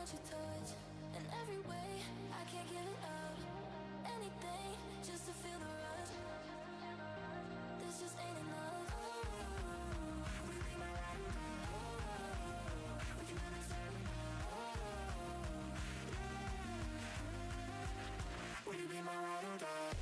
want your touch in every way. I can't give it up. Anything just to feel the rush. This just ain't enough. Oh, will you be my ride or die? Oh, we can do this every night. Oh, yeah. Will you be my ride or die?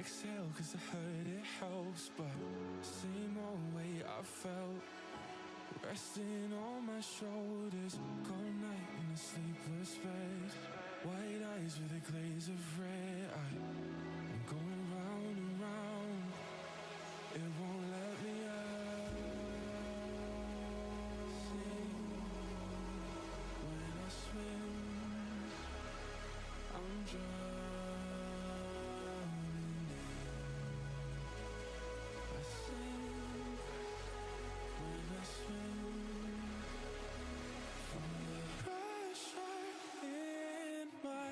exhale, cause I heard it helps, but same old way I felt, resting on my shoulders, cold night in a sleepless bed, white eyes with a glaze of red. I'm going round and round, it won't let me out. See, when I swim, I'm drowning in. I sing when I swim from the pressure in my.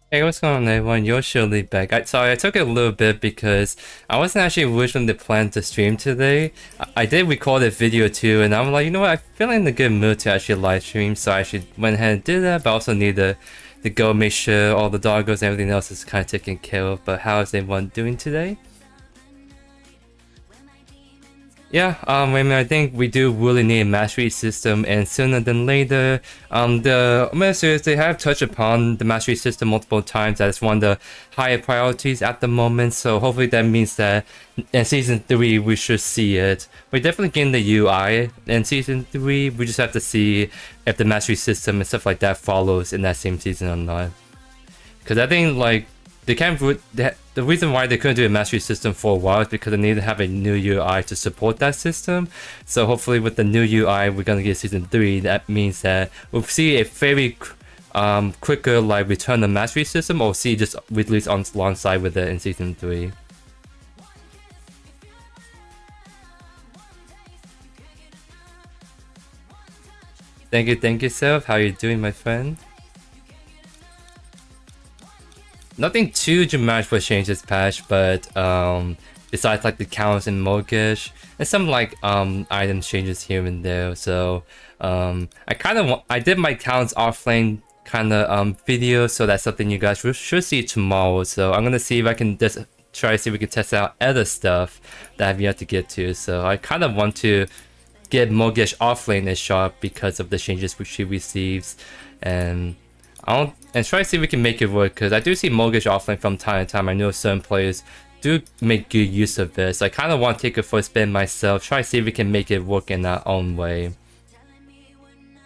Hey, what's going on everyone? JoeYoursTruly back. Sorry, I took it a little bit because I wasn't actually originally planning to stream today. I did record a video too, and I'm like, you know what, I feel in a good mood to actually live stream, so I actually went ahead and did that, but I also need to go make sure all the doggos and everything else is kind of taken care of. But how is everyone doing today? Yeah, I think we do really need a mastery system, and sooner than later. The ministers, they have touched upon the mastery system multiple times as one of the higher priorities at the moment, so hopefully that means that in Season 3 we should see it. We're definitely getting the UI in Season 3, we just have to see if the mastery system and stuff like that follows in that same season or not. Because I think, like, they can't. The reason why they couldn't do a mastery system for a while is because they need to have a new UI to support that system. So hopefully, with the new UI, we're gonna get Season 3. That means that we'll see a very quicker like return to mastery system, or see just release on alongside with it in Season 3. Thank you, Self. How you doing, my friend? Nothing too dramatic was changed this patch, but besides like the counts and mortgage and some like item changes here and there. So I did my counts offlane kind of video, so that's something you guys should see tomorrow. So I'm gonna see if I can just try to see if we can test out other stuff that I've yet to get to. So I kind of want to get mortgage offlane as sharp because of the changes which she receives, and try to see if we can make it work, because I do see mortgage offline from time to time. I know certain players do make good use of this. I kind of want to take it for a spin myself, try to see if we can make it work in our own way.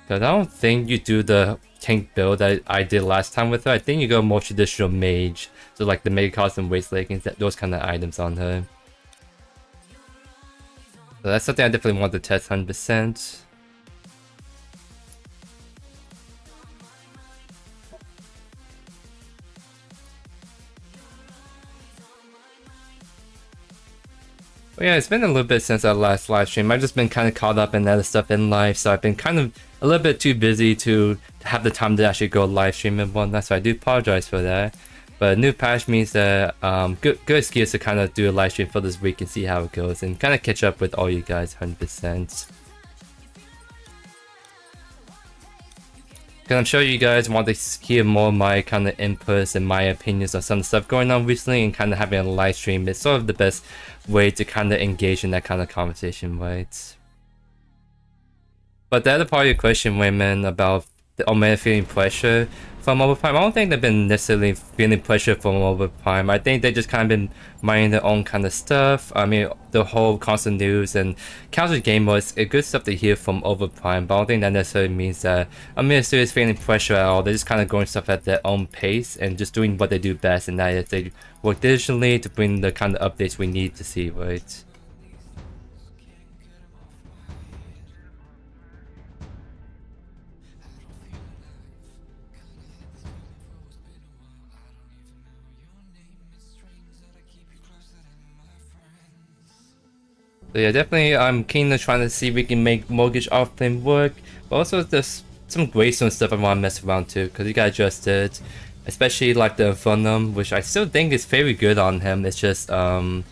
Because I don't think you do the tank build that I did last time with her. I think you go more traditional mage, so like the mega cost and waste leggings, those kind of items on her. So that's something I definitely want to test 100%. But yeah, it's been a little bit since our last live stream. I've just been kind of caught up in other stuff in life, so I've been kind of a little bit too busy to have the time to actually go live stream and whatnot, so I do apologize for that. But new patch means that good excuse to kind of do a live stream for this week and see how it goes and kind of catch up with all you guys 100%. Because I'm sure you guys want to hear more of my kind of inputs and my opinions on some stuff going on recently, and kind of having a live stream is sort of the best way to kind of engage in that kind of conversation, right? But the other part of your question, Wayman, about the Omega feeling pressure from Overprime, I don't think they've been necessarily feeling pressure from Overprime. I think they just kind of been minding their own kind of stuff. I mean, the whole constant news and counter game was a good stuff to hear from Overprime, but I don't think that necessarily means that Omega is feeling pressure at all. They're just kind of going stuff at their own pace and just doing what they do best, and that is they work diligently to bring the kind of updates we need to see, right? So yeah, definitely I'm keen to trying to see if we can make Mortgage Offlane work, but also there's some Greystone stuff I want to mess around too, because you got adjusted, especially like the Infernum, which I still think is very good on him. It's just I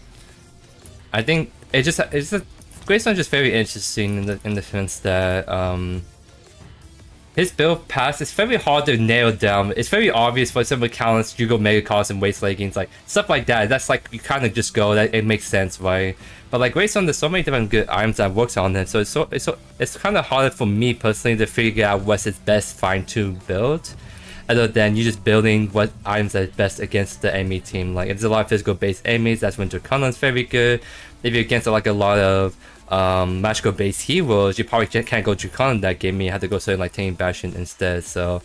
think it's just Greystone just very interesting in the sense that his build pass is very hard to nail down. It's very obvious for some accounts you go Mega Cost and Waste Leggings, like stuff like that. That's like you kind of just go, that it makes sense, right? But like Greystone, there's so many different good items that works on it, so it's kind of harder for me personally to figure out what's his best fine-tuned build, other than you just building what items are best against the enemy team. Like if there's a lot of physical based enemies, that's when Draconon's very good. If you're against like a lot of magical based heroes, you probably can't go Draconon that game, you have to go something like Taming Bastion instead. So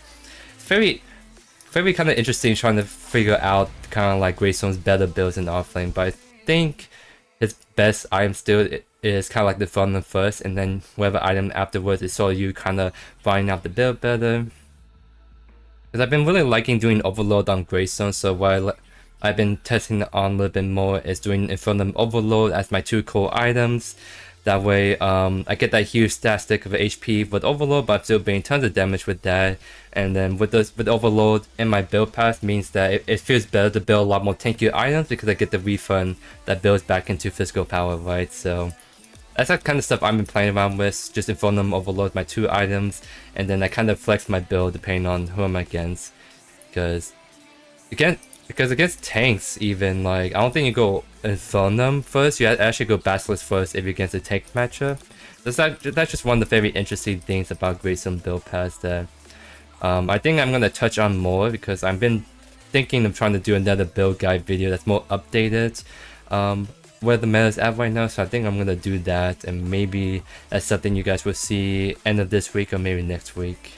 it's very kind of interesting trying to figure out kind of like Greystone's better builds in offlane, but I think his best item still is kind of like the fun first, and then whatever item afterwards is sort of you kind of finding out the build better. Because I've been really liking doing Overload on Greystone, so what I've been testing on a little bit more is doing Infernum Overload as my 2 core items. That way, I get that huge stat stick of HP with Overload, but I'm still doing tons of damage with that. And then with Overload in my build path means that it feels better to build a lot more tanky items because I get the refund that builds back into physical power, right? So that's the kind of stuff I've been playing around with, just Infernum Overload my 2 items, and then I kind of flex my build depending on who I'm against. Because against tanks even, like, I don't think you go Infernum first, you actually go Basilisk first if you're against a tank matchup. That's just one of the very interesting things about Greystone build pass that I think I'm going to touch on more, because I've been thinking of trying to do another build guide video that's more updated where the meta is at right now, so I think I'm going to do that, and maybe that's something you guys will see end of this week or maybe next week.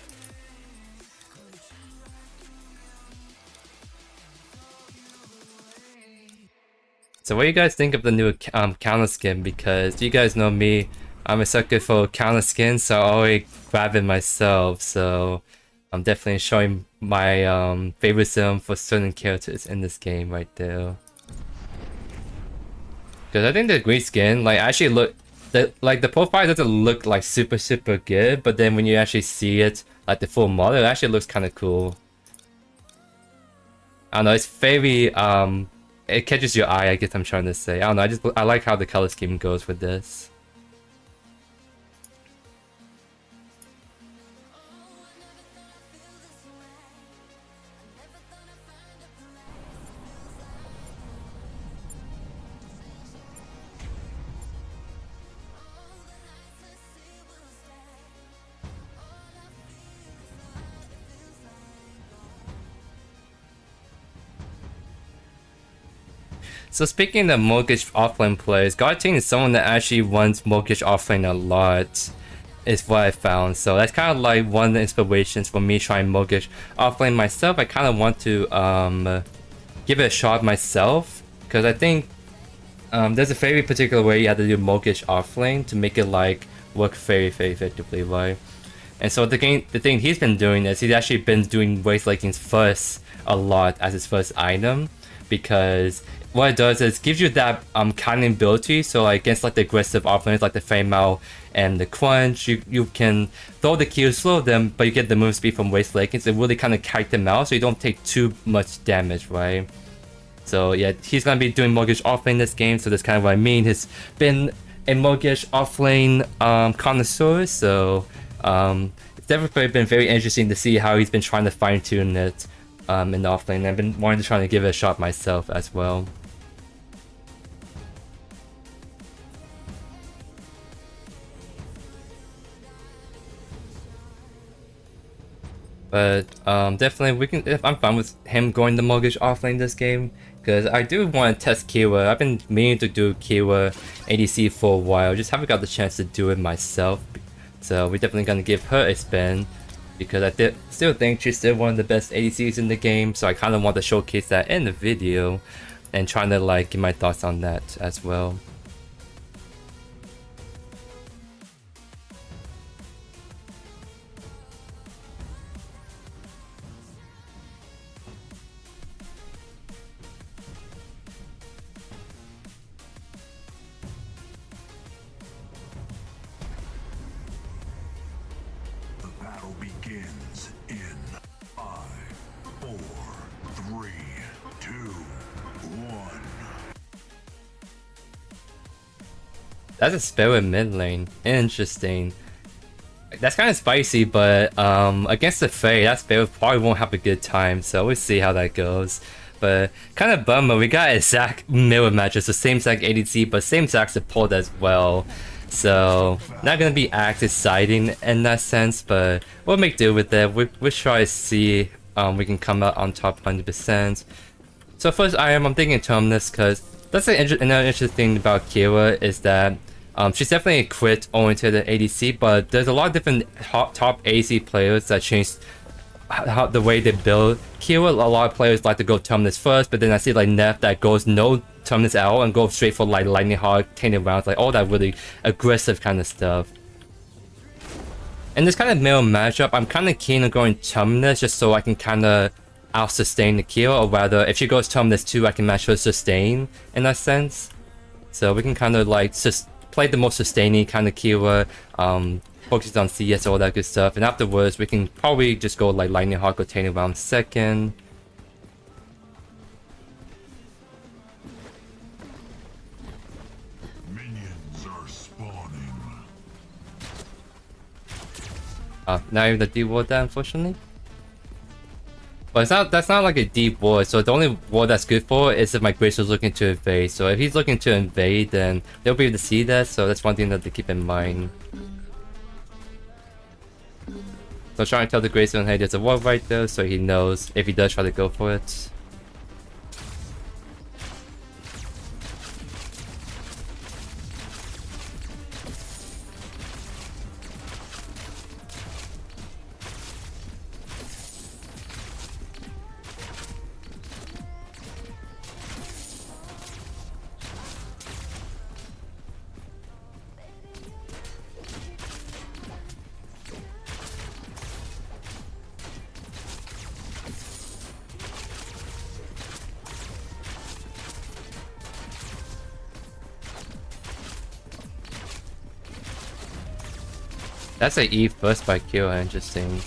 So what do you guys think of the new counter skin? Because you guys know me, I'm a sucker for counter skins, so I always grab it myself. So I'm definitely showing my favoritism for certain characters in this game right there. Because I think the green skin, like, actually the profile doesn't look like super good, but then when you actually see it, like the full model, it actually looks kind of cool. I don't know, it's very it catches your eye, I guess I'm trying to say. I don't know, I like how the color scheme goes with this. So speaking of mortgage offlane players, Guardian is someone that actually runs mortgage offlane a lot, is what I found. So that's kind of like one of the inspirations for me trying mortgage offlane myself. I kind of want to give it a shot myself, because I think there's a very particular way you have to do mortgage offlane to make it like work very effectively, right? And so the thing he's been doing is he's actually been doing Waste Leggings first a lot as his first item, because what it does is gives you that counting ability. So like against like the aggressive offlanes like the Flame Out and the Crunch, you can throw the Q, slow them, but you get the move speed from Waste Leggings. It really kind of kite them out so you don't take too much damage, right? So yeah, he's gonna be doing mortgage offlane this game, so that's kind of what I mean. He's been a mortgage offlane connoisseur, so it's definitely been very interesting to see how he's been trying to fine tune it in the offlane. I've been wanting to try to give it a shot myself as well. But definitely I'm fine with him going the mortgage offlane this game, because I do want to test Kiwa. I've been meaning to do Kiwa ADC for a while, just haven't got the chance to do it myself. So we're definitely gonna give her a spin, because I still think she's still one of the best ADCs in the game. So I kind of want to showcase that in the video and trying to like give my thoughts on that as well. begins in 5, 4, 3, 2, 1. That's a spell in mid lane. Interesting. That's kind of spicy, but against the Fae, that spell probably won't have a good time, so we'll see how that goes. But kind of bummer, we got exact mirror matches, so same exact ADC, but same exact support as well. So not gonna be as exciting in that sense, but we'll make do with it. We'll try to see we can come out on top 100%. So first I'm thinking Terminus, because that's another interesting thing about Kira is that she's definitely a crit oriented ADC, but there's a lot of different top ADC players that changed how the way they build. Kira, a lot of players like to go Terminus first, but then I see like Neff that goes no Terminus at all and go straight for like Lightning Hawk, Tainted Rounds, like all that really aggressive kind of stuff. In this kind of mirror matchup, I'm kind of keen on going Terminus just so I can kind of out-sustain the Kira, or rather, if she goes Terminus 2, I can match her sustain in that sense. So we can kind of like play the most sustaining kind of Kira, focus on CS, all that good stuff, and afterwards we can probably just go like Lightning Hawk or Tainted Round second. Minions are spawning. Not even the deep ward there, unfortunately. But that's not like a deep ward, so the only ward that's good for is if my Grace was looking to invade. So if he's looking to invade, then they'll be able to see that, so that's one thing that to keep in mind. So I'm trying to tell the Grace hey, there's a ward right there, so he knows if he does try to go for it. That's an E first by Kira, interesting.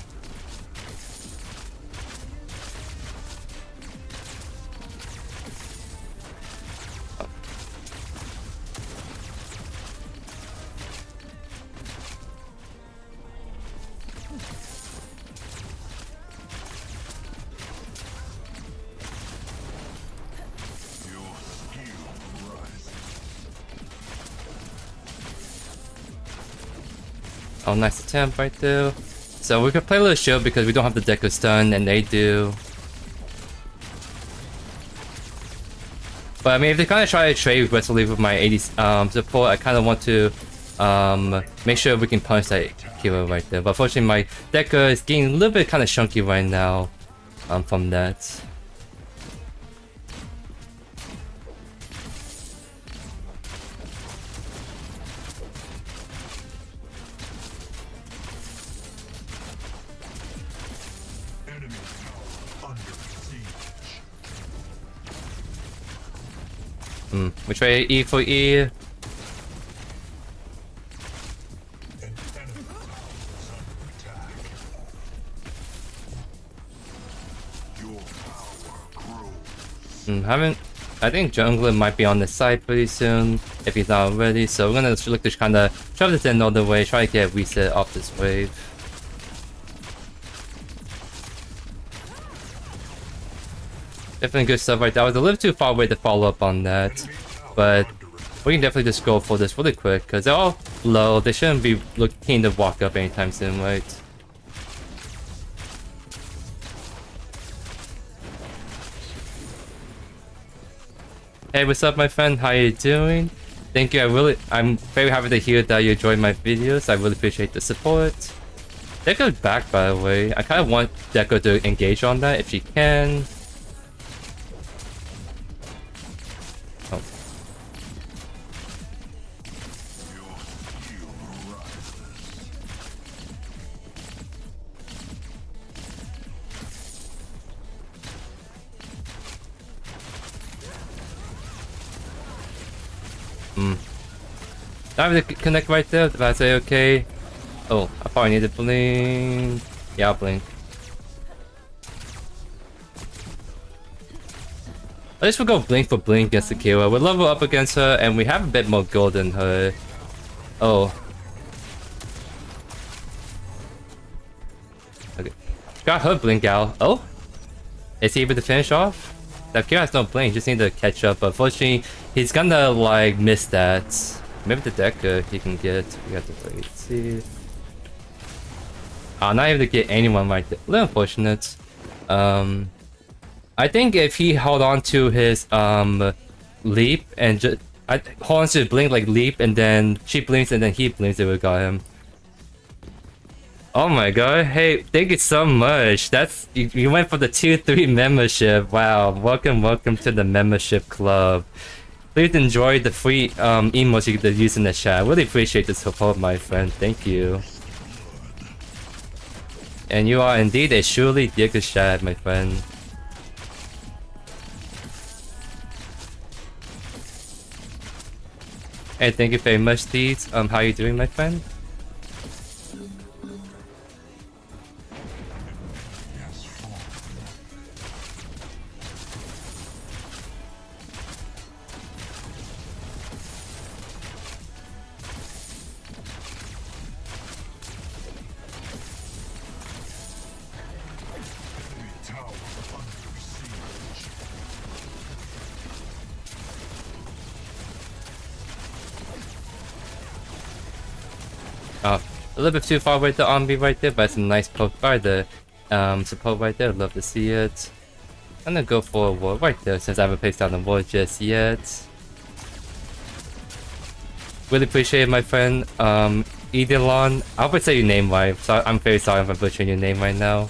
Oh, nice attempt right there. So we could play a little shield because we don't have the Deku stun, and they do. But I mean, if they kind of try to trade aggressively with my AD support, I kind of want to make sure we can punish that Kira right there. But unfortunately, my Deku is getting a little bit kind of chunky right now from that. We try E for E. I think jungler might be on the side pretty soon if he's not already. So we're gonna look to kind of travel this end all the way, try to get a reset off this wave. Definitely good stuff right there. I was a little too far away to follow up on that, but we can definitely just go for this really quick because they're all low. They shouldn't be looking to walk up anytime soon, right? Hey, what's up, my friend? How you doing? Thank you. I'm very happy to hear that you enjoyed my videos. I really appreciate the support. Deko's back, by the way. I kind of want Deko to engage on that if she can. I have to connect right there, if I say okay. Oh, I probably need to blink. Yeah, I'll blink. At least we'll go blink for blink against Akira. We'll level up against her, and we have a bit more gold than her. Oh. Okay. Got her blink out. Oh? Is he able to finish off? Akira has no blink, just need to catch up. But unfortunately, he's gonna like miss that. Maybe the Decker he can get. We have to wait. See. Not able to get anyone right there. A little unfortunate. I think if he held on to his leap and just hold on to his blink like leap and then she blinks and then he blinks, it would got him. Oh my god, hey, thank you so much. That's you went for the 2-3 membership. Wow, welcome to the membership club. Please enjoy the free emotes you can use in the chat. I really appreciate the support, my friend. Thank you. And you are indeed a truly Diego chat, my friend. Hey, thank you very much, Deeds. How you doing, my friend? Oh, a little bit too far away the Ombi right there, but it's a nice poke by the support right there. Love to see it. I'm gonna go for a ward right there since I haven't placed down the ward just yet. Really appreciate it, my friend. Edelon. I hope I say your name right. So I'm very sorry if I'm butchering your name right now.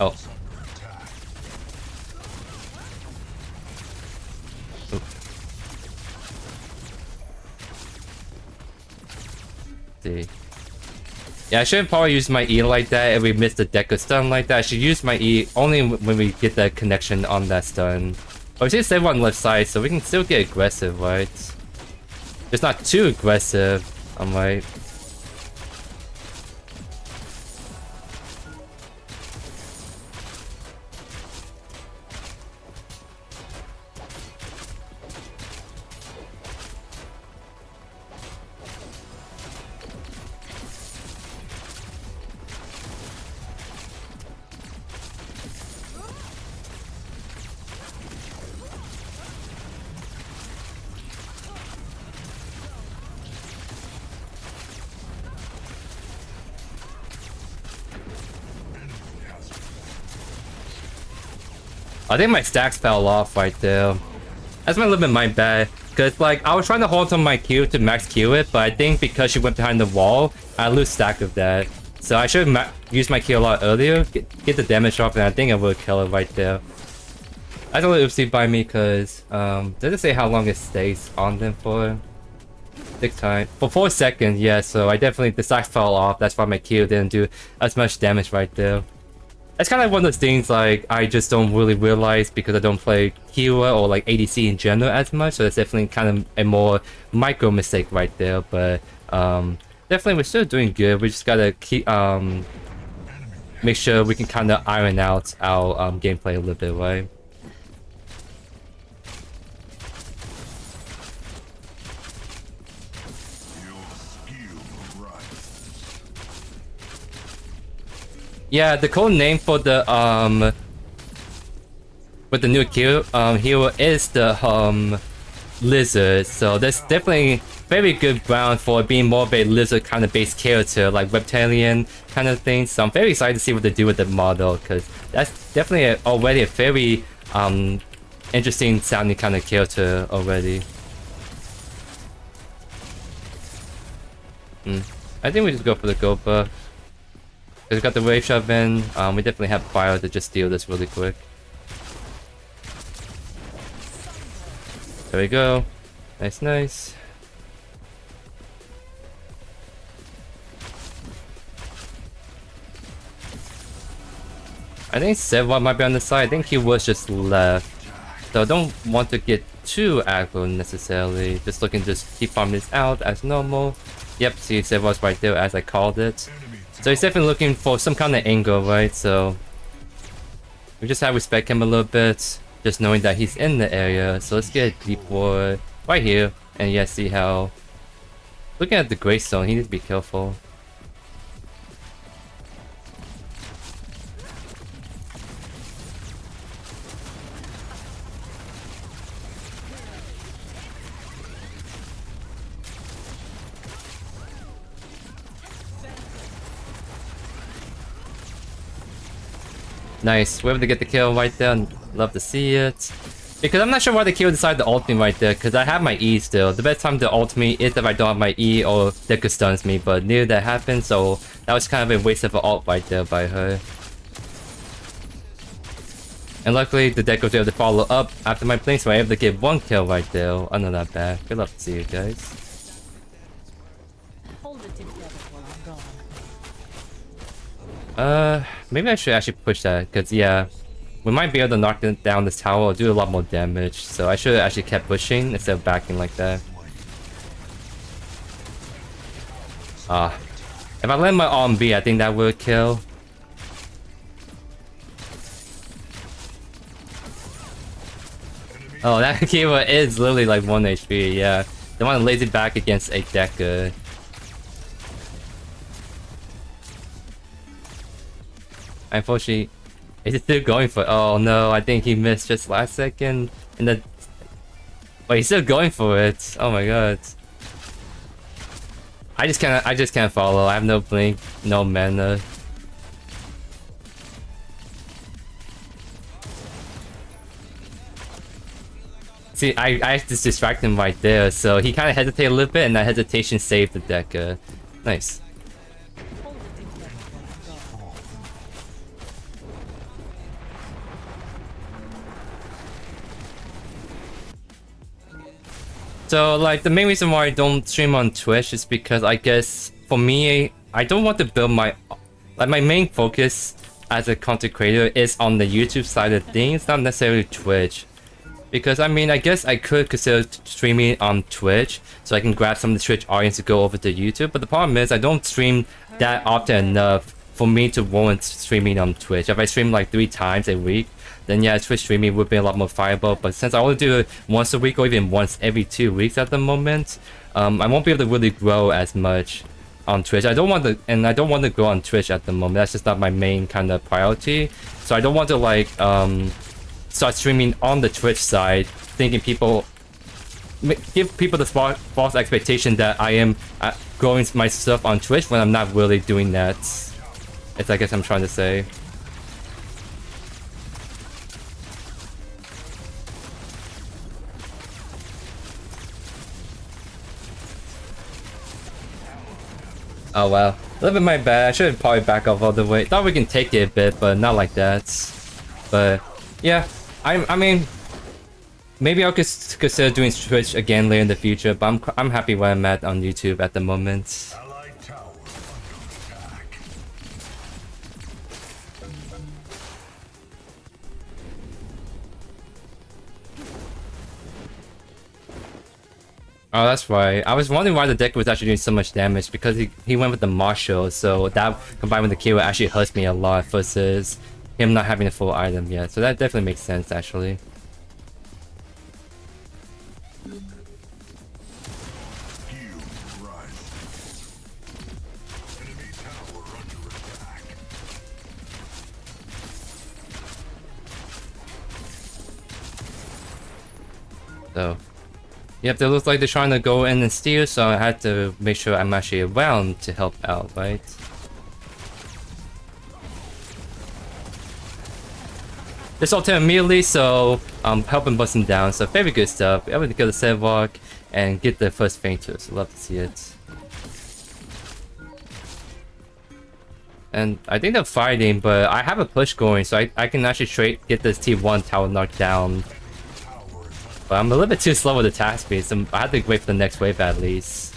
Oh. Oop. See. Yeah, I shouldn't probably use my E like that if we miss the deck of stun like that. I should use my E only when we get that connection on that stun. But we should save on the left side so we can still get aggressive, right? Just not too aggressive, I'm right. I think my stacks fell off right there. That's my little bit my bad. Cause like I was trying to hold on my Q to max Q it, but I think because she went behind the wall, I lose stack of that. So I should use my Q a lot earlier, get the damage off, and I think I will kill it right there. That's a little oopsie by me, cause does it say how long it stays on them for? 6 times. For 4 seconds, yeah. So I definitely the stacks fell off. That's why my Q didn't do as much damage right there. It's kind of like one of those things like I just don't really realize because I don't play Kira or like ADC in general as much, so it's definitely kind of a more micro mistake right there. But definitely we're still doing good. We just gotta keep make sure we can kind of iron out our gameplay a little bit, right? Yeah, the code name for the with the new hero is the lizard, so that's definitely very good ground for being more of a lizard kind of based character, like reptilian kind of thing. So I'm very excited to see what they do with the model, because that's definitely already a very interesting sounding kind of character already. I think we just go for the gold buff. We got the wave shove in. We definitely have fire to just steal this really quick. There we go. Nice, nice. I think Sevon might be on the side. I think he was just left. So I don't want to get too aggro necessarily. Just looking to just keep farming this out as normal. Yep, see Serval's right there as I called it. So he's definitely looking for some kind of angle, right? So we just have to respect him a little bit, just knowing that he's in the area. So let's get a deep ward right here, and yeah, see how. Looking at the Greystone, he needs to be careful. Nice, we're able to get the kill right there. Love to see it. Because I'm not sure why the kill decided to ult me right there, because I have my E still. The best time to ult me is if I don't have my E or Deku stuns me, but neither that happened, so that was kind of a waste of an ult right there by her. And luckily, the Deku was able to follow up after my blink, so I was able to get one kill right there. Oh, not that bad. Good luck to see you guys. Hold it together while I'm gone. Maybe I should actually push that, because yeah, we might be able to knock down this tower or do a lot more damage, so I should have actually kept pushing instead of backing like that. If I land my R&B, I think that would kill. Oh, that keyword is literally like 1 HP, yeah. They want to lazy back against a Deku. Unfortunately, he's still going for it. Oh no, I think he missed just last second. And the wait, he's still going for it. Oh my god. I just can't follow. I have no blink, no mana. See, I just distract him right there, so he kind of hesitated a little bit, and that hesitation saved the deck. Nice. Hold it together while I'm gone. So, like, the main reason why I don't stream on Twitch is because I guess, for me, I don't want to build my... Like, my main focus as a content creator is on the YouTube side of things, not necessarily Twitch. Because, I mean, I guess I could consider streaming on Twitch, so I can grab some of the Twitch audience to go over to YouTube, but the problem is I don't stream that often enough for me to warrant streaming on Twitch. If I stream like 3 times a week, then yeah, Twitch streaming would be a lot more viable, but since I only do it once a week or even once every 2 weeks at the moment, I won't be able to really grow as much on Twitch. I don't want to grow on Twitch at the moment. That's just not my main kind of priority. So I don't want to like start streaming on the Twitch side, thinking give people the false expectation that I am growing my stuff on Twitch when I'm not really doing that. It's I guess I'm trying to say. Oh wow, a little bit my bad. I should probably back off all the way. Thought we can take it a bit, but not like that. But yeah, I mean, maybe I'll consider doing Twitch again later in the future. But I'm happy where I'm at on YouTube at the moment. Allied tower under attack. Oh, that's right. I was wondering why the deck was actually doing so much damage, because he went with the Marshal, so that combined with the keyword actually hurts me a lot versus him not having a full item yet. So that definitely makes sense actually. Heal rise. Enemy tower under attack. So yep, it looks like they're trying to go in and steal, so I had to make sure I'm actually around to help out, right? This ulted immediately, so helping bust him down. So very good stuff. Able to get the Sedwalk and get the first fainter, so love to see it. And I think they're fighting, but I have a push going, so I can actually get this T1 tower knocked down. But I'm a little bit too slow with the task speed, so I have to wait for the next wave at least.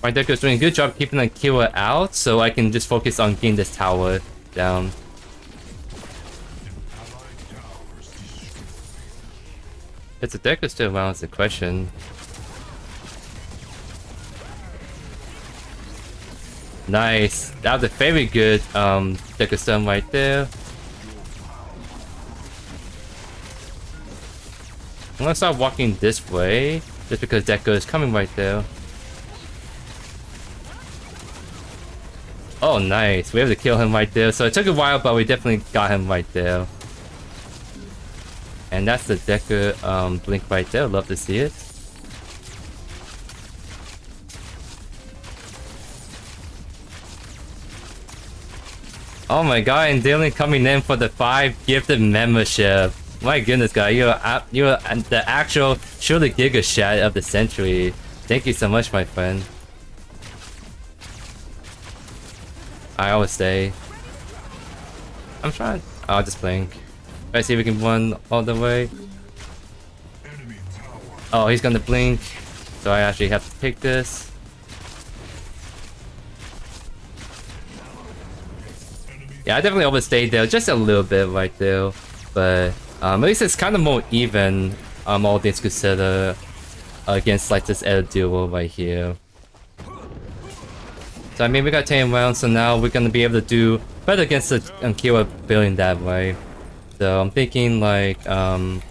My deck is doing a good job keeping the Killua out, so I can just focus on getting this tower down. If the deck is still around, is the question. Nice. That was a very good deck of stun right there. I'm gonna start walking this way, just because Deku is coming right there. Oh, nice. We have to kill him right there. So it took a while, but we definitely got him right there. And that's the Deku blink right there. Love to see it. Oh my god, and Dylan coming in for the 5 gifted membership. My goodness, guy, you're the actual surely Giga Shat of the century. Thank you so much, my friend. I always say. I'm trying. I'll just blink. Let's see if we can run all the way. Oh, he's gonna blink. So I actually have to take this. Yeah, I definitely overstayed there just a little bit right there. But at least it's kind of more even, all things considered, against like this air duo right here. So I mean, we got 10 rounds, so now we're gonna be able to do better against the Killua building that way. So I'm thinking like, I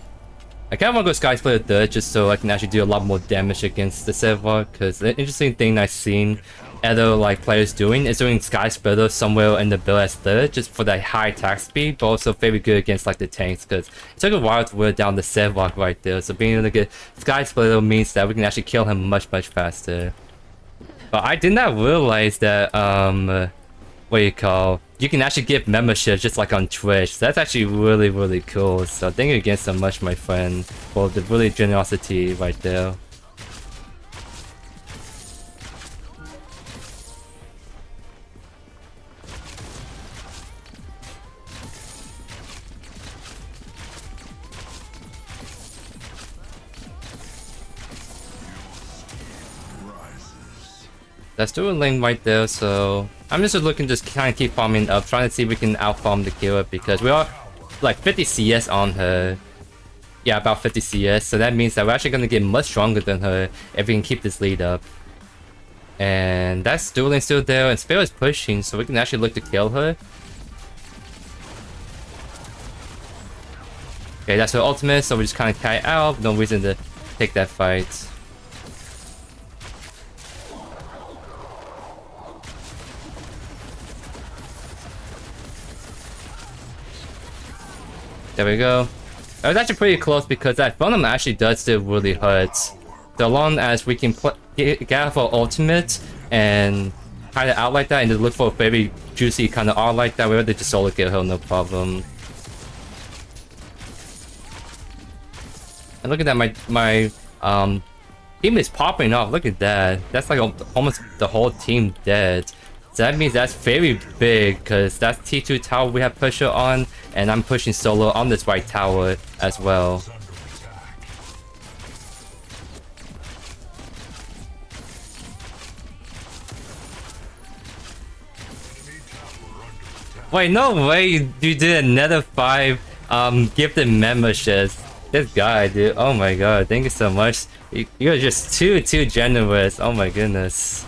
kind of want to go Sky Splitter third just so I can actually do a lot more damage against the Servar. Because the interesting thing I've seen other like players doing is doing Sky Splitter somewhere in the build as third, just for that high attack speed, but also very good against like the tanks. Because it took a while to wear down the Servar right there. So being able to get Sky Splitter means that we can actually kill him much faster. But I did not realize that what you call, you can actually give memberships just like on Twitch. So that's actually really cool. So thank you again so much, my friend, for the really generosity right there. That's the lane right there, so I'm just looking, just kind of keep farming up, trying to see if we can out-farm the Killua, because we are like 50 CS on her. Yeah, about 50 CS, so that means that we're actually going to get much stronger than her if we can keep this lead up. And that's dueling still there, and Spare is pushing, so we can actually look to kill her. Okay, that's her ultimate, so we just kind of kite out, no reason to take that fight. There we go. That was actually pretty close because that Venom actually does still really hurt. So long as we can get out for ultimate and hide it out like that and just look for a very juicy kind of art like that, we're able to just solo kill her, no problem. And look at that, my team is popping off. Look at that. That's like almost the whole team dead. So that means that's very big, because that's T2 tower we have pressure on, and I'm pushing solo on this right tower as well. Wait, no way you did another 5 gifted memberships. This guy, dude. Oh my god, thank you so much. You're just too generous. Oh my goodness.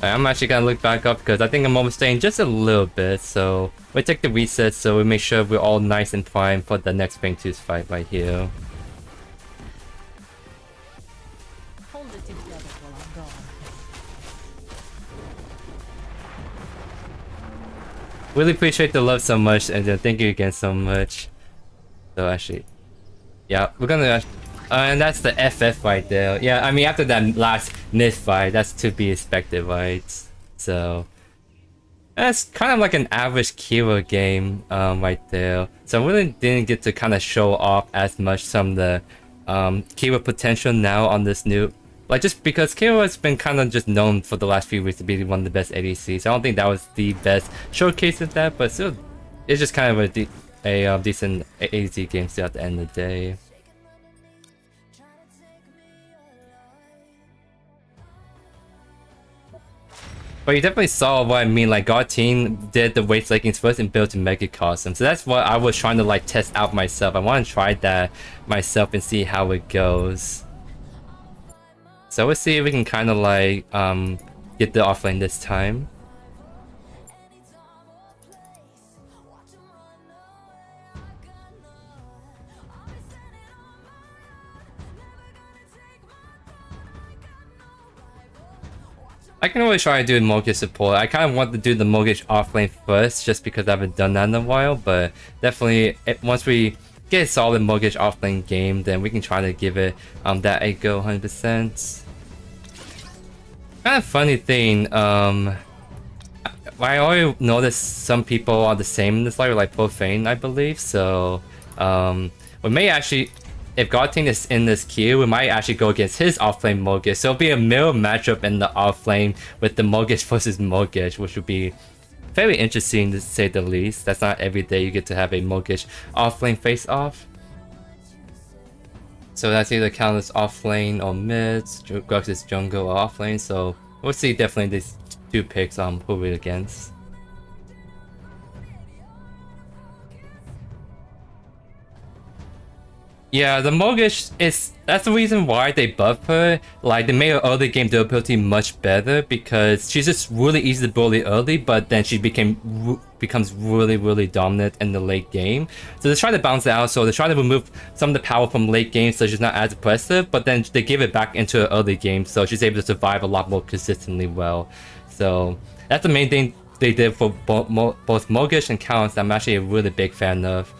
I'm actually gonna look back up because I think I'm overstaying just a little bit, so we take the reset so we make sure we're all nice and fine for the next Bang 2's fight right here. Hold it together while I'm gone. Really appreciate the love so much, and thank you again so much. So actually, yeah, we're gonna and that's the FF right there. Yeah, I mean after that last mid fight, that's to be expected, right? So that's kind of like an average Killua game right there. So I really didn't get to kind of show off as much some of the Killua potential now on this new, like, just because Killua has been kind of just known for the last few weeks to be one of the best ADCs. I don't think that was the best showcase of that, but still it's just kind of a decent AZ game still at the end of the day. But you definitely saw what I mean, like our team did the weight leggings first and built a mega custom. So that's what I was trying to like test out myself. I want to try that myself and see how it goes. So we'll see if we can kind of like get the offlane this time. I can always try to do mortgage support. I kind of want to do the mortgage offlane first just because I haven't done that in a while, but definitely once we get a solid mortgage offlane game, then we can try to give it that a go 100%. Kind of funny thing, I already noticed some people are the same in this life, like profane, I believe, so we may actually, if Godting is in this queue, we might actually go against his offlane mortgage. So it'll be a mirror matchup in the offlane with the mortgage versus mortgage, which would be very interesting to say the least. That's not every day you get to have a mortgage offlane face off. So that's either countless offlane or mids, Grux is jungle or offlane. So we'll see definitely these two picks who we're against. Yeah, the mortgage that's the reason why they buffed her. Like, they made her early game durability much better because she's just really easy to bully early, but then she becomes really dominant in the late game. So they try to balance it out, so they try to remove some of the power from late game so she's not as oppressive, but then they give it back into her early game so she's able to survive a lot more consistently well. So that's the main thing they did for both mortgage and Countess. I'm actually a really big fan of.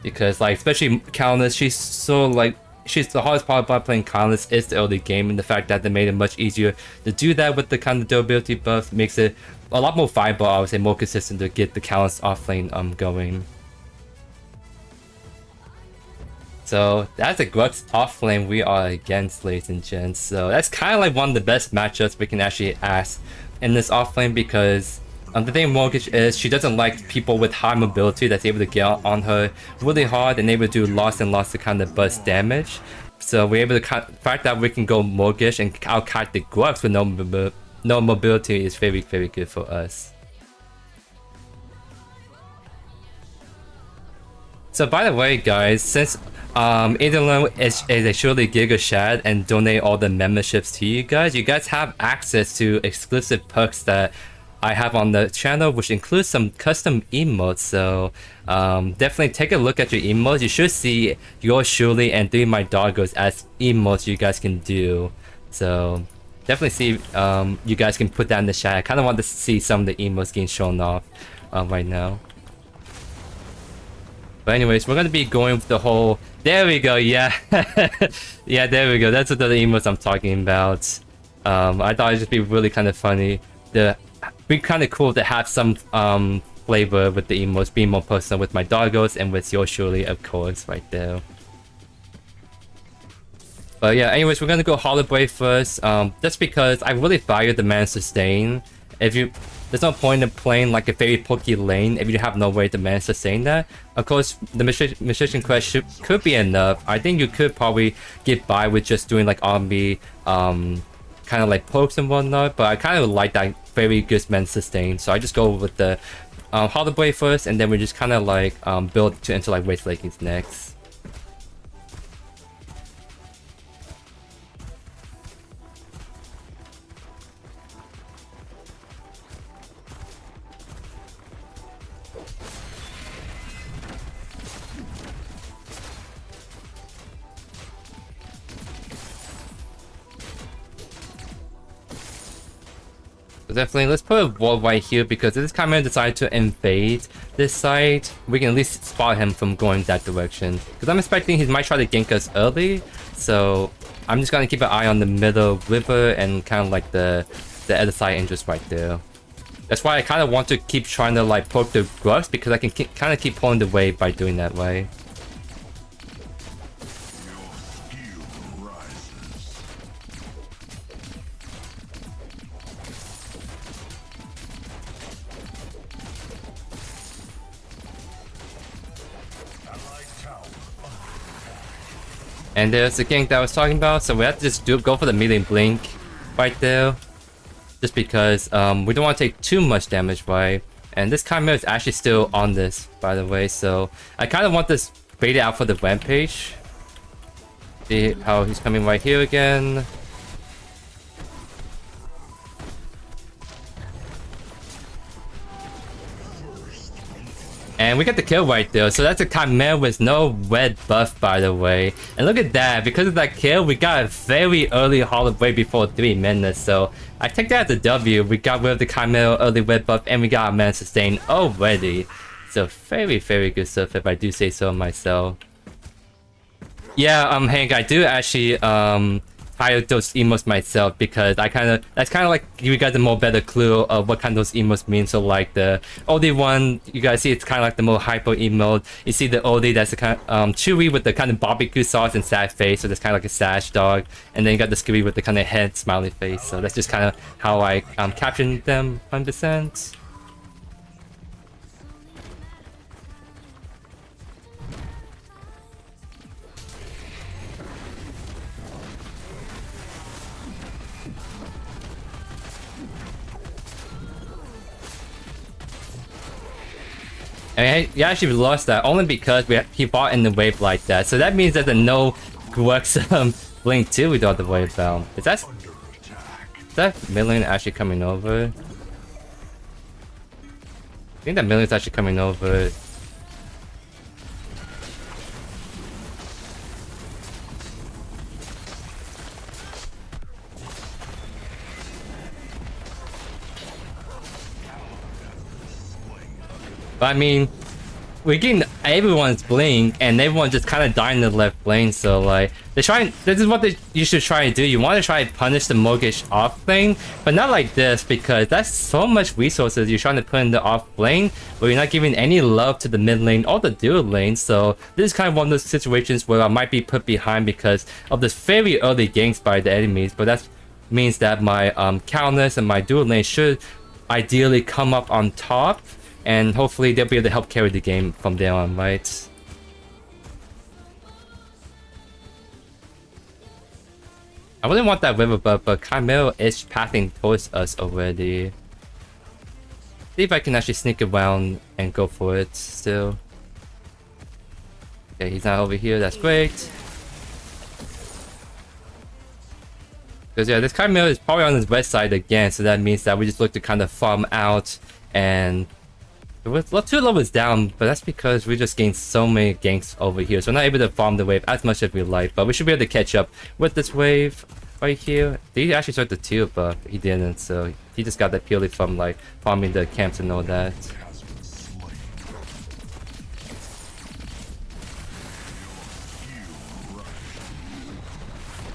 Because, like, especially Countess, she's so, like, she's the hardest part about playing Countess is the early game, and the fact that they made it much easier to do that with the kind of durability buff makes it a lot more viable, I would say, more consistent to get the Countess offlane going. So that's a Grux offlane we are against, ladies and gents. So that's kind of like one of the best matchups we can actually ask in this offlane because the thing with Mortgage is she doesn't like people with high mobility that's able to get on her really hard and able to do lots and lots of kind of burst damage. So we're able to the fact that we can go Mortgage and outcut the Grux with no mobility is very good for us. So by the way, guys, since Adrian is a surely Giga Shad and donate all the memberships to you guys have access to exclusive perks that I have on the channel, which includes some custom emotes. So definitely take a look at your emotes. You should see Yours Truly and 3 My Doggos as emotes you guys can do. So definitely see you guys can put that in the chat. I kind of want to see some of the emotes getting shown off right now. But anyways, we're going to be going with the whole... There we go, yeah. Yeah, there we go. That's what the emotes I'm talking about. I thought it'd just be really kind of funny. Be kind of cool to have some flavor with the emotes, being more personal with my doggos and with Yours Truly, of course, right there. But yeah, anyways, we're gonna go Hollow Blade first, just because I really value the mana sustain. There's no point in playing like a very pokey lane if you have no way to mana sustain that. Of course, the Magician Quest could be enough. I think you could probably get by with just doing like army, kind of like pokes and whatnot, but I kind of like that very good mana sustain, so I just go with the Hollow Blade first, and then we just kind of like build into like Waste Leggings next. Definitely, let's put a wall right here because if this Chimera decides to invade this side, we can at least spot him from going that direction. Because I'm expecting he might try to gank us early, so I'm just gonna keep an eye on the middle river and kind of like the other side interest right there. That's why I kind of want to keep trying to like poke the Grux because I can kind of keep pulling the wave by doing that way. And there's the gank that I was talking about, so we have to just go for the melee blink right there. Just because we don't want to take too much damage, right? And this Chimera is actually still on this, by the way, so I kind of want this baited out for the rampage. See how he's coming right here again. And we got the kill right there, so that's a Chimera with no red buff, by the way. And look at that, because of that kill, we got a very early Hollow Blade before 3 minutes, so I take that as a W. We got rid of the Chimera early red buff, and we got a mana sustain already. So very, very good stuff if I do say so myself. Yeah, Hank, I do actually hire those emotes myself because that's kind of like you guys a more better clue of what kind of those emotes mean. So like the oldie one, you guys see it's kind of like the more hyper emote. You see the oldie that's the kind of chewy with the kind of barbecue sauce and sad face, so that's kind of like a sash dog. And then you got the Scooby with the kind of head smiley face. So that's just kind of how I captioned them 100%. And he actually lost that only because he fought in the wave like that. So that means that the no works blink too without the wave bound. Is that million actually coming over? I think that million's actually coming over. But I mean, we're getting everyone's blink, and everyone just kind of dying in the left lane. So like, this is what you should try to do. You want to try to punish the Mogish off lane, but not like this, because that's so much resources you're trying to put in the off lane, but you're not giving any love to the mid lane or the dual lane. So this is kind of one of those situations where I might be put behind because of this very early ganks by the enemies. But that means that my counters and my dual lane should ideally come up on top. And hopefully they'll be able to help carry the game from there on, right? I wouldn't want that river buff, but Chimera is pathing towards us already. See if I can actually sneak around and go for it still. Okay, he's not over here, that's great. Because yeah, this Chimera is probably on his west side again, so that means that we just look to kind of farm out and... We're 2 levels down, but that's because we just gained so many ganks over here, so we're not able to farm the wave as much as we like, but we should be able to catch up with this wave right here. Did he actually start the tier buff? He didn't, so he just got that purely from like farming the camps and all that.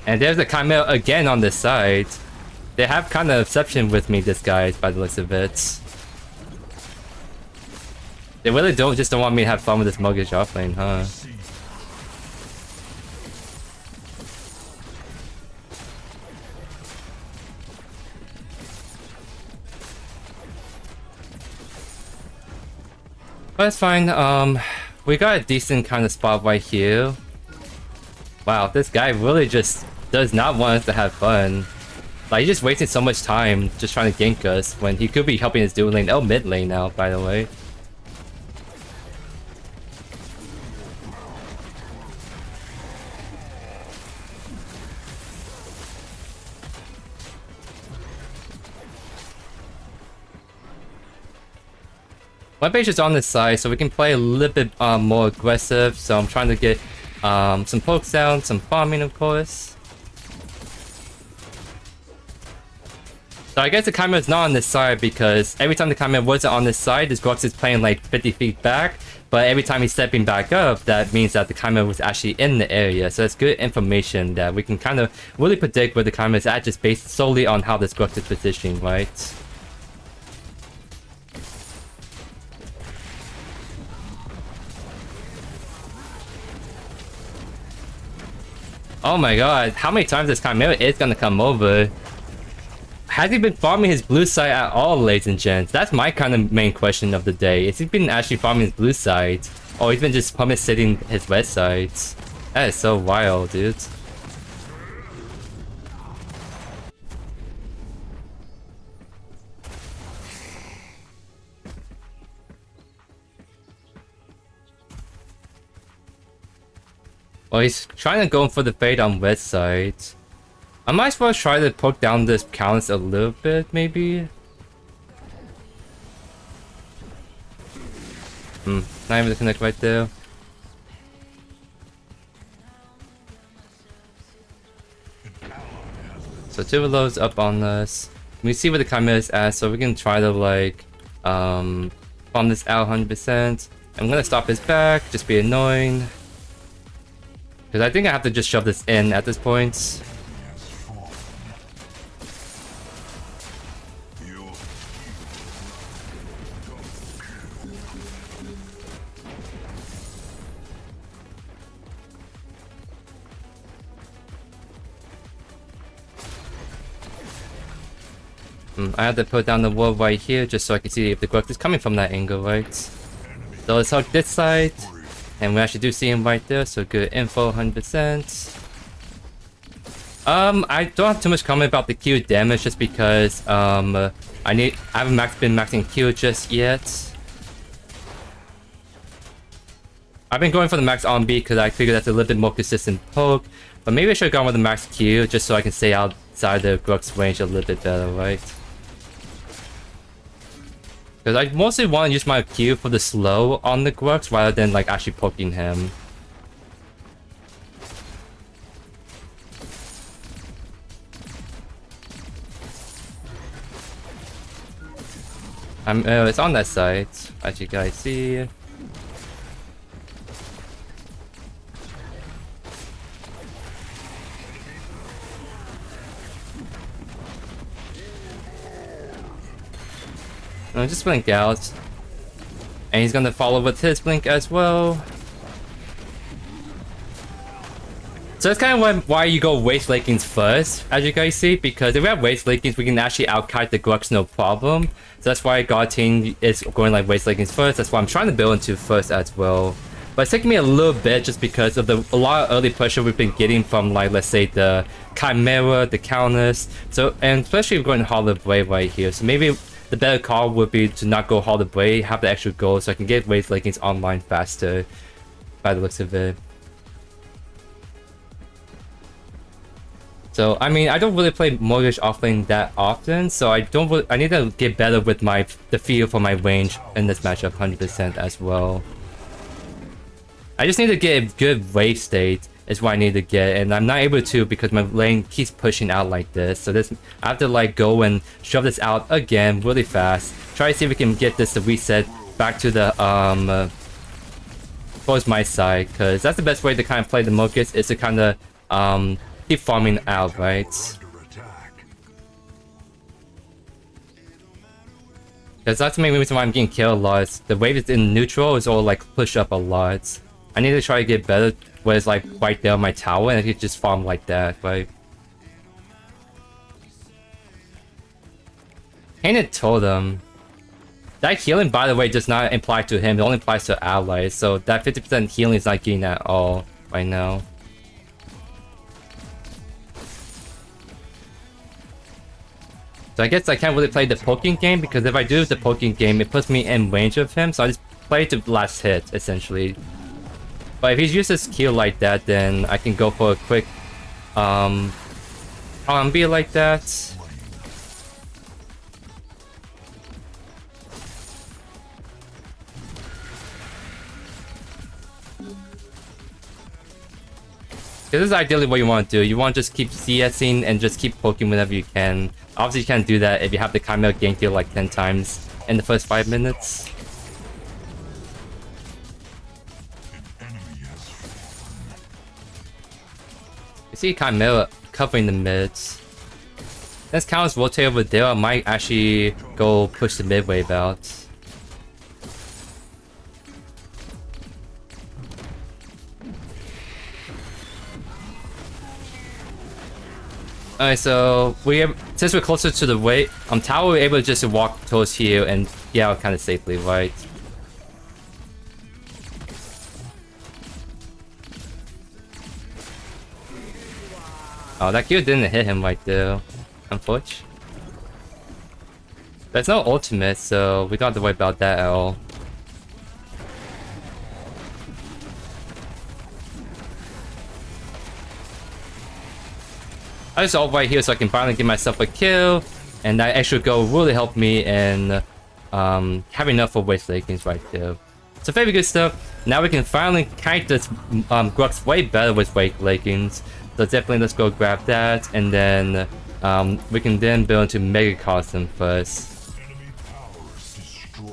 And there's the Chimera again on this side. They have kind of obsession with me, this guy, by the looks of it. They really just don't want me to have fun with this Mogish offlane, huh? But that's fine. We got a decent kind of spot right here. Wow, this guy really just does not want us to have fun. Like, he's just wasting so much time just trying to gank us when he could be helping his dual lane. Oh, mid lane now, by the way. My base is on this side, so we can play a little bit more aggressive. So I'm trying to get some pokes down, some farming, of course. So I guess the Chimera is not on this side because every time the Chimera wasn't on this side, this Grux is playing like 50 feet back. But every time he's stepping back up, that means that the Chimera was actually in the area. So that's good information that we can kind of really predict where the Chimera is at, just based solely on how this Grux is positioning, right? Oh my god, how many times this Chimera is gonna come over? Has he been farming his blue side at all, ladies and gents? That's my kind of main question of the day. Has he been actually farming his blue side? Oh, he's been just pumice sitting his west sides. That is so wild, dude. Oh, he's trying to go for the fade on west side. I might as well try to poke down this counts a little bit, maybe. Not able to connect right there. So two of those up on us. We see where the Chimera is at, so we can try to like bomb this out 100%. I'm gonna stop his back, just be annoying. Because I think I have to just shove this in at this point. I have to put down the wall right here just so I can see if the growth is coming from that angle, right? So let's hug this side. And we actually do see him right there, so good info, 100%. I don't have too much comment about the Q damage just because I haven't been maxing Q just yet. I've been going for the max on B because I figure that's a little bit more consistent poke. But maybe I should have gone with the max Q just so I can stay outside the Grux range a little bit better, right? Because I mostly want to use my Q for the slow on the Grux rather than like actually poking him. It's on that side, as you guys see. Just blink out. And he's gonna follow with his blink as well. So that's kind of why you go waste lakings first, as you guys see, because if we have waste lakings, we can actually out-kite the Grux no problem. So that's why God team is going like waste lakings first. That's why I'm trying to build into first as well. But it's taking me a little bit just because of a lot of early pressure we've been getting from like, let's say, the Chimera, the counters. So, and especially going Hollow Blade right here. So maybe the better call would be to not go Hollow Blade, have the extra gold so I can get waste lakings online faster by the looks of it. So, I mean, I don't really play Mortgage offlane that often, so I need to get better with the feel for my range in this matchup 100% as well. I just need to get a good wave state is what I need to get, and I'm not able to because my lane keeps pushing out like this. So I have to like go and shove this out again really fast. Try to see if we can get this to reset back to the towards my side, because that's the best way to kind of play the Mortgage is to kind of keep farming out, right? Because that's the main reason why I'm getting killed a lot. The wave is in neutral is all like push up a lot. I need to try to get better where it's like right there on my tower and I can just farm like that, right? Painted Totem. That healing, by the way, does not apply to him. It only applies to allies. So that 50% healing is not getting at all right now. So I guess I can't really play the poking game because if I do the poking game, it puts me in range of him. So I just play to last hit, essentially. But if he uses Q like that, then I can go for a quick be like that. This is ideally what you want to do. You want to just keep CSing and just keep poking whenever you can. Obviously, you can't do that if you have the Chimera gank you like 10 times in the first 5 minutes. You see Chimera covering the mids. Since Count's rotate over there, I might actually go push the mid wave out. Alright, so since we're closer to the wave tower, we're able to just walk towards here and get out kind of safely, right? Oh, that Q didn't hit him right there. Unfortunately. There's no ultimate, so we don't have to worry about that at all. I just ult right here so I can finally get myself a kill, and that extra gold really helped me in having enough for waste leggings right there. So very good stuff. Now we can finally kite this Grux way better with waste leggings. So definitely let's go grab that, and then we can then build into Mega Cosm first. Enemy powers destroyed.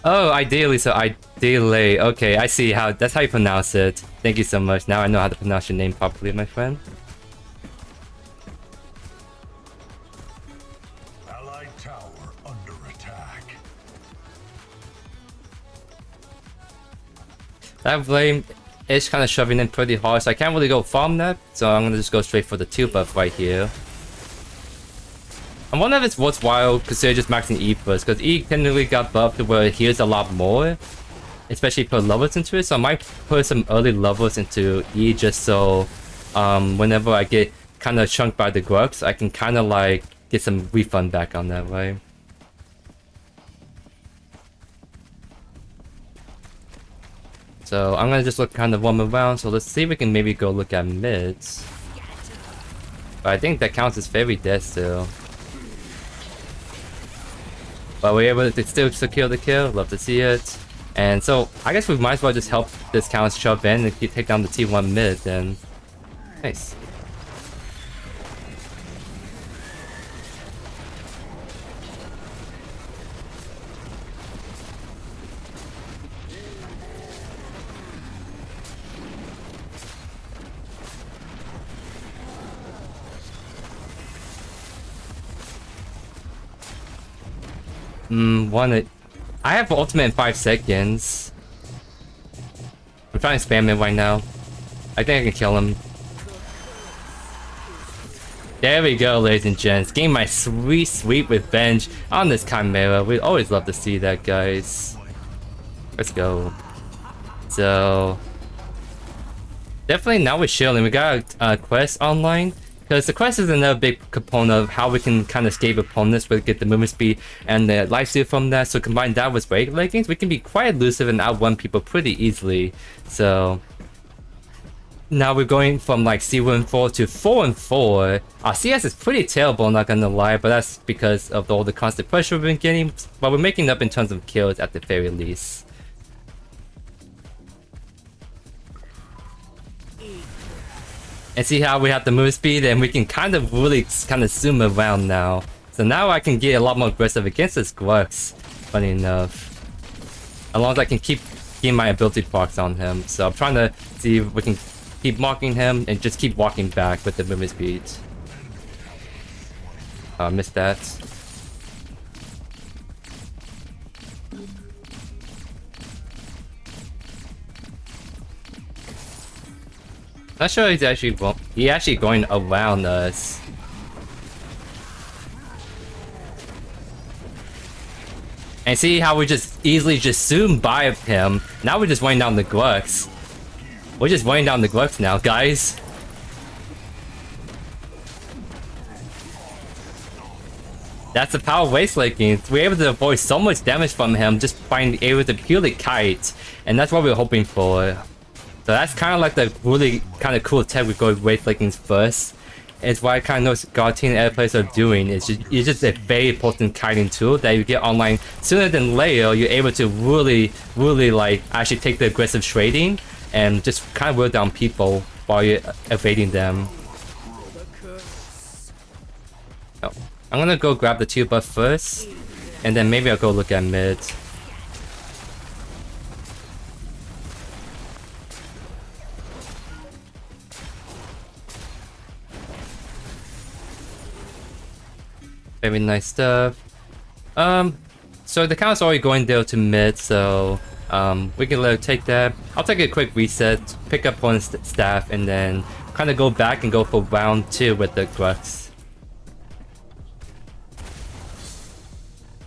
Oh, ideally, so ideally. Okay, I see how that's how you pronounce it. Thank you so much. Now I know how to pronounce your name properly, my friend. Allied tower under attack. That flame is kind of shoving in pretty hard, so I can't really go farm that. So I'm gonna just go straight for the 2 buff right here. I wonder if it's worthwhile consider just maxing E first, because E technically got buffed to where it heals a lot more, especially put levels into it. So I might put some early levels into E just so whenever I get kind of chunked by the Grux, I can kind of like get some refund back on that, right? So I'm gonna just look kind of roam around. So let's see if we can maybe go look at mids. But I think that counts as very dead still. But we're able to still secure the kill. Love to see it. And so I guess we might as well just help this count shove in and take down the T1 mid. Then nice. I have ultimate in 5 seconds. I'm trying to spam it right now. I think I can kill him. There we go, ladies and gents. Getting my sweet revenge on this Chimera. We always love to see that, guys. Let's go. So definitely now we're chilling. We got a quest online. Because the quest is another big component of how we can kind of escape opponents, we get the movement speed and the lifesteal from that. So combine that with weight leggings, we can be quite elusive and outrun people pretty easily. So now we're going from like C1-4 to 4-4. Our CS is pretty terrible, not gonna lie, but that's because of all the constant pressure we've been getting. But we're making up in terms of kills at the very least. And see how we have the move speed, and we can kind of really zoom around now. So now I can get a lot more aggressive against this Grux, funny enough. As long as I can keep getting my ability procs on him. So I'm trying to see if we can keep mocking him and just keep walking back with the movement speed. Missed that. Not sure he's actually going around us. And see how we just easily just zoomed by him. Now we're just weighing down the Grux. We're just weighing down the Grux now, guys. That's the power of waste leggings. We're able to avoid so much damage from him just by being able to purely kite. And that's what we're hoping for. So that's kind of like the really kind of cool tech we go with waste leggings first. It's what I kind of know Guillotine and other players are doing. It's just a very potent kiting tool that you get online sooner than later. You're able to really like actually take the aggressive trading and just kind of wear down people while you're evading them. Oh, I'm gonna go grab the 2 buff first, and then maybe I'll go look at mid. Very nice stuff. So the count's already going there to mid, so we can let her take that. I'll take a quick reset, pick up one staff, and then kind of go back and go for round 2 with the Grux.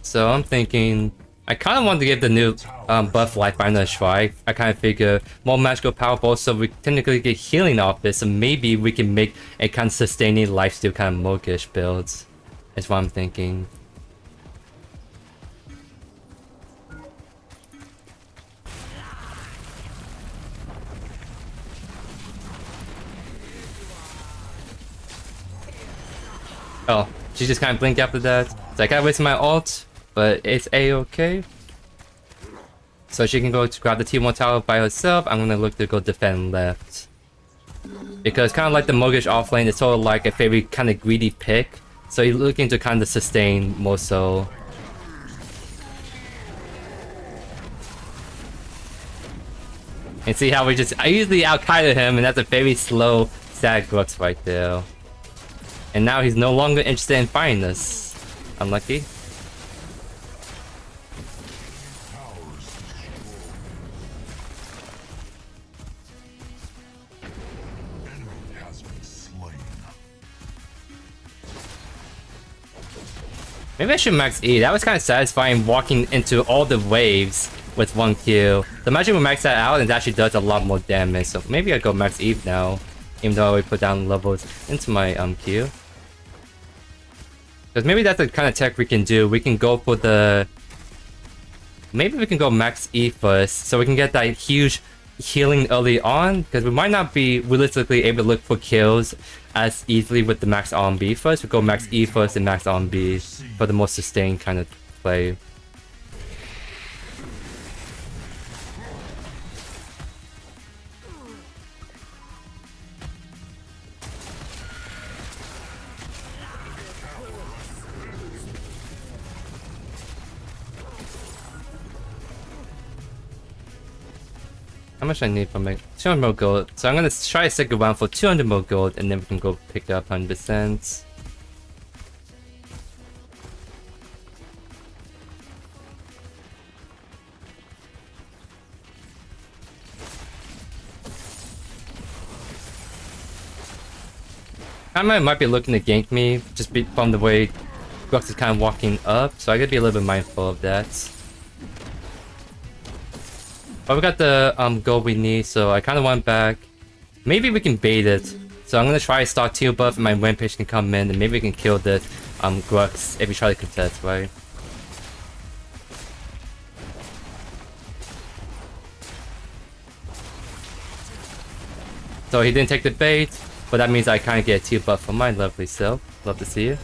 So I'm thinking I kind of want to give the new buff Lifeliner a try. I kind of figure more magical power, but also we technically get healing off it, so maybe we can make a kind of sustaining lifesteal kind of Mogish builds. That's what I'm thinking. Oh, she just kind of blinked after that. So I gotta waste my ult, but it's a-okay. So she can go to grab the T1 tower by herself. I'm gonna look to go defend left. Because kind of like the Mogish offlane, it's sort of like a very kind of greedy pick. So you're looking to kind of sustain more so. And see how I usually out-kited him, and that's a very slow, sad Grux right there. And now he's no longer interested in fighting us. Unlucky. Maybe I should max E. That was kind of satisfying walking into all the waves with 1 Q. So imagine we max that out and it actually does a lot more damage. So maybe I go max Eve now. Even though I already put down levels into my Q. Because maybe that's the kind of tech we can do. We can go for the... Maybe we can go max E first. So we can get that huge healing early on. Because we might not be realistically able to look for kills as easily with the max RMB first. We go max E first and max RMB for the more sustained kind of play. How much I need for my 200 more gold? So I'm gonna try to stick around for 200 more gold and then we can go pick up 100%. I might be looking to gank me just from the way Grux is kind of walking up, so I gotta be a little bit mindful of that. But we got the gold we need, so I kind of want back. Maybe we can bait it. So I'm gonna try to start teal buff and my Rampage can come in and maybe we can kill this Grux if we try to contest, right? So he didn't take the bait, but that means I kind of get a teal buff for my lovely self. Love to see it.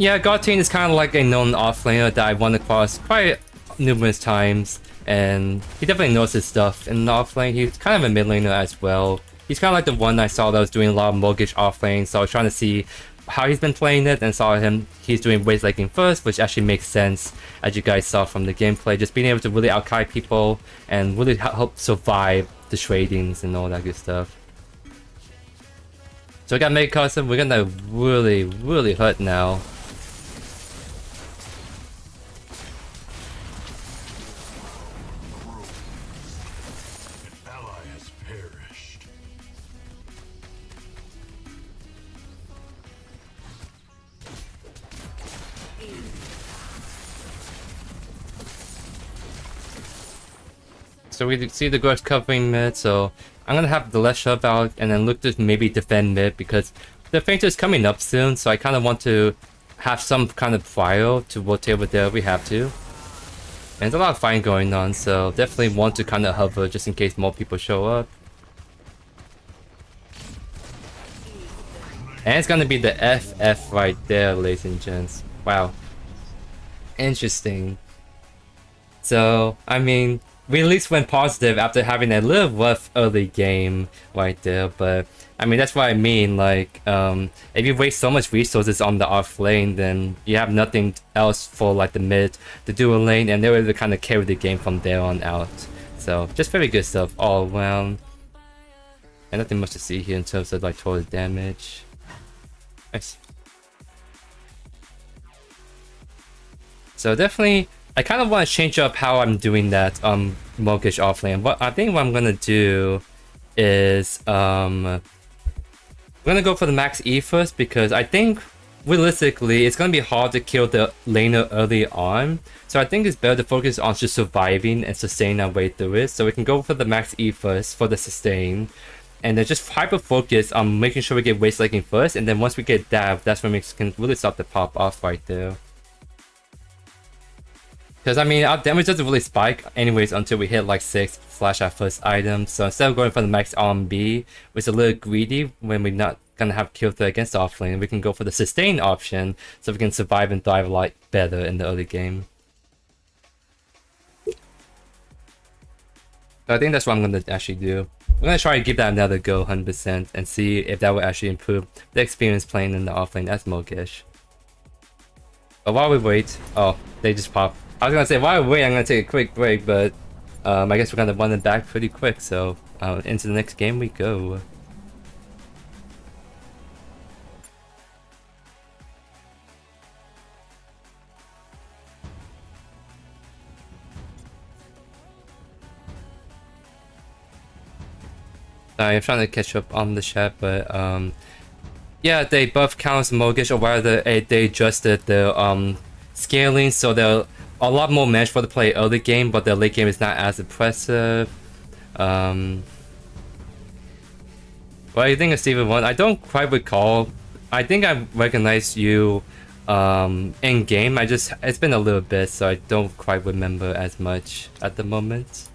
Yeah, Gartine is kind of like a known offlaner that I've run across quite numerous times, and he definitely knows his stuff in the offlane. He's kind of a mid laner as well. He's kind of like the one I saw that was doing a lot of Mogish offlane, so I was trying to see how he's been playing it, and saw he's doing waste laking first, which actually makes sense, as you guys saw from the gameplay. Just being able to really out-kite people, and really help survive the tradings and all that good stuff. So we got Mega Custom, we're gonna really hurt now. So we see the Grux covering mid, so I'm gonna have the left shove out and then look to maybe defend mid because the Fainter is coming up soon, so I kind of want to have some kind of prio to rotate over there if we have to. And there's a lot of fighting going on, so definitely want to kind of hover just in case more people show up. And it's gonna be the FF right there, ladies and gents. Wow. Interesting. So, I mean, we at least went positive after having a little rough early game right there, but I mean that's what I mean, like if you waste so much resources on the off lane, then you have nothing else for like the mid to do a lane, and they were able to kind of carry the game from there on out. So just very good stuff all around, and nothing much to see here in terms of like total damage. Nice. So definitely I kind of want to change up how I'm doing that Mogish offlane. What I'm gonna do is we're gonna go for the max E first, because I think realistically, it's gonna be hard to kill the laner early on. So I think it's better to focus on just surviving and sustaining our way through it. So we can go for the max E first for the sustain. And then just hyper focus on making sure we get waste laking first. And then once we get that, that's when we can really start to pop off right there. Because I mean, our damage doesn't really spike anyways until we hit like 6 / our first item. So instead of going for the max RMB, which is a little greedy when we're not gonna have kill threat against offlane, we can go for the sustain option so we can survive and thrive a lot better in the early game. So I think that's what I'm gonna actually do. I'm gonna try to give that another go 100% and see if that will actually improve the experience playing in the offlane as Mogish. But while we wait, oh, they just popped. I was gonna say while we wait, I'm gonna take a quick break, but I guess we're gonna run it back pretty quick. So into the next game we go. Sorry, I'm trying to catch up on the chat, but yeah, they buff counts Mogish, or rather they adjusted the scaling, so they're a lot more match for the play early game, but the late game is not as impressive. What do you think of Steven 1? I don't quite recall. I think I recognized you in game. It's been a little bit, so I don't quite remember as much at the moment.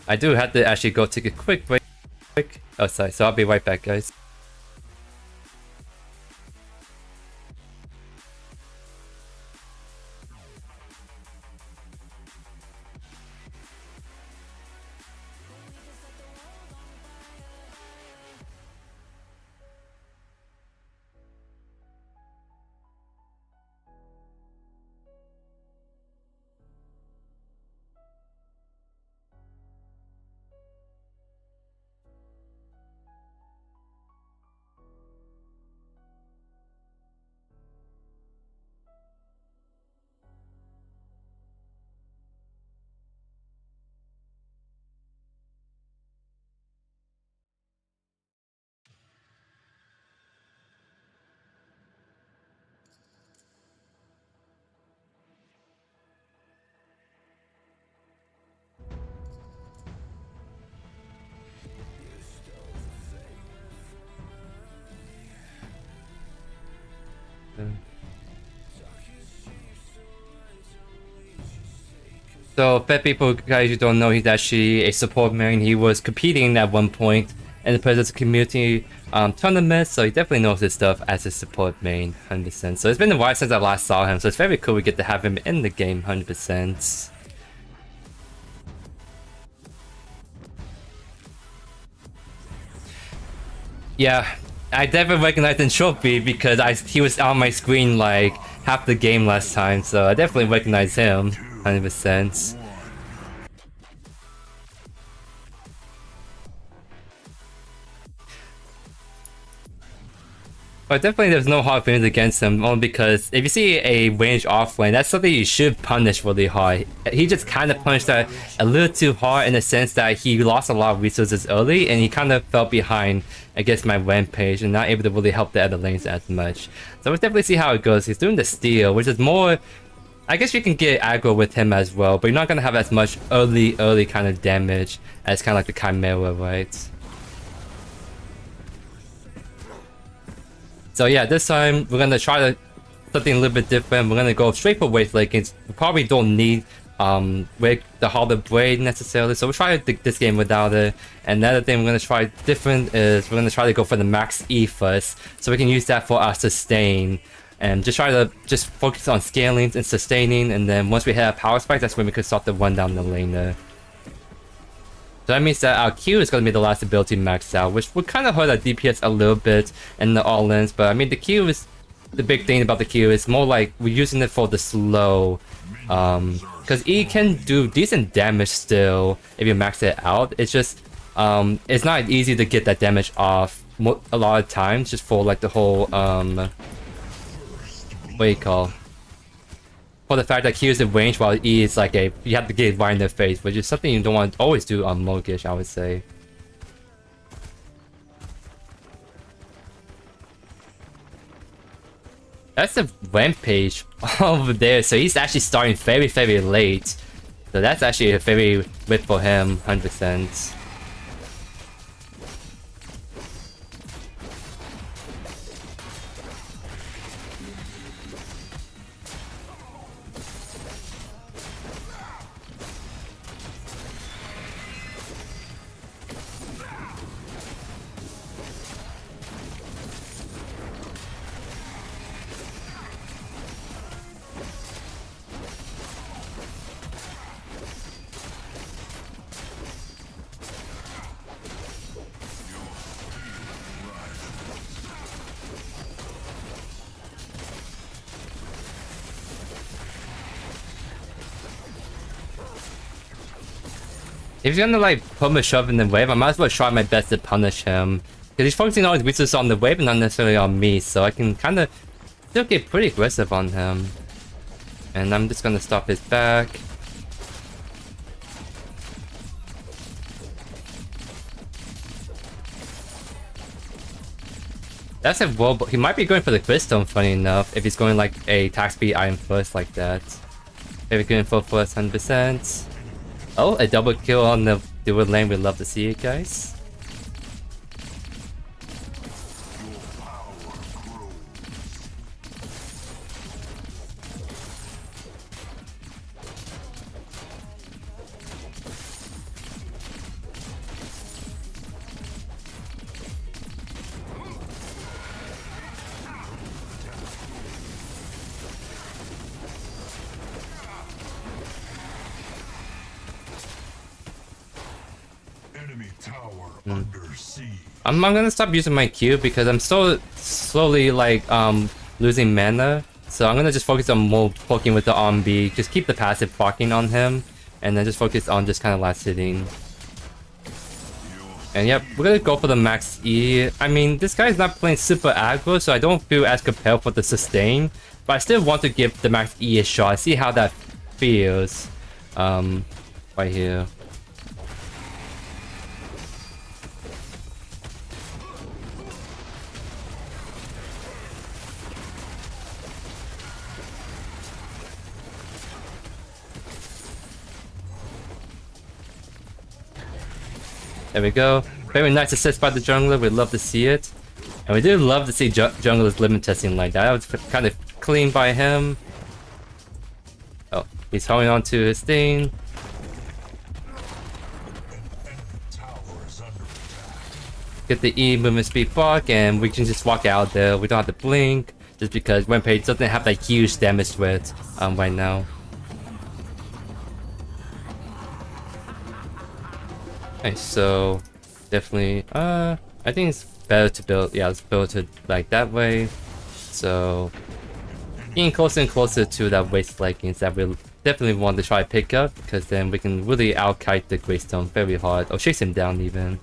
I do have to actually go take a quick break. Oh, sorry. So I'll be right back, guys. So, for people guys who don't know, he's actually a support main. He was competing at one point in the Predecessor community tournament, so he definitely knows his stuff as a support main, 100%. So it's been a while since I last saw him, so it's very cool we get to have him in the game, 100%. Yeah, I definitely recognized him shortly because he was on my screen like half the game last time, so I definitely recognize him, 100%. But definitely there's no hard feelings against him, only because if you see a range offlane, that's something you should punish really hard. He just kind of punished that a little too hard in the sense that he lost a lot of resources early and he kind of fell behind against my rampage and not able to really help the other lanes as much. So we'll definitely see how it goes. He's doing the steal, which is more... I guess you can get aggro with him as well, but you're not going to have as much early kind of damage as kind of like the Chimera, right? So yeah, this time we're gonna try something a little bit different. We're gonna go straight for waste lakings. We probably don't need the Hollow Blade necessarily, so we'll try this game without it. And another thing we're gonna try different is we're gonna try to go for the max E first, so we can use that for our sustain. And just try to focus on scaling and sustaining, and then once we hit a power spike, that's when we can start to run down the lane there. So that means that our Q is going to be the last ability maxed out, which would kind of hurt our DPS a little bit in the all-ins, but I mean the Q is... The big thing about the Q is more like we're using it for the slow, because E can do decent damage still if you max it out. It's just, it's not easy to get that damage off a lot of times, just for like the whole, what do you call? for the fact that Q is in range while E is like you have to get right in their face, which is something you don't want to always do on Mogish, I would say. That's a rampage over there, so he's actually starting very, very late. So that's actually a very win for him, 100%. If he's gonna like put my shove in the wave, I might as well try my best to punish him. Because he's focusing all his resources on the wave and not necessarily on me, so I can kind of still get pretty aggressive on him. And I'm just gonna stop his back. That's a roll, but he might be going for the Crystone, funny enough, if he's going like a attack speed item first like that. Maybe going for first 100%. Oh, a double kill on the dual lane. We'd love to see it, guys. I'm gonna stop using my Q because I'm still slowly like losing mana. So I'm gonna just focus on more poking with the R&B, just keep the passive proccing on him, and then just focus on just kind of last hitting. And yep, we're gonna go for the max E. I mean, this guy's not playing super aggro, so I don't feel as compelled for the sustain. But I still want to give the max E a shot, see how that feels. Right here. There we go. Very nice assist by the jungler. We'd love to see it. And we do love to see junglers limit testing like that. That was kind of clean by him. Oh, he's holding on to his thing. Get the E movement speed block, and we can just walk out there. We don't have to blink, just because Rampage doesn't have that huge damage threat right now. Nice, so definitely I think it's better to build, yeah, let's build it like that way. So getting closer and closer to that waste leggings that we definitely want to try to pick up, because then we can really outkite the Greystone very hard, or chase him down even.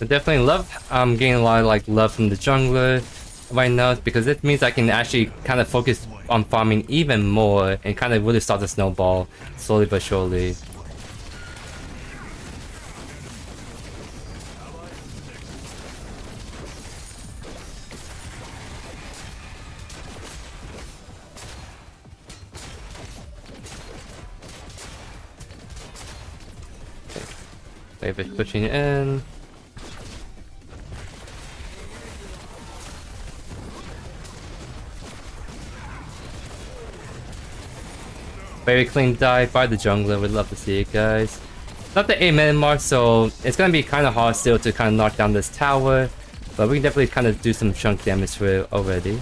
I definitely love getting a lot of like love from the jungler right now, because it means I can actually kind of focus on farming even more and kind of really start to snowball slowly but surely. Wave is pushing in. very clean dive by the jungler. We'd love to see it, guys. Not the 8-minute mark, so it's gonna be kind of hard still to kind of knock down this tower. But we can definitely kind of do some chunk damage to it already.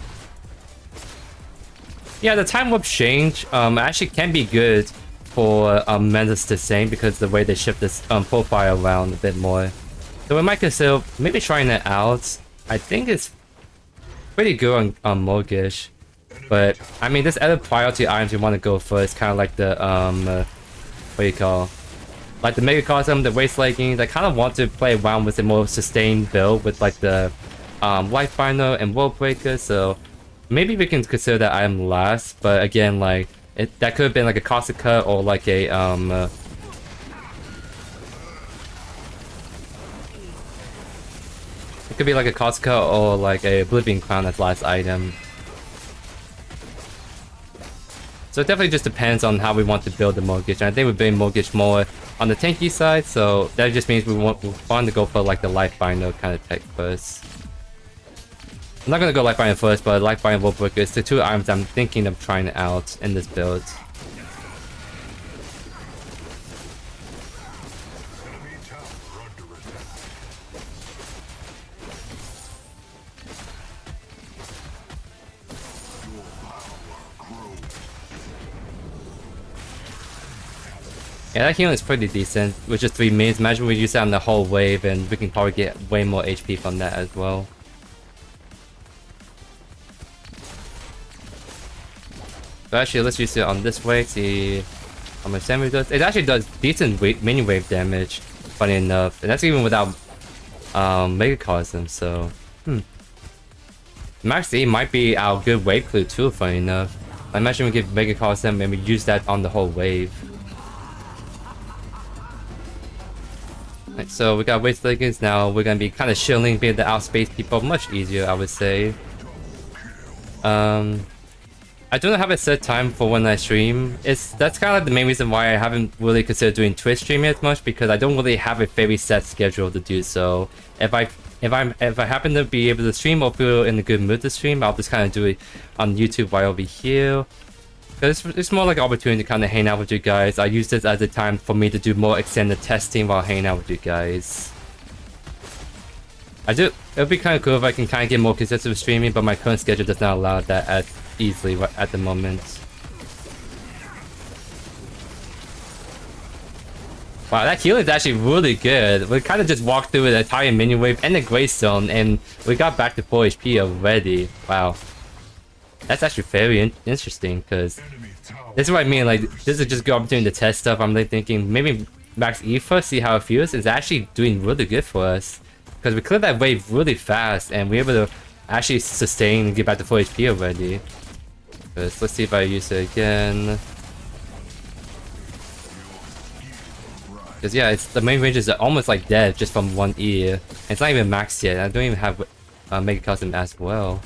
Yeah, the time warp change actually can be good for Mendes to Saint because the way they shift this profile around a bit more. So we might consider maybe trying it out. I think it's pretty good on Mortgage. But I mean, there's other priority items you want to go for. It's kind of like the what do you call? Like the Megacosm, the Waste Leggings. I kind of want to play around with a more sustained build with like the Life Binder and World Breaker. So maybe we can consider that item last. But again, like that could have been like a Caustic Cut or like a it could be like a Caustic Cut or like a Oblivion Crown as last item. So it definitely just depends on how we want to build the Mortgage. And I think we're building Mortgage more on the tanky side, so that just means we want to go for like the Life Binder kind of tech first. I'm not gonna go Life Binder first, but Life Binder and World Breaker is the two items I'm thinking of trying out in this build. Yeah, that healing is pretty decent, with just 3 minutes. Imagine we use that on the whole wave, and we can probably get way more HP from that as well. So actually, let's use it on this wave, see how much damage it does. It actually does decent mini wave damage, funny enough, and that's even without Megacosm, so... Max E might be our good wave clue too, funny enough. I imagine we give Megacosm and we use that on the whole wave. Right, so we got Waste Leggings now. We're gonna be kind of shielding, being able to outspace people much easier, I would say. I don't have a set time for when I stream. That's kind of like the main reason why I haven't really considered doing Twitch streaming as much, because I don't really have a very set schedule to do so. If I happen to be able to stream or feel in a good mood to stream, I'll just kind of do it on YouTube while over here. Because it's more like an opportunity to kind of hang out with you guys. I use this as a time for me to do more extended testing while hanging out with you guys. It would be kind of cool if I can kind of get more consistent with streaming, but my current schedule does not allow that as easily at the moment. Wow, that healing is actually really good. We kind of just walked through the entire minion wave and the Greystone, and we got back to 4 HP already. Wow. That's actually very interesting, because this is what I mean, like, this is just a good opportunity to test stuff. I'm like thinking, maybe Max E first, see how it feels. It's actually doing really good for us, because we cleared that wave really fast, and we're able to actually sustain and get back to 4 HP already. Let's see if I use it again. Because yeah, the main range is almost like dead just from 1 E. It's not even maxed yet. I don't even have Megacosm as well.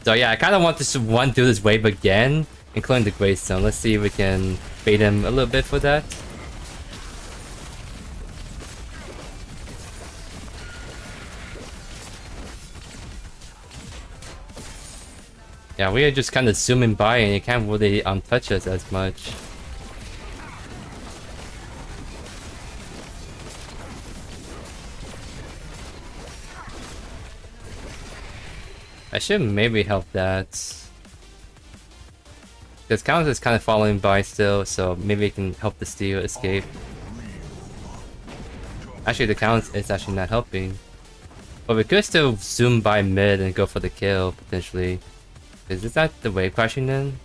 So yeah, I kind of want to do this wave again, including the Greystone. Let's see if we can bait him a little bit for that. Yeah, we are just kind of zooming by and you can't really touch us as much. I should maybe help that. Because Count is kind of following by still, so maybe it can help the Steel escape. Actually, the Count is actually not helping. But we could still zoom by mid and go for the kill, potentially. Is that the wave crashing then?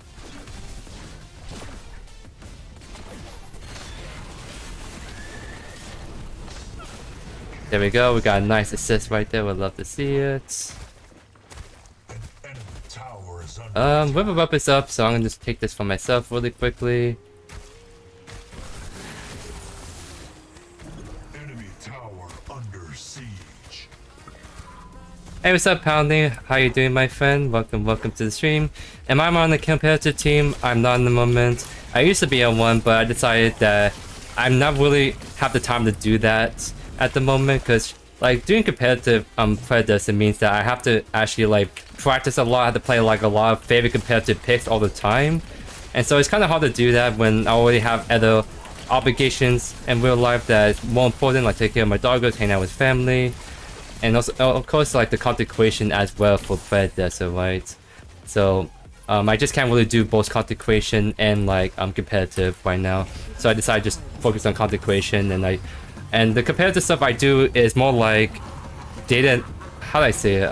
There we go, we got a nice assist right there, we'd love to see it. Whip up is up, so I'm gonna just take this for myself really quickly. Enemy tower under siege. Hey, what's up, Pounding? How you doing, my friend? Welcome to the stream. Am I on the competitive team? I'm not in the moment. I used to be on one, but I decided that I'm not really have the time to do that at the moment, because like doing competitive Predecessor means that I have to actually like practice a lot. I have to play like a lot of favorite competitive picks all the time, and so it's kind of hard to do that when I already have other obligations in real life that is more important, like take care of my doggos, hang out with family, and also of course like the content creation as well for Predecessor, right? So I just can't really do both content creation and like competitive right now. So I decided to just focus on content creation, and the competitive stuff I do is more like data. How do I say it?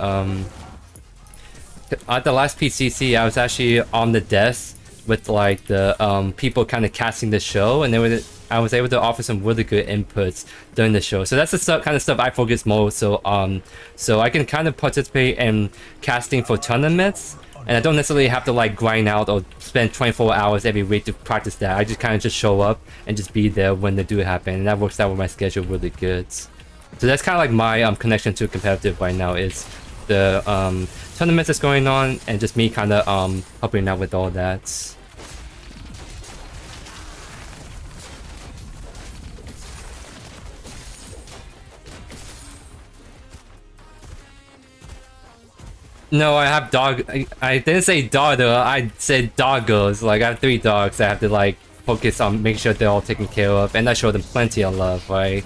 At the last PCC, I was actually on the desk with like the people kind of casting the show, and I was able to offer some really good inputs during the show. So that's the kind of stuff I focus most on. So I can kind of participate in casting for tournaments, and I don't necessarily have to like grind out or spend 24 hours every week to practice that. I just kind of just show up and just be there when they do happen, and that works out with my schedule really good. So that's kind of like my connection to competitive right now, is the tournaments that's going on, and just me kind of helping out with all that. No, I have dog. I didn't say daughter. I said doggos. Like I have 3 dogs. I have to like focus on making sure they're all taken care of, and I show them plenty of love, right?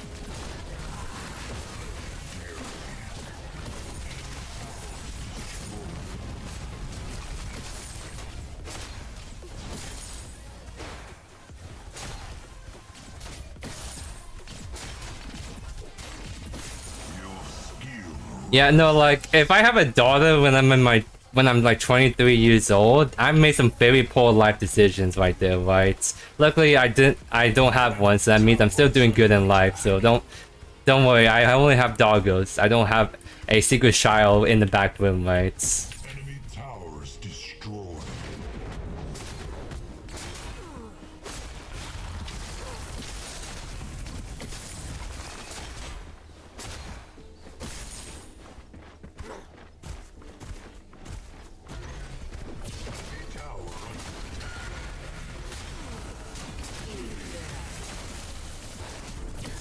Yeah, no, like if I have a daughter when I'm like 23 years old, I made some very poor life decisions right there, right? Luckily, I don't have one, so that means I'm still doing good in life. So don't worry. I only have doggos. I don't have a secret child in the back room, right? Enemy towers destroyed.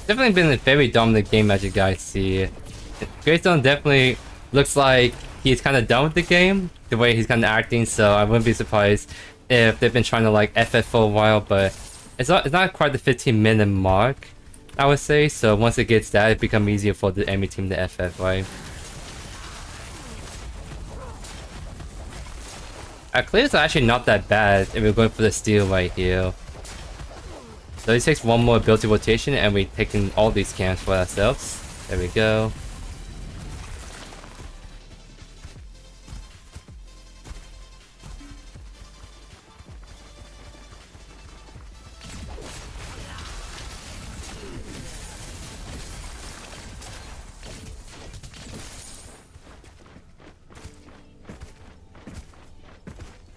Definitely been a very dominant game, as you guys see. Greystone definitely looks like he's kind of done with the game, the way he's kind of acting, so I wouldn't be surprised if they've been trying to like FF for a while, but it's not quite the 15-minute mark, I would say, so once it gets that, it becomes easier for the enemy team to FF, right? Our clears are actually not that bad if we're going for the steal right here. So it takes one more ability rotation, and we're taking all these camps for ourselves. There we go.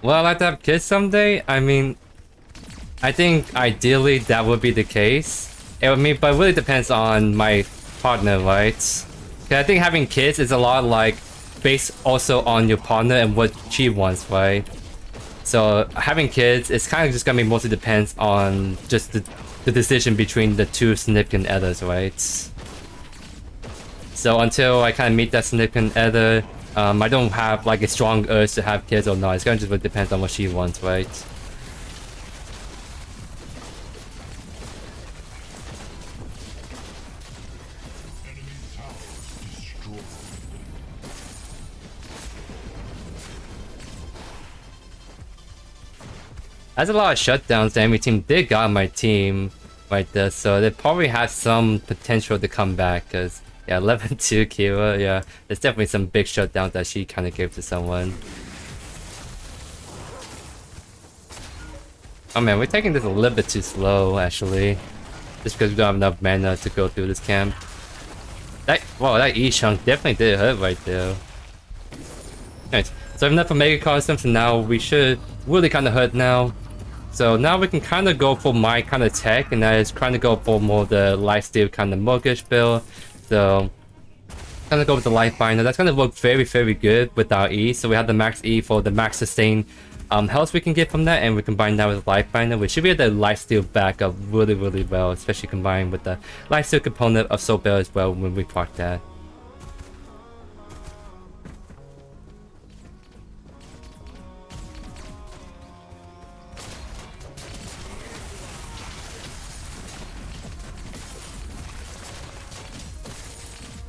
Well, I'd like to have kids someday. I mean, I think ideally that would be the case. But it really depends on my partner, right? 'Cause I think having kids is a lot like based also on your partner and what she wants, right? So having kids, it's kind of just gonna be mostly depends on just the decision between the two significant others, right? So until I kind of meet that significant other, I don't have like a strong urge to have kids or not. It's gonna just really depend on what she wants, right? That's a lot of shutdowns the enemy team did got on my team right there, so they probably have some potential to come back, because yeah, 11-2 Kira, yeah, there's definitely some big shutdowns that she kind of gave to someone. Oh man, we're taking this a little bit too slow actually, just because we don't have enough mana to go through this camp. That E chunk definitely did hurt right there. Nice. So enough for Mega Custom, so now we should really kind of hurt now. So now we can kind of go for my kind of tech, and that is trying to go for more the lifesteal kind of mortgage build. So kind of go with the life binder. That's going to work very, very good with our E. So we have the max E for the max sustain health we can get from that, and we combine that with Life Binder, which should be able to lifesteal back up really, really well, especially combined with the lifesteal component of Soul Bell as well when we proc that.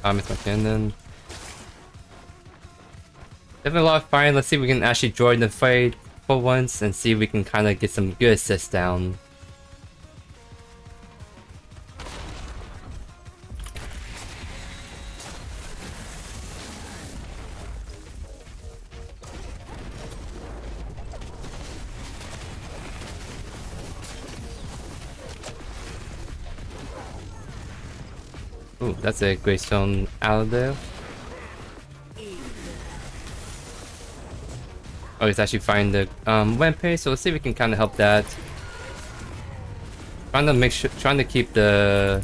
It's my cannon. Definitely a lot of fire. Let's see if we can actually join the fight for once and see if we can kind of get some good assists down. Ooh, that's a greystone out of there. Oh, he's actually find the rampage, so let's see if we can kind of help that. Trying to keep the.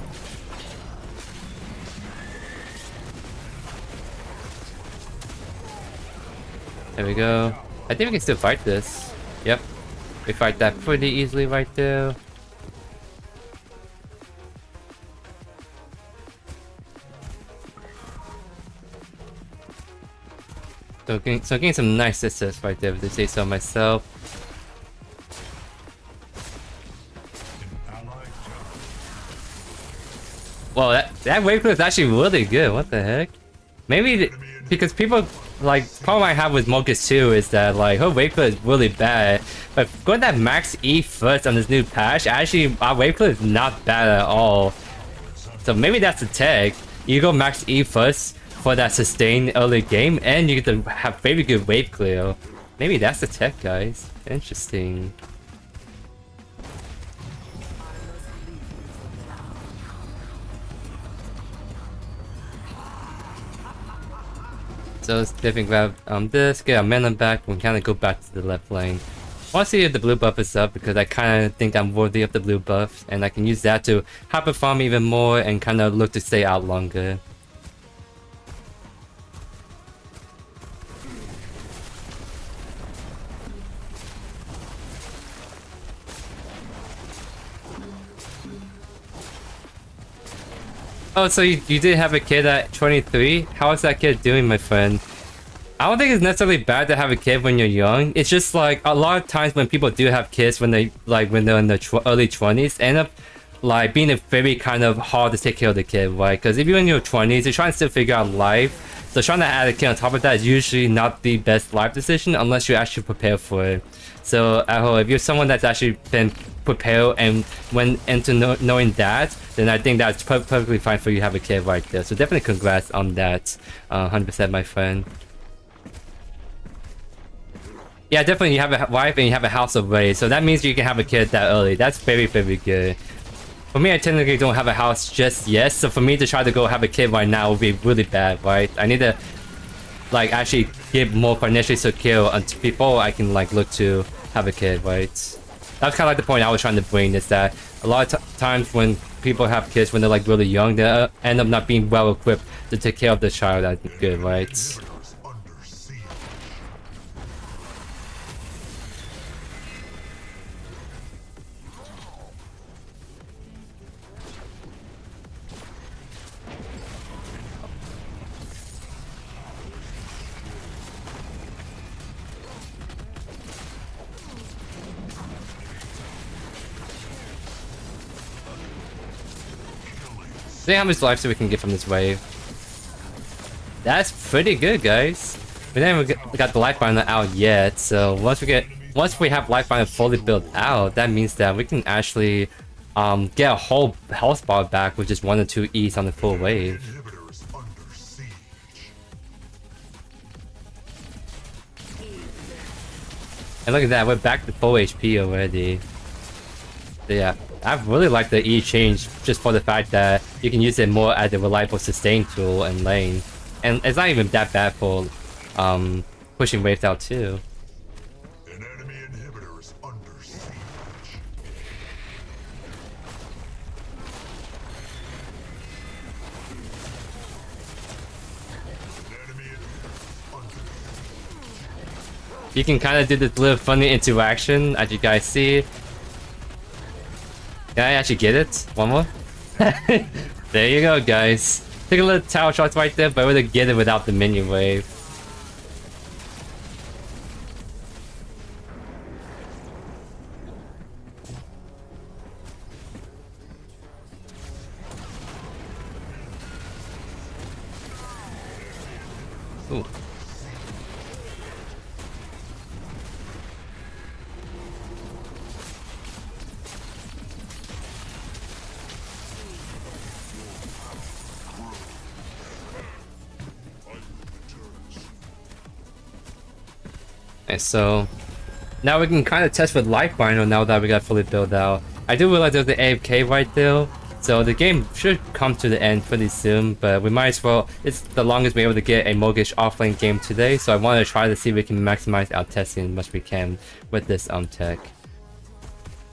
There we go. I think we can still fight this. Yep, we fight that pretty easily right there. So getting some nice assists right there, to say so myself. Well, that wave clip is actually really good. What the heck? Maybe because people like problem I have with Mogus 2 is that like her wave clip is really bad. But going that max E first on this new patch, actually our wave clip is not bad at all. So maybe that's the tech. You go max E first for that sustained early game, and you get to have very good wave clear. Maybe that's the tech, guys. Interesting. So let's definitely grab this, get our mana back, and kind of go back to the left lane. I want to see if the blue buff is up because I kind of think I'm worthy of the blue buff, and I can use that to hyper farm even more and kind of look to stay out longer. Oh, so you did have a kid at 23? How is that kid doing, my friend? I don't think it's necessarily bad to have a kid when you're young. It's just like a lot of times when people do have kids when they're in their early 20s, end up like being a very kind of hard to take care of the kid, right? Because if you're in your 20s, you're trying to still figure out life. So trying to add a kid on top of that is usually not the best life decision unless you're actually prepared for it. So if you're someone that's actually been prepared and went into knowing that, then I think that's perfectly fine for you to have a kid right there. So definitely congrats on that, 100% my friend. Yeah, definitely you have a wife and you have a house already, so that means you can have a kid that early. That's very, very good. For me, I technically don't have a house just yet, so for me to try to go have a kid right now would be really bad, right? I need to like actually get more financially secure before I can like look to have a kid, right? That's kind of like the point I was trying to bring, is that a lot of times when people have kids when they're like really young, they end up not being well equipped to take care of the child. That's good, right? See how much life we can get from this wave. That's pretty good, guys. We haven't got the life binder out yet, so once we have life binder fully built out, that means that we can actually get a whole health bar back with just 1 or 2 E's on the full wave. And look at that, we're back to full HP already. So yeah, I really like the E change just for the fact that you can use it more as a reliable sustain tool in lane. And it's not even that bad for pushing waves out too. An enemy inhibitor is under siege. An enemy inhibitor is under siege. You can kind of do this little funny interaction as you guys see. Can I actually get it? One more? There you go, guys. Take a little tower shots right there, but we're able to get it without the minion wave. Ooh. And so now we can kind of test with Life Binder now that we got fully built out. I do realize there's the AFK right there, so the game should come to the end pretty soon, but we might as well. It's the longest we're able to get a Mogish offlane game today, so I want to try to see if we can maximize our testing as much as we can with this tech.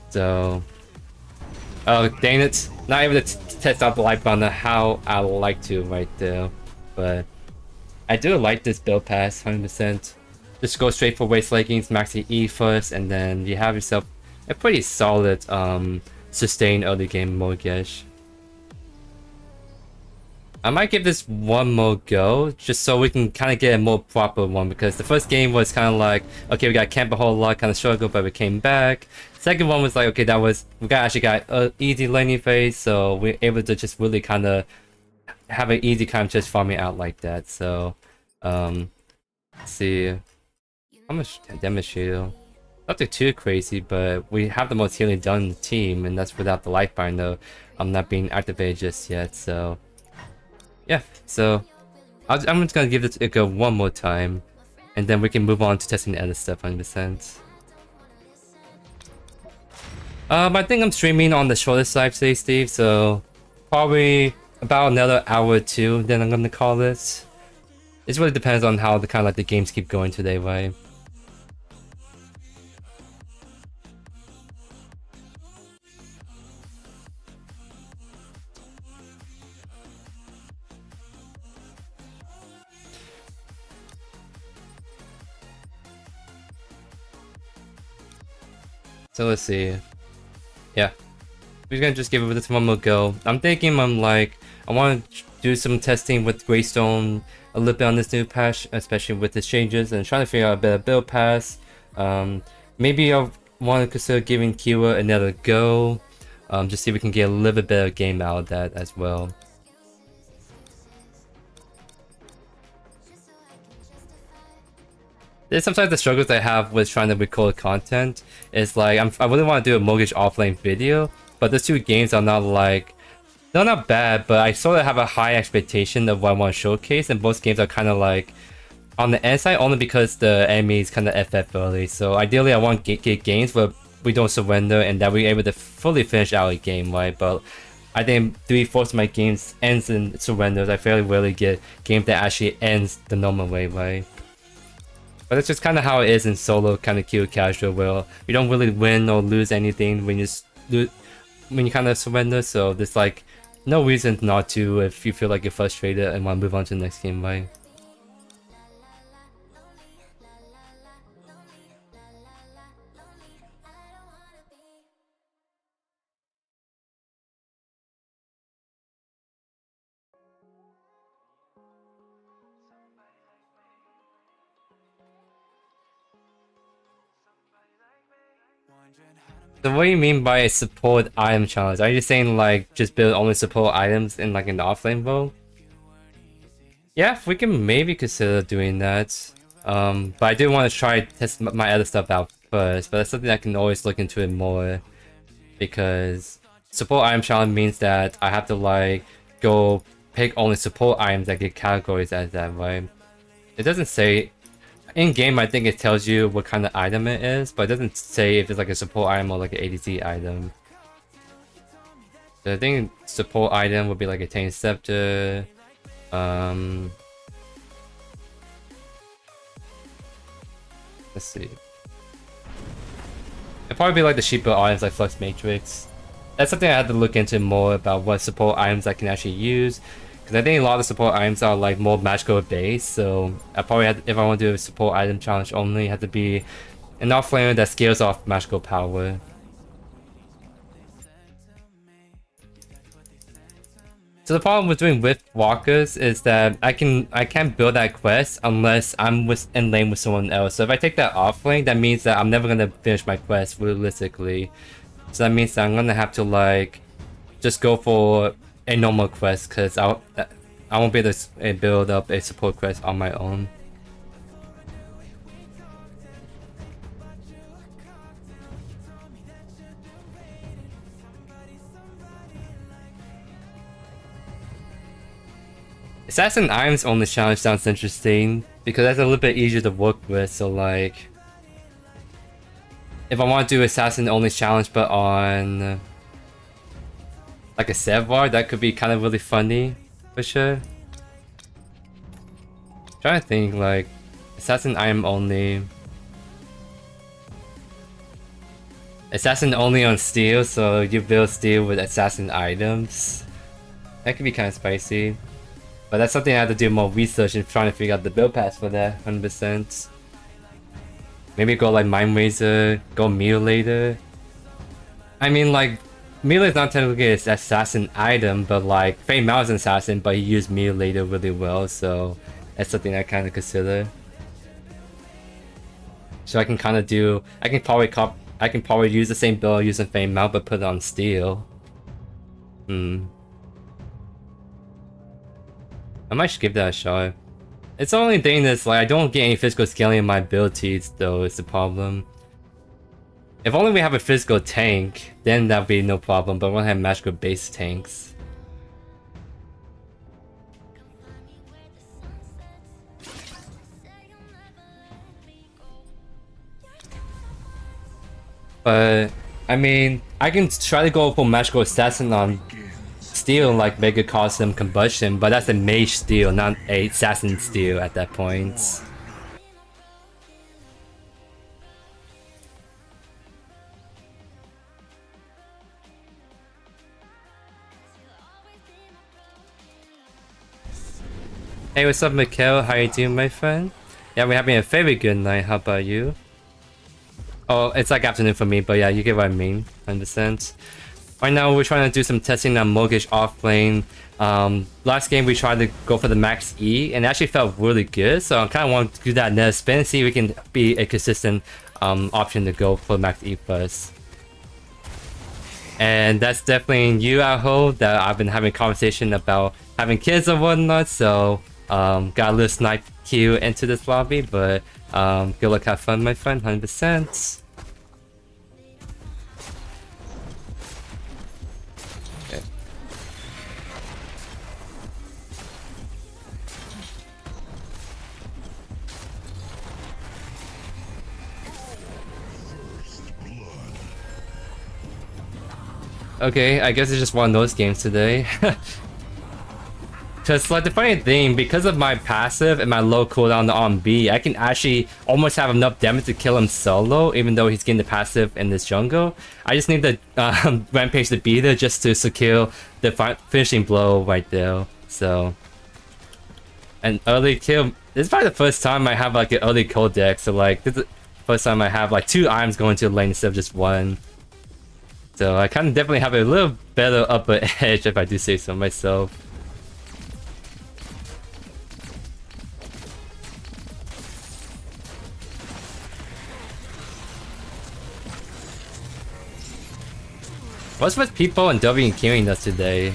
So, oh dang it, not able to test out the Life Binder how I like to right there, but I do like this build pass 100%. Just go straight for waist leggings, max the E first, and then you have yourself a pretty solid sustained early game Mogish. I might give this one more go, just so we can kind of get a more proper one, because the first game was kind of like, okay, we got camp a whole lot, kind of struggle, but we came back. Second one was like, okay, we actually got an easy laning phase, so we're able to just really kind of have an easy time just farming out like that. So, let's see. How much damage shield? Nothing too crazy, but we have the most healing done in the team, and that's without the Life Binder not being activated just yet. So yeah, so I'm just gonna give this a go one more time, and then we can move on to testing the other stuff 100%. I think I'm streaming on the shorter side today, Steve, so probably about another hour or two, then I'm gonna call this. It really depends on how the kind of like the games keep going today, right? So let's see. Yeah, we're gonna just give it this one more go. I'm thinking I want to do some testing with Greystone a little bit on this new patch, especially with the changes, and trying to figure out a better build pass. Maybe I want to consider giving Kiwa another go, just see if we can get a little bit better game out of that as well. There's sometimes the struggles I have with trying to record content is like I really want to do a Mogish offlane video, but the two games are not like, they're not bad, but I sort of have a high expectation of what I want to showcase, and both games are kind of like on the end side only because the enemy is kind of FF early. So ideally I want to get games where we don't surrender and that we're able to fully finish out a game, right? But I think 3/4 of my games ends in surrenders. I fairly rarely get games that actually ends the normal way, right? But that's just kind of how it is in solo kind of queue casual, where you don't really win or lose anything when you kind of surrender. So there's like no reason not to if you feel like you're frustrated and want to move on to the next game, right? So what do you mean by a support item challenge? Are you saying like just build only support items in like an offlane mode? Yeah, we can maybe consider doing that. But I do want to try test my other stuff out first. But that's something I can always look into it more, because support item challenge means that I have to like go pick only support items that get categories as that, right? It doesn't say. In game, I think it tells you what kind of item it is, but it doesn't say if it's like a support item or like an ADC item. So I think support item would be like a Tane Scepter. Let's see. It'd probably be like the cheaper items like Flux Matrix. That's something I had to look into more about what support items I can actually use. Because I think a lot of the support items are like more magical based, so I probably have, if I want to do a support item challenge only, it has to be an offlaner that scales off magical power. So the problem with doing with walkers is that I can't build that quest unless I'm in lane with someone else. So if I take that off lane, that means that I'm never gonna finish my quest realistically. So that means that I'm gonna have to like just go for a normal quest because I won't be able to build up a support quest on my own. Assassin Items only challenge sounds interesting because that's a little bit easier to work with. So like, if I want to do Assassin only challenge but on like a Sevar, that could be kind of really funny for sure. Trying to think like Assassin Item only. Assassin only on steel, so you build steel with assassin items. That could be kind of spicy. But that's something I have to do more research and trying to figure out the build paths for that, 100%. Maybe go like Mind Razor, go Mutilator. I mean like, Mutilator is not technically an assassin item, but like, Fei Mao is an assassin, but he used Mutilator really well, so that's something I kind of consider. So I can kind of do, I can probably use the same build using Fei Mao, but put it on steel. I might just give that a shot. It's the only thing that's like, I don't get any physical scaling in my abilities though, is the problem. If only we have a physical tank, then that'd be no problem, but we don't have magical base tanks. But, I mean, I can try to go for magical assassin on steel and like make it cause some combustion, but that's a mage steel, not a assassin steel at that point. Hey, what's up, Mikkel? How you doing, my friend? Yeah, we're having a very good night. How about you? Oh, it's like afternoon for me, but yeah, you get what I mean. 100%. Right now, we're trying to do some testing on Mortgage off lane. Last game, we tried to go for the max E, and it actually felt really good. So I kind of want to do that next spin and see if we can be a consistent option to go for max E first. And that's definitely you, I hope, that I've been having a conversation about having kids or whatnot. So got a little snipe queue into this lobby, but good luck, have fun, my friend, 100%. Okay, I guess it's just one of those games today. Cause like the funny thing, because of my passive and my low cooldown on B, I can actually almost have enough damage to kill him solo, even though he's getting the passive in this jungle. I just need the Rampage to be there just to secure the finishing blow right there. So, an early kill. This is probably the first time I have like an early kill deck. So like, this is the first time I have like 2 items going to the lane instead of just 1. So I kind of definitely have a little better upper edge if I do say so myself. What's with people and W and queuing us today?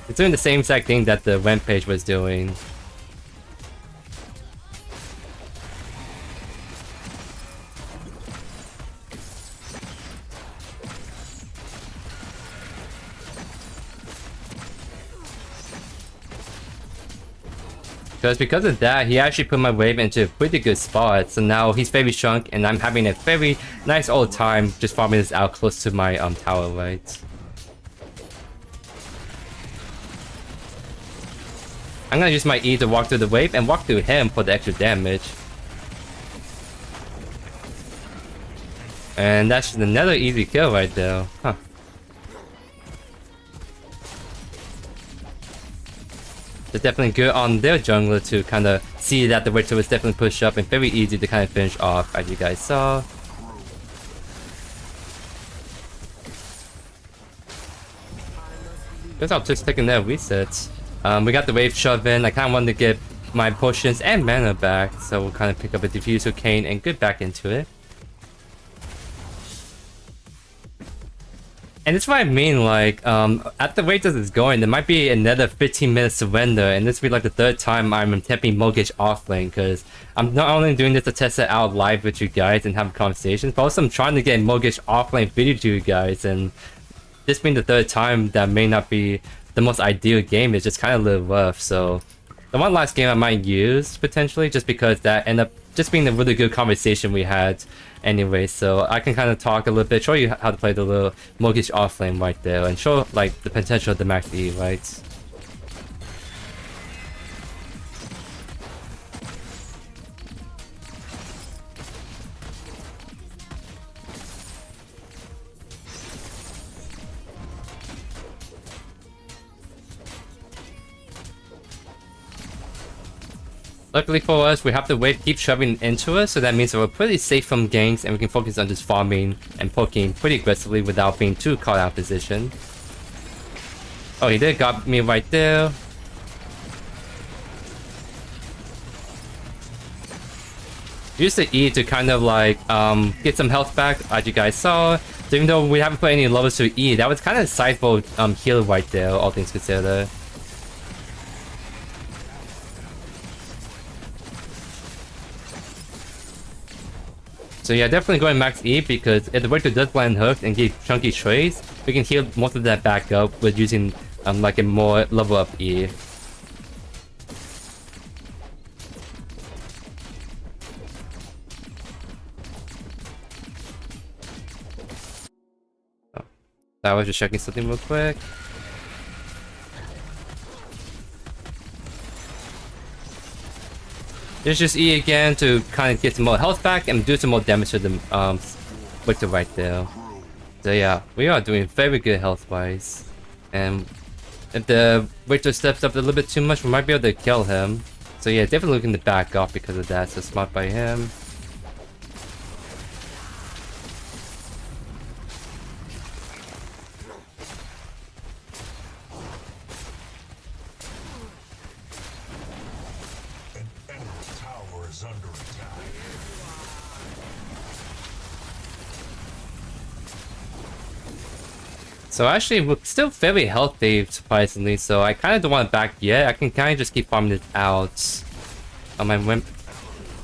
It's doing the same exact thing that the Rampage was doing. Because of that, he actually put my wave into a pretty good spot. So now he's very shrunk, and I'm having a very nice old time just farming this out close to my tower, right? I'm gonna use my E to walk through the wave and walk through him for the extra damage. And that's another easy kill right there. Huh. It's definitely good on their jungler to kind of see that the Richter was definitely pushed up and very easy to kind of finish off, as you guys saw. Guess I'll just taking that reset. We got the wave shove in. I kind of wanted to get my potions and mana back, so we'll kind of pick up a diffuser cane and get back into it. And that's what I mean, like, at the rate this is going, there might be another 15-minute surrender, and this will be like the third time I'm attempting Mogish offlane, because I'm not only doing this to test it out live with you guys and have conversations, but also I'm trying to get Mogish offlane video to you guys, and this being the third time, that may not be the most ideal game. It's just kind of a little rough, so the one last game I might use, potentially, just because that ended up just being a really good conversation we had anyway, so I can kind of talk a little bit, show you how to play the little Mogish offlane right there, and show like the potential of the max E, right? Luckily for us, we have the wave keep shoving into us, so that means that we're pretty safe from ganks and we can focus on just farming and poking pretty aggressively without being too caught out of position. Oh, he did got me right there. Use the E to kind of like get some health back, as you guys saw. So even though we haven't put any levels to E, that was kind of a sizable heal right there, all things considered. So yeah, definitely going max E, because if the Richter does land hooked and give chunky trades, we can heal most of that back up with using like a more level up E. Oh, I was just checking something real quick. There's just E again to kind of get some more health back and do some more damage to the Richter right there. So yeah, we are doing very good health wise. And if the Richter steps up a little bit too much, we might be able to kill him. So yeah, definitely looking to back off because of that, so smart by him. So actually, we're still very healthy, surprisingly, so I kind of don't want to back yet. I can kind of just keep farming it out. My Wimp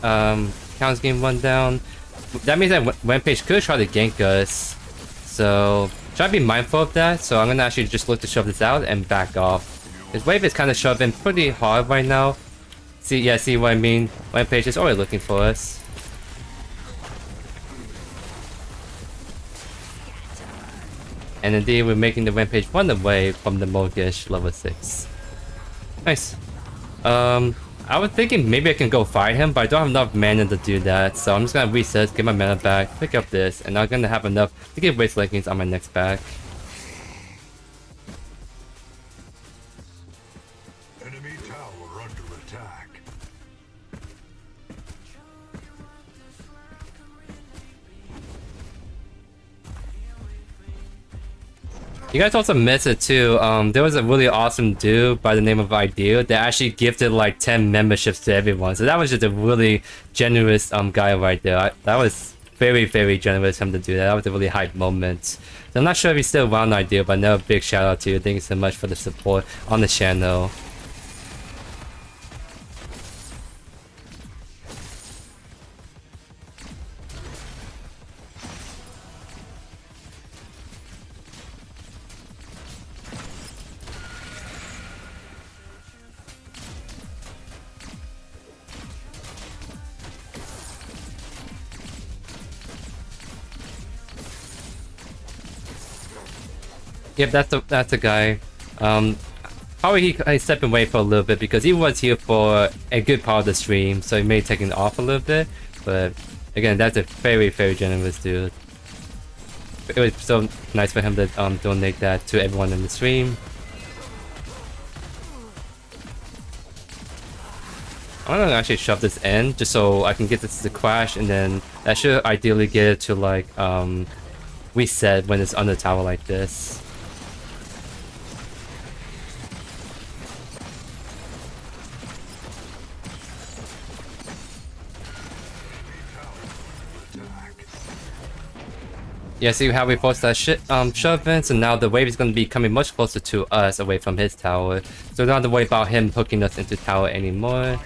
counts game 1 down. That means that Rampage could try to gank us. So, try to be mindful of that. So I'm going to actually just look to shove this out and back off. His wave is kind of shoving pretty hard right now. See what I mean? Rampage is already looking for us. And indeed, we're making the Rampage run away from the Mogish level 6. Nice. I was thinking maybe I can go fight him, but I don't have enough mana to do that. So I'm just gonna reset, get my mana back, pick up this, and I'm gonna have enough to get Waste Leggings on my next back. Enemy tower under attack. You guys also missed it too. There was a really awesome dude by the name of Ideal that actually gifted like 10 memberships to everyone. So that was just a really generous guy right there. That was very, very generous of him to do that. That was a really hype moment. So I'm not sure if he's still around Ideal, but no, big shout out to you. Thank you so much for the support on the channel. Yep, that's the guy. Probably he's stepping away for a little bit because he was here for a good part of the stream, so he may have taken off a little bit. But again, that's a very, very generous dude. It was so nice for him to donate that to everyone in the stream. I'm gonna actually shove this in just so I can get this to crash, and then that should ideally get it to like reset when it's under tower like this. Yeah, see how we forced that shit shove in, so now the wave is gonna be coming much closer to us away from his tower. So we don't have to worry about him hooking us into tower anymore.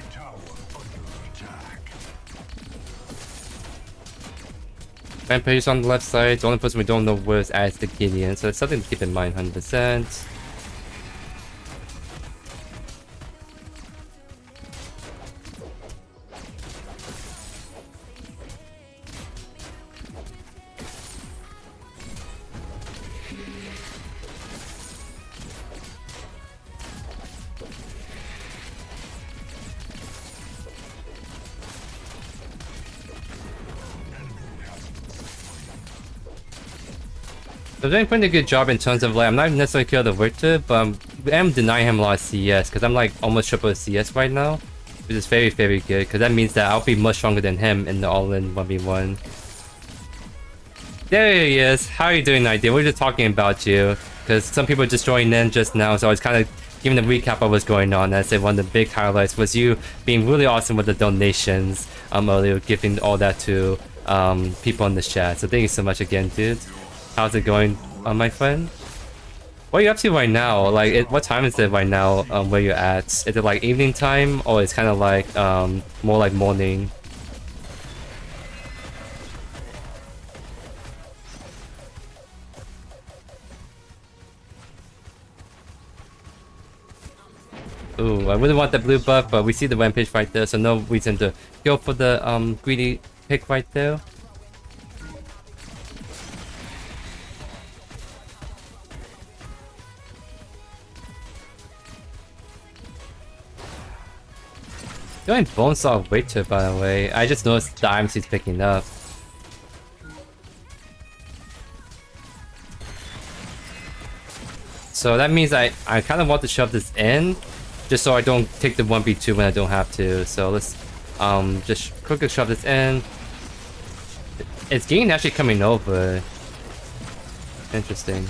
Rampage on the left side. The only person we don't know where is as the Gideon, so it's something to keep in mind 100%. They're doing a pretty good job in terms of like, I'm not necessarily kill the Victor, but I am denying him a lot of CS because I'm like almost triple CS right now, which is very, very good because that means that I'll be much stronger than him in the all-in 1v1. There he is. How are you doing, Idea? We were just talking about you because some people just joined in just now, so I was kind of giving a recap of what's going on. I said one of the big highlights was you being really awesome with the donations earlier, giving all that to people in the chat. So thank you so much again, dude. How's it going, my friend? What are you up to right now? Like, what time is it right now? Where you're at? Is it like evening time, or it's kind of like more like morning? Ooh, I wouldn't want the blue buff, but we see the rampage right there, so no reason to go for the greedy pick right there. Going Bonesaw Victor, by the way. I just noticed the IMC's picking up. So that means I kind of want to shove this in, just so I don't take the 1v2 when I don't have to. So let's just quickly shove this in. It's Gain actually coming over. Interesting.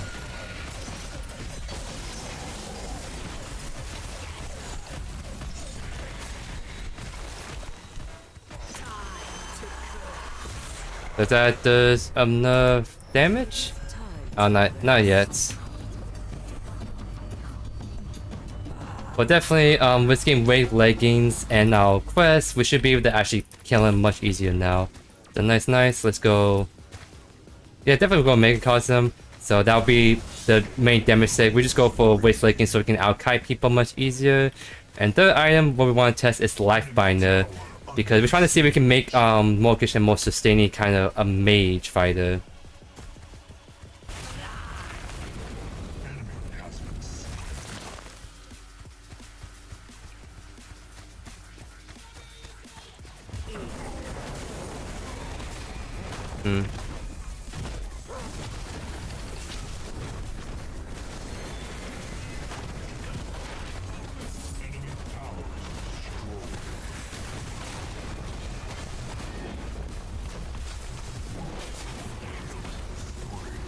Does that does enough damage? Oh, not yet. But definitely, risking weight leggings and our quest, we should be able to actually kill him much easier now. So nice. Let's go. Yeah, definitely go Megacosm. So that'll be the main damage save. We just go for waist leggings so we can out-kite people much easier. And third item, what we want to test is Life Binder, because we're trying to see if we can make Mortgage and more sustaining kind of a mage fighter.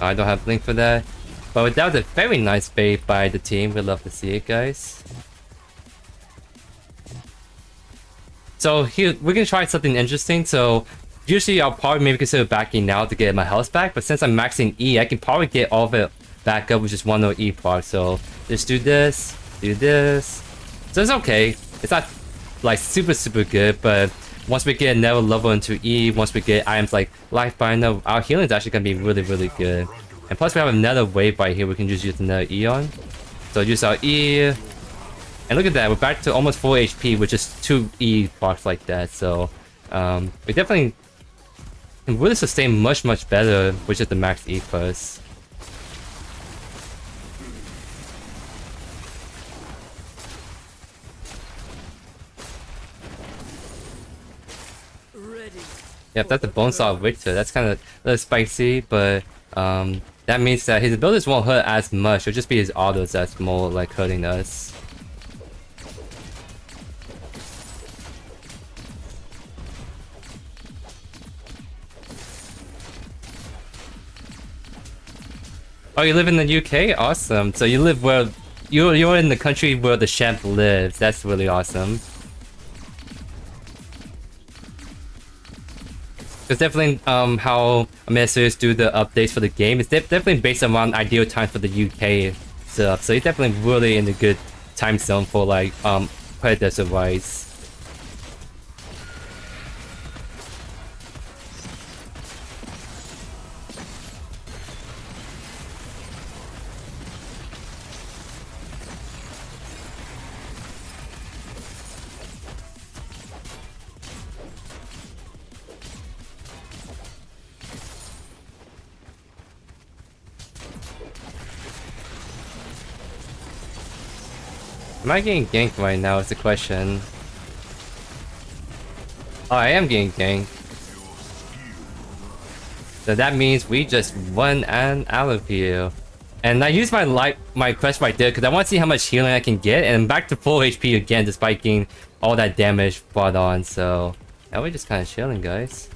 I don't have link for that, but that was a very nice bait by the team. We'd love to see it, guys. So here we're gonna try something interesting. So usually I'll probably maybe consider backing now to get my health back, but since I'm maxing E, I can probably get all of it back up with just one no E proc. So just do this. So it's okay. It's not like super good, but once we get another level into E, once we get items like Life Binder, our healing is actually going to be really good. And plus we have another wave right here we can just use another E on. So use our E. And look at that, we're back to almost full HP with just 2 E procs like that. So we definitely can really sustain much better with just the max E first. Yep, that's the Bonesaw Victor. That's kind of a little spicy, but that means that his abilities won't hurt as much. It'll just be his autos that's more like hurting us. Oh, you live in the UK? Awesome. So you live where you're in the country where the champ lives. That's really awesome. Because definitely how administrators do the updates for the game is definitely based around ideal time for the UK stuff. So you're definitely really in a good time zone for like Predecessor wise. Am I getting ganked right now is the question. Oh, I am getting ganked. So that means we just won and out of here. And I used my quest right there because I want to see how much healing I can get, and I'm back to full HP again despite getting all that damage brought on. So now we're just kind of chilling, guys.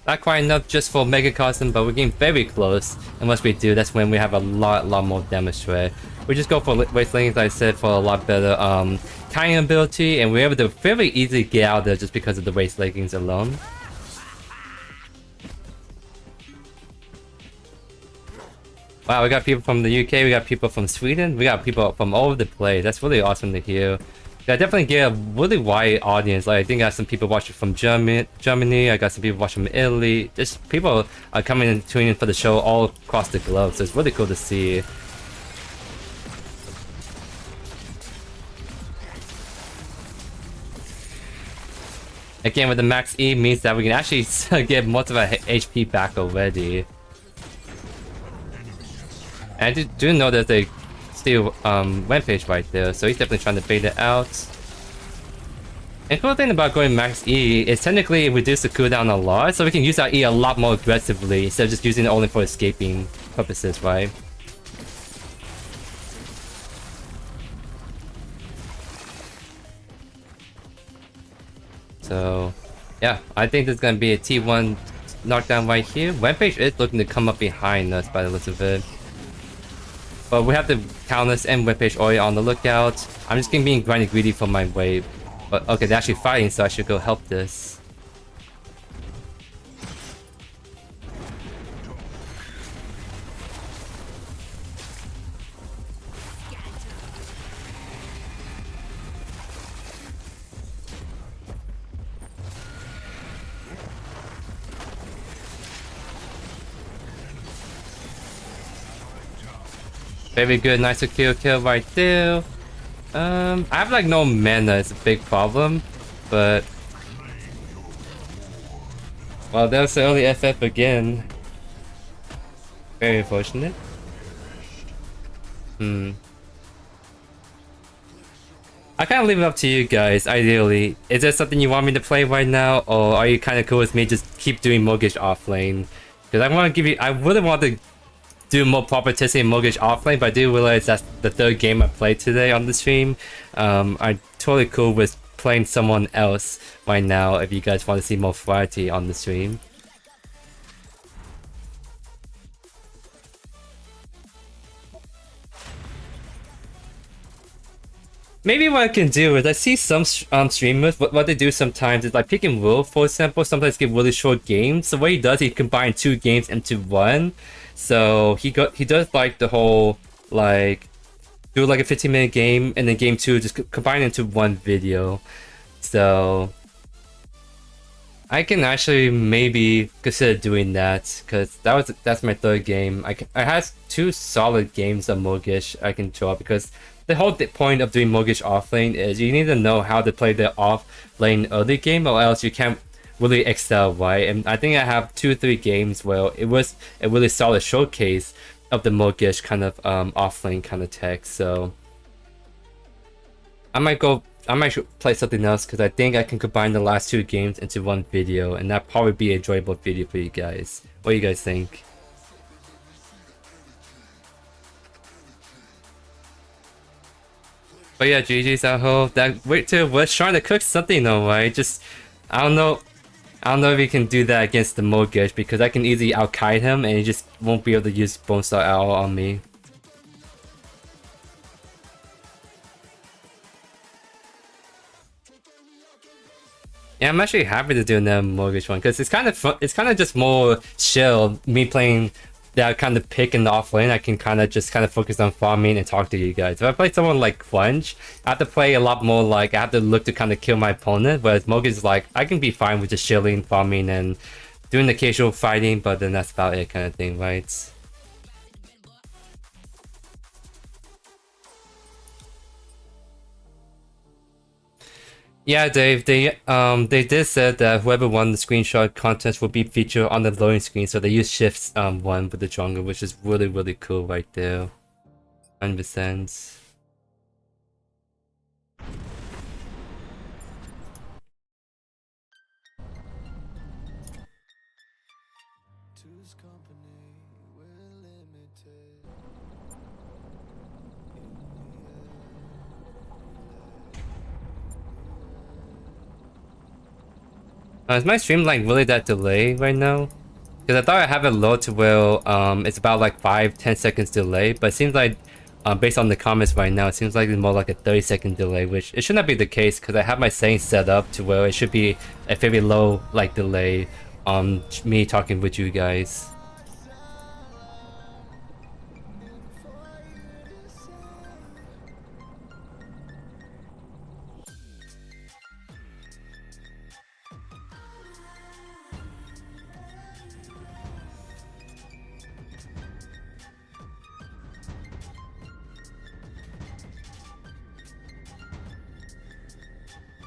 Not quite enough just for Mega Cosm, but we're getting very close. And once we do, that's when we have a lot more damage to it. We just go for Wasteland, as I said, for a lot better timing ability, and we're able to very easily get out there just because of the Waste Leggings alone. Wow, we got people from the UK, we got people from Sweden, we got people from all over the place. That's really awesome to hear. I definitely get a really wide audience. Like I think I got some people watching from Germany. I got some people watching from Italy. Just people are coming and tuning in for the show all across the globe. So it's really cool to see. Again, with the max E means that we can actually get most of our HP back already. And I do know there's a still Rampage right there, so he's definitely trying to bait it out. And the cool thing about going max E is technically it reduces the cooldown a lot, so we can use our E a lot more aggressively instead of just using it only for escaping purposes, right? So yeah, I think there's gonna be a T1 knockdown right here. Rampage is looking to come up behind us by the looks of it. But we have the Countess and Rampage Ori on the lookout. I'm just gonna be grinding greedy for my wave. But okay, they're actually fighting, so I should go help this. Very good, nice to kill right there. I have like no mana, it's a big problem, but well, that was the early FF again. Very unfortunate. I kind of leave it up to you guys, ideally. Is there something you want me to play right now, or are you kind of cool with me just keep doing Mortgage offlane? Because I want to give you, I really want to do more proper testing in Mortgage offlane, but I do realize that's the third game I played today on the stream. I'm totally cool with playing someone else right now if you guys want to see more variety on the stream. Maybe what I can do is I see some streamers, what they do sometimes is like Pick and Roll, for example, sometimes get really short games. So what he does, he combines 2 games into 1. So he does like the whole like do like a 15-minute game and then game 2 just combine into 1 video. So I can actually maybe consider doing that because that's my 3rd game. I have 2 solid games of Mortgage I can draw because the whole point of doing Mortgage offlane is you need to know how to play the off-lane early game or else you can't really excel, right? And I think I have 2-3 games where it was a really solid showcase of the Mortgage kind of offlane kind of tech. So I might play something else because I think I can combine the last 2 games into 1 video, and that'd probably be an enjoyable video for you guys. What do you guys think? But yeah, GG's at home. That Victor was trying to cook something though, right? Just I don't know. I don't know if he can do that against the Mortgage because I can easily out-kite him and he just won't be able to use Bone Star at all on me. Yeah, I'm actually happy to do another Mortgage one because it's kind of just more chill. Me playing that kind of pick in the off lane, I can kind of focus on farming and talk to you guys. If I play someone like Quench, I have to play a lot more like I have to look to kind of kill my opponent. Whereas Mortgage is like I can be fine with just chilling, farming, and doing the occasional fighting, but then that's about it, kind of thing, right? Yeah, Dave, they did said that whoever won the screenshot contest will be featured on the loading screen, so they use shifts 1 with the jungle, which is really cool right there. 100%. Is my stream like really that delay right now? Because I thought I have it low to where it's about like 5-10 seconds delay, but it seems like based on the comments right now, it seems like it's more like a 30-second delay, which it should not be the case because I have my settings set up to where it should be a very low like delay on me talking with you guys.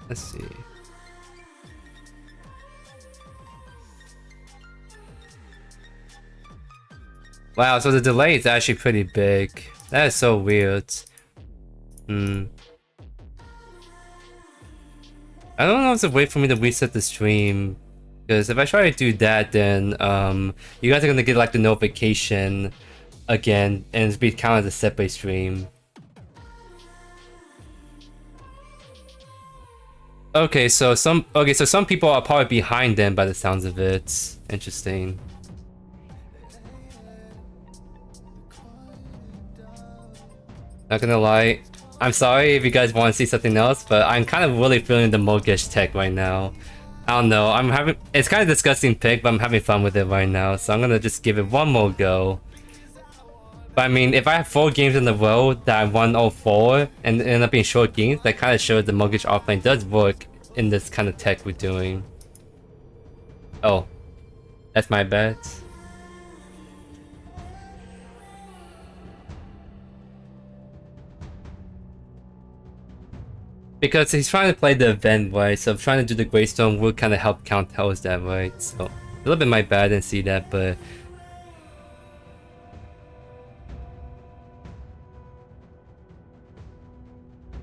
Let's see. Wow, so the delay is actually pretty big. That is so weird. I don't know if it's a way for me to reset the stream. Because if I try to do that, then you guys are gonna get like the notification again and it's be counted as a separate stream. Okay, so some people are probably behind them by the sounds of it. Interesting. Not gonna lie, I'm sorry if you guys want to see something else, but I'm kind of really feeling the Mortgage tech right now. I don't know, it's kind of disgusting pick, but I'm having fun with it right now, so I'm gonna just give it one more go. But I mean, if I have 4 games in a row that I won all 4 and end up being short games, that kind of shows the Mortgage offlane does work in this kind of tech we're doing. Oh, that's my bad. Because he's trying to play the event right, so trying to do the Greystone will kind of help count tells that right. So a little bit my bad and see that, but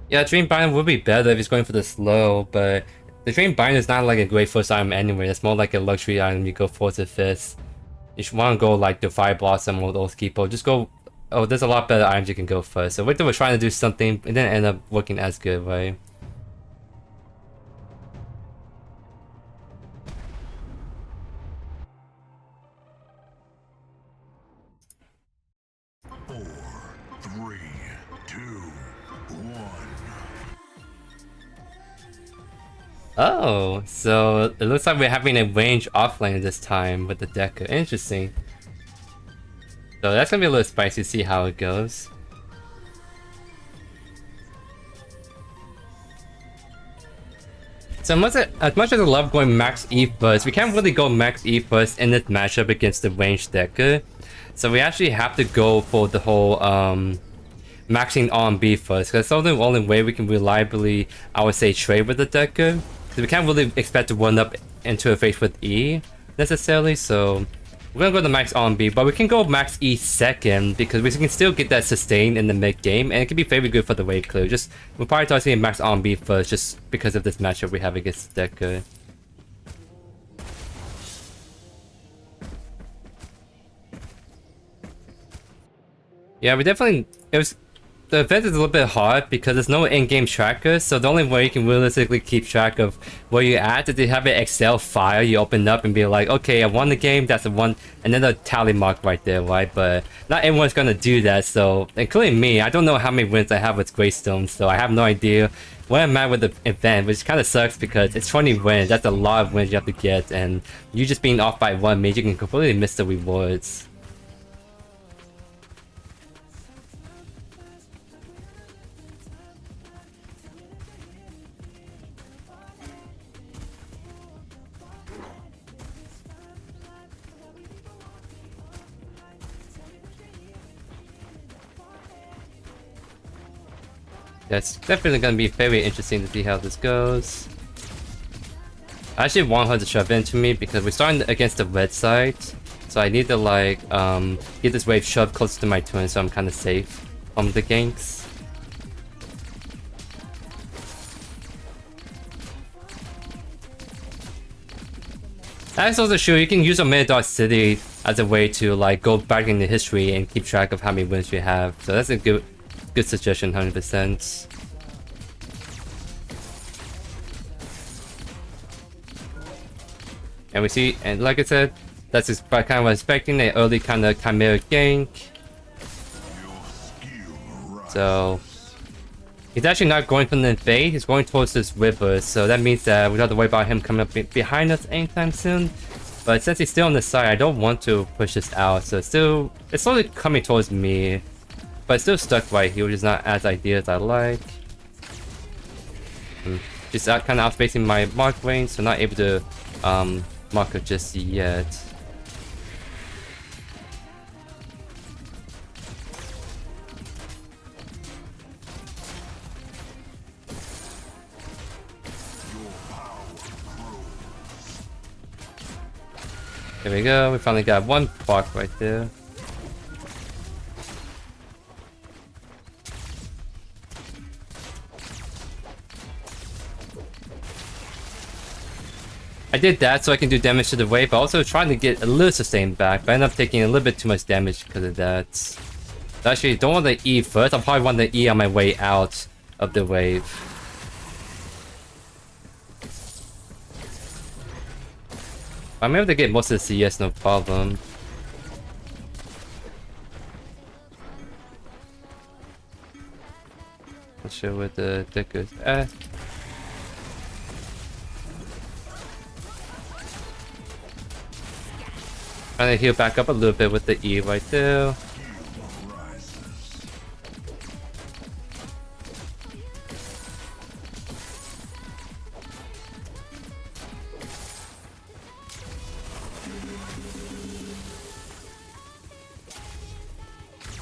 yeah, Dream Binder would be better if he's going for the slow, but the Dream Binder is not like a great first item anyway. It's more like a luxury item you go 4th to 5th. You should want to go like the Fire Blossom or those people. Just go. Oh, there's a lot better items you can go first. So Victor was trying to do something, it didn't end up working as good, right? Oh, so it looks like we're having a range offlane this time with the Decker. Interesting. So that's gonna be a little spicy to see how it goes. So as much as I love going max E first, we can't really go max E first in this matchup against the ranged Decker. So we actually have to go for the whole maxing on B first, because that's the only way we can reliably, I would say, trade with the Decker. Because we can't really expect to run up into a face with E necessarily, so we're gonna go to max on B, but we can go max E second because we can still get that sustain in the mid game, and it can be very good for the wave clear. Just we're prioritizing max on B first, just because of this matchup we have against Decker. Yeah, we definitely the event is a little bit hard because there's no in-game tracker, so the only way you can realistically keep track of where you're at is to have an Excel file you open up and be like, okay, I won the game, that's the one, and then a tally mark right there, right? But not everyone's gonna do that, so, including me, I don't know how many wins I have with Greystone, so I have no idea where I'm at with the event, which kind of sucks because it's 20 wins, that's a lot of wins you have to get, and you just being off by one means you can completely miss the rewards. It's definitely gonna be very interesting to see how this goes. I actually want her to shove into me because we're starting against the red side. So I need to like get this wave shoved close to my twin so I'm kinda safe from the ganks. That's also true, you can use a Mirador City as a way to like go back in the history and keep track of how many wins you have. So that's a good suggestion, 100%. And we see, and like I said, that's just kind of expecting an early kind of Chimera gank. So he's actually not going for the invade, he's going towards this river, so that means that we don't have to worry about him coming up behind us anytime soon. But since he's still on the side, I don't want to push this out, so it's slowly coming towards me. But it's still stuck right here, which is not as ideal as I like. Just kind of outspacing my mark range, so not able to mark her just yet. There we go, we finally got one block right there. I did that so I can do damage to the wave, but also trying to get a little sustain back, but I ended up taking a little bit too much damage because of that. So actually, don't want the E first, I'll probably want the E on my way out of the wave. I'm able to get most of the CS, no problem. Not sure where the deck is at. Trying to heal back up a little bit with the E right there.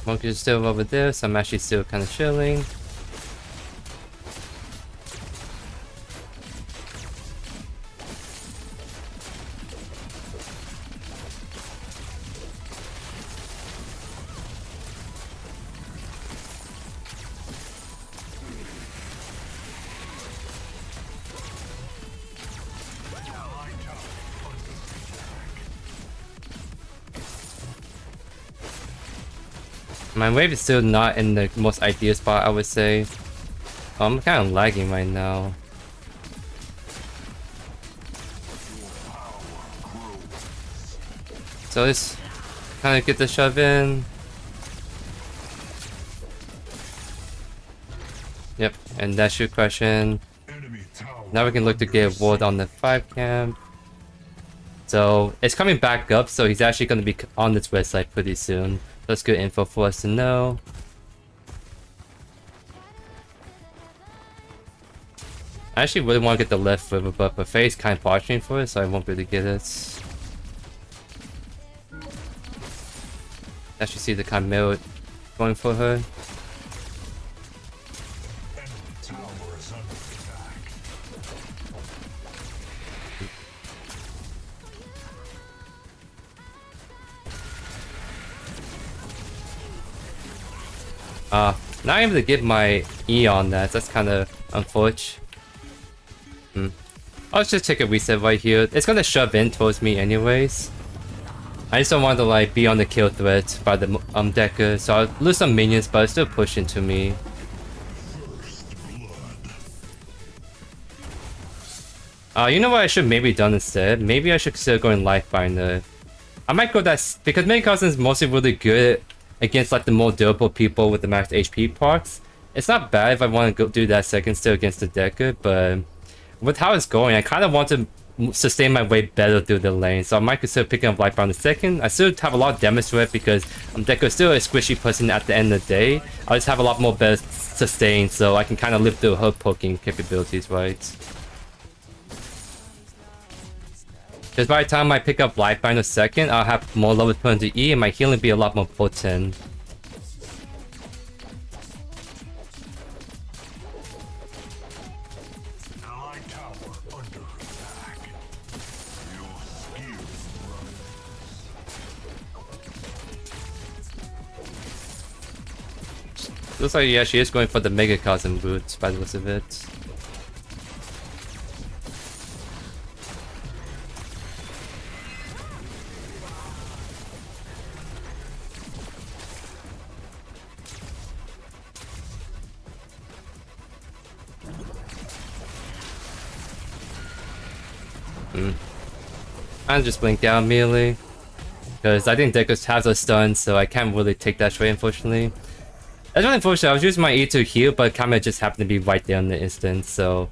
Monkey is still over there, so I'm actually still kind of chilling. My wave is still not in the most ideal spot, I would say. I'm kind of lagging right now. So let's kind of get the shove in. Yep, and that should crush in. Now we can look to get a ward on the 5 camp. So it's coming back up, so he's actually going to be on this red side pretty soon. That's good info for us to know. I actually really want to get the left river, but Buffet is kind of posturing for it, so I won't be able to get it. Actually see the Chimera going for her. Not able to get my E on that. That's kind of unfortunate. I'll just take a reset right here. It's gonna shove in towards me anyways. I just don't want to like be on the kill threat by the Decker, so I'll lose some minions, but it's still push into me. You know what I should maybe done instead? Maybe I should consider going Lifebinder. I might go that because Mega Cousin is mostly really good against like the more durable people with the max HP parts. It's not bad if I want to go do that second still against the Decker, but with how it's going, I kind of want to sustain my way better through the lane, so I might consider picking up Lifebinder second. I still have a lot of damage to it because Decker is still a squishy person at the end of the day. I just have a lot more better sustain, so I can kind of live through her poking capabilities, right? Because by the time I pick up Lifebinder second, I'll have more levels put into E and my healing be a lot more potent. Allied tower under attack. Your skills run. Looks like, yeah, she is going for the Mega Cousin boots by the looks of it. I just blink down immediately because I think Deckers has a stun, so I can't really take that straight, unfortunately. That's really unfortunate. I was using my E to heal, but Kame just happened to be right there in the instant, so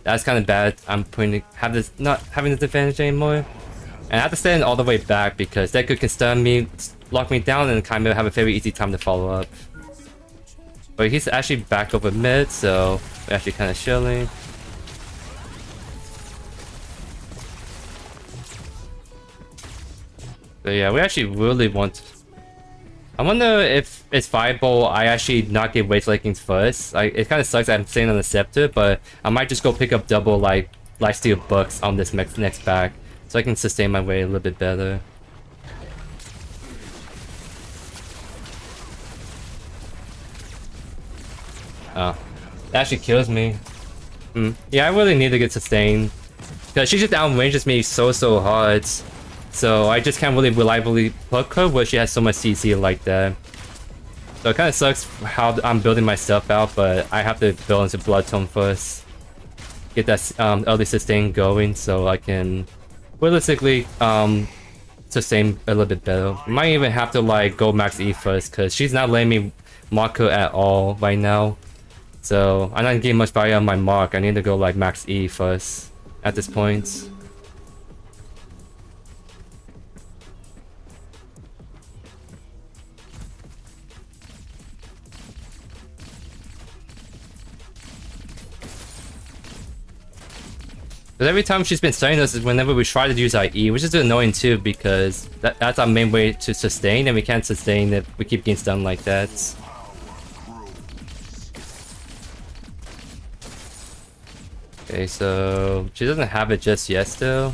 that's kind of bad. I'm not having this advantage anymore, and I have to stand all the way back because Decker can stun me, lock me down, and Kame will have a very easy time to follow up. But he's actually back over mid, so we're actually kind of chilling. So yeah, we actually really want... I wonder if it's viable I actually not get Waste Leggings first. It kind of sucks that I'm staying on the Scepter, but I might just go pick up double like Lifesteal Books on this next pack, so I can sustain my way a little bit better. Oh, that actually kills me. Yeah, I really need to get sustained, because she just outranges me so hard. So I just can't really reliably hook her where she has so much CC like that. So it kind of sucks how I'm building my stuff out, but I have to build into Blood Tome first. Get that early sustain going so I can realistically sustain a little bit better. Might even have to like go max E first because she's not letting me mark her at all right now. So I'm not getting much value on my mark. I need to go like max E first at this point. But every time she's been stunning us is whenever we try to use our E, which is annoying too because that's our main way to sustain, and we can't sustain if we keep getting stunned like that. Okay, so she doesn't have it just yet still.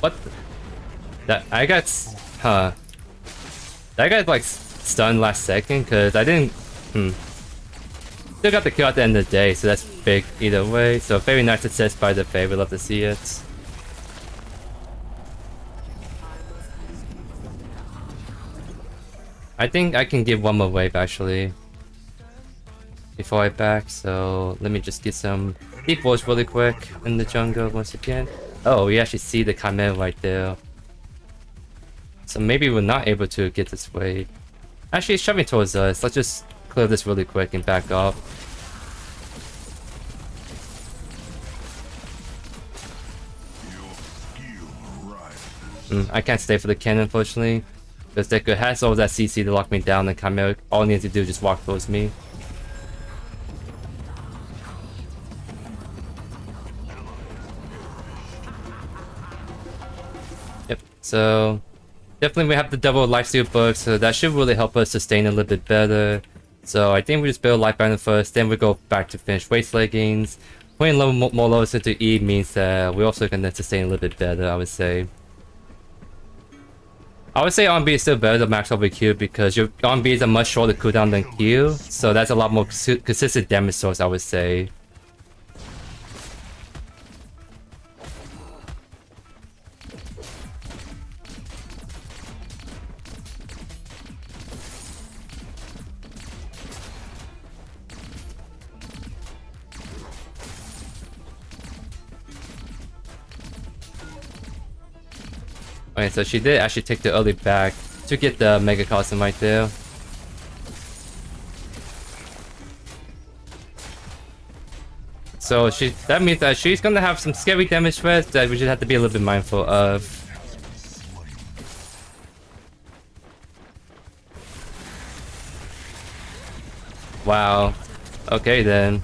What? That I got, that got like stunned last second because I didn't. Still got the kill at the end of the day, so that's big either way. So very nice success by the Fae. We love to see it. I think I can give one more wave actually before I back. So let me just get some deep walls really quick in the jungle once again. Oh, we actually see the Chimera right there. So maybe we're not able to get this wave. Actually, it's shoving towards us. Let's just clear this really quick and back off. I can't stay for the cannon, unfortunately. Because Deku has all that CC to lock me down, and Chimera all it needs to do is just walk towards me. Yep, so definitely we have the double lifesteal book, so that should really help us sustain a little bit better. So I think we just build Lifebinder first, then we go back to finish Waste Leggings. putting more levels into E means that we're also gonna sustain a little bit better, I would say. I would say R&B is still better than max over Q because your R&B is a much shorter cooldown than Q, so that's a lot more consistent damage source, I would say. Okay, so she did actually take the early back to get the Mega Cosm right there. So that means that she's gonna have some scary damage threats that we just have to be a little bit mindful of. Wow. Okay then.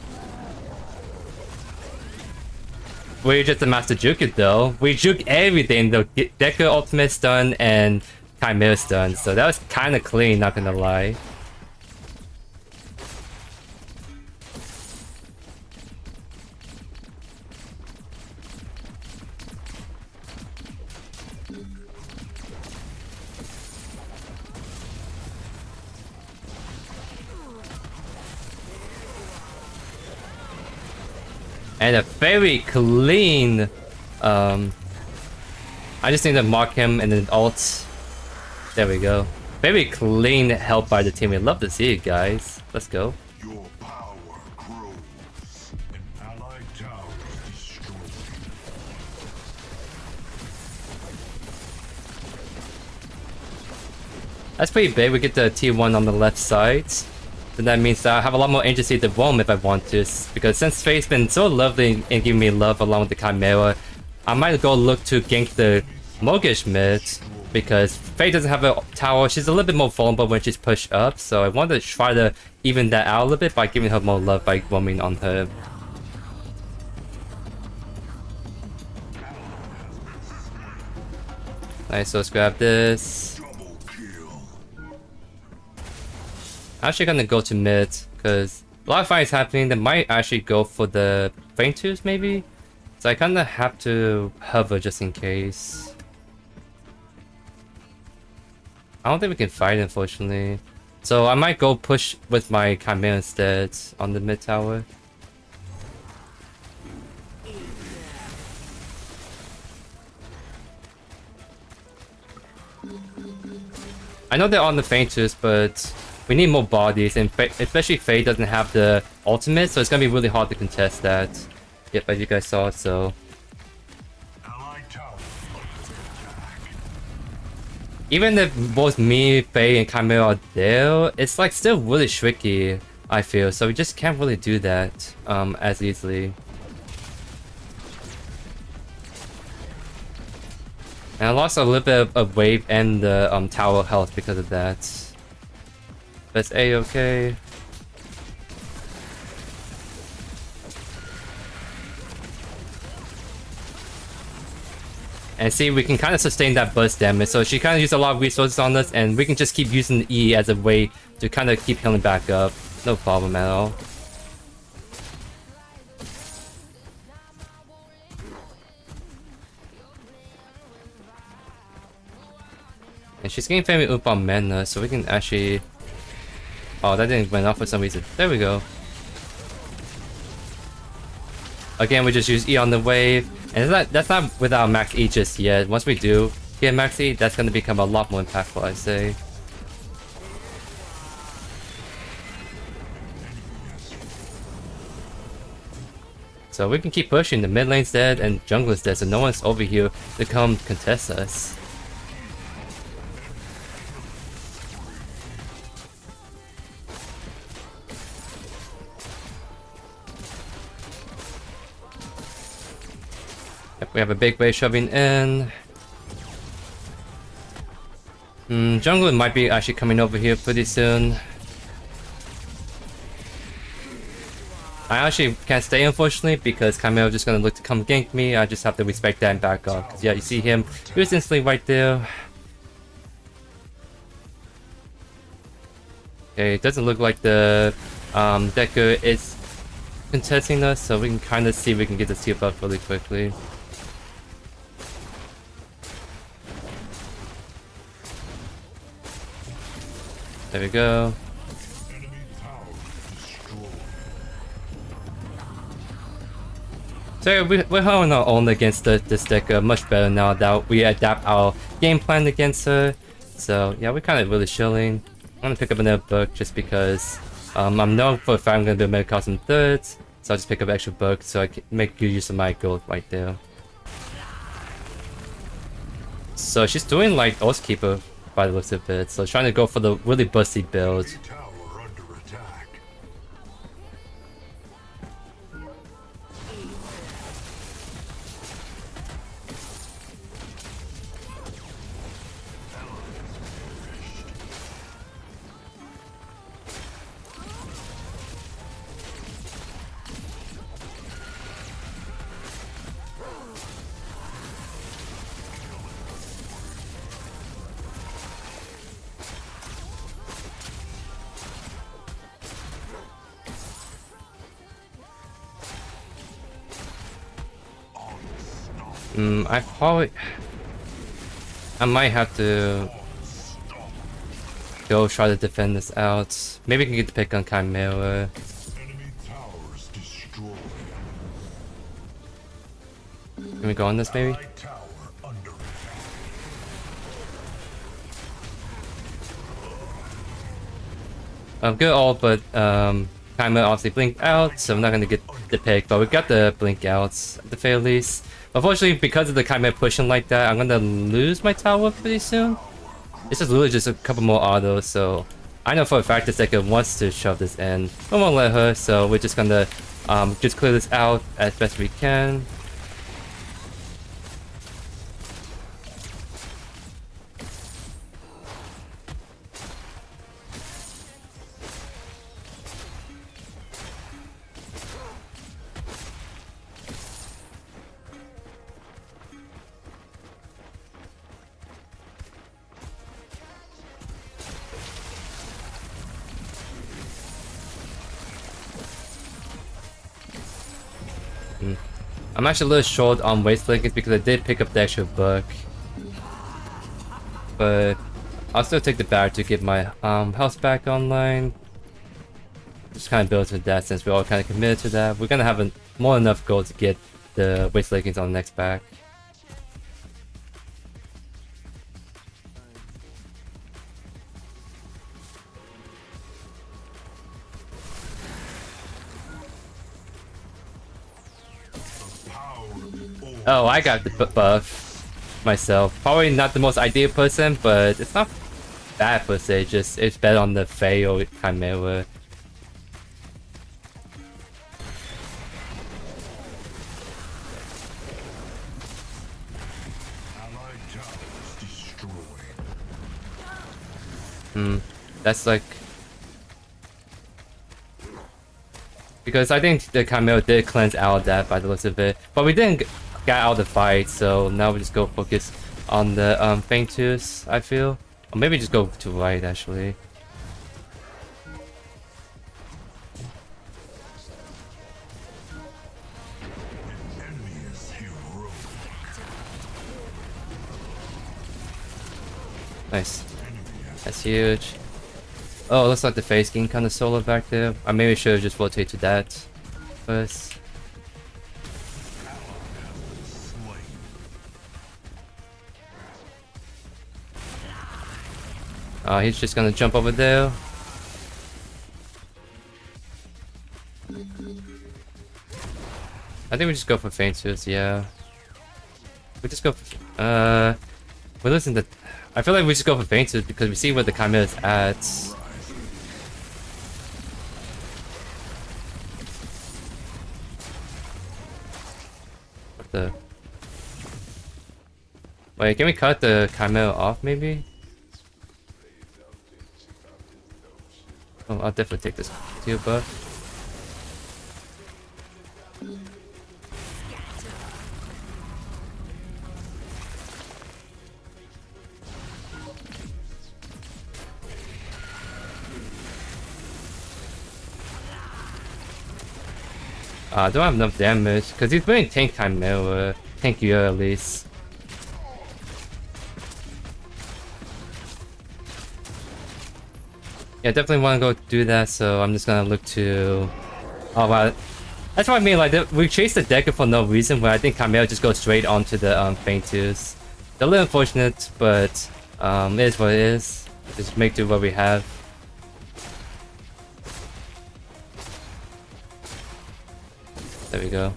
We just a master juke it though. We juke everything though. Deku ultimate stun and Chimera stun. So that was kinda clean, not gonna lie. And a very clean, I just need to mark him and then ult. There we go. Very clean help by the team. We love to see it, guys. Let's go. Your power grows. An allied tower is destroyed. That's pretty big. We get the T1 on the left side. Then that means that I have a lot more agency to roam if I want to. Because since Faye's been so lovely and giving me love along with the Chimera, I might go look to gank the Mogish mid. Because Faye doesn't have a tower. She's a little bit more vulnerable when she's pushed up. So I wanted to try to even that out a little bit by giving her more love by roaming on her. Nice, so let's grab this. I'm actually gonna go to mid, because a lot of fights happening that might actually go for the Feint twos maybe? So I kinda have to hover just in case. I don't think we can fight unfortunately. So I might go push with my Chimera instead on the mid tower. I know they're on the Feint twos, but we need more bodies, and especially Faye doesn't have the ultimate, so it's gonna be really hard to contest that. Yep, as you guys saw, so... Even if both me, Faye, and Chimera are there, it's like still really tricky, I feel, so we just can't really do that as easily. And I lost a little bit of wave and the tower health because of that. That's A-okay. And see, we can kind of sustain that burst damage. So she kind of used a lot of resources on us, and we can just keep using E as a way to kind of keep healing back up. No problem at all. And she's getting very up on mana, so we can actually... Oh, that didn't went off for some reason. There we go. Again, we just use E on the wave. And that's not without max E just yet. Once we do get max E, that's going to become a lot more impactful, I'd say. So we can keep pushing. The mid lane's dead and jungler's dead, so no one's over here to come contest us. We have a big wave shoving in. Jungler might be actually coming over here pretty soon. I actually can't stay unfortunately because Chimera is just gonna look to come gank me. I just have to respect that and back off. Cause yeah, you see him. He was instantly right there. Okay, it doesn't look like the Deku is contesting us, so we can kind of see if we can get the seal buff really quickly. There we go. Enemy tower destroyed. So yeah, we're holding our own against this deck much better now that we adapt our game plan against her. So yeah, we're kind of really chilling. I'm gonna pick up another book just because I know for a fact I'm gonna be able to cause some thirds. So I'll just pick up extra book so I can make good use of my gold right there. So she's doing like Oathkeeper by the looks of it. So trying to go for the really busty build. Enemy tower under attack. I might have to go try to defend this out. Maybe we can get the pick on Chimera. Enemy towers destroyed. Can we go on this maybe? Allied tower under attack. Good all, but Chimera obviously blinked out, so I'm not gonna get the pick, but we got the blink outs at the very least. Unfortunately, because of the Chimera pushing like that, I'm gonna lose my tower pretty soon. It's just literally just a couple more autos, so I know for a fact this deck wants to shove this in. I won't let her, so we're just gonna just clear this out as best we can. I'm actually a little short on waste leggings because I did pick up the extra book. But I'll still take the battery to get my health back online. Just kind of build to that since we're all kind of committed to that. We're gonna have more than enough gold to get the waste leggings on the next back. Oh, I got the buff myself. Probably not the most ideal person, but it's not bad per se. Just it's better on the Fae or Chimera. Allied towers destroyed. That's like because I think the Chimera did cleanse out of that by the looks of it, but we didn't get out of the fight, so now we just go focus on the Faintus, I feel. Or maybe just go to right actually. Enemy is heroic. Nice. That's huge. Oh, looks like the face game kind of solo back there. I maybe should have just rotated to that first. He's just gonna jump over there. I think we just go for Faintus, yeah. We just go for, we listen to... I feel like we just go for Faintus because we see where the Chimera is at. What the... Wait, can we cut the Chimera off maybe? Oh, I'll definitely take this steel buff. I don't have enough damage, because he's playing tank Chimera. Tankier at least. Yeah, definitely want to go do that, so I'm just gonna look to... Oh wow. That's what I mean, like, we chased the Decker for no reason, where I think Chimera just goes straight onto the Fainters. It's a little unfortunate, but it is what it is. Just make do what we have. There we go.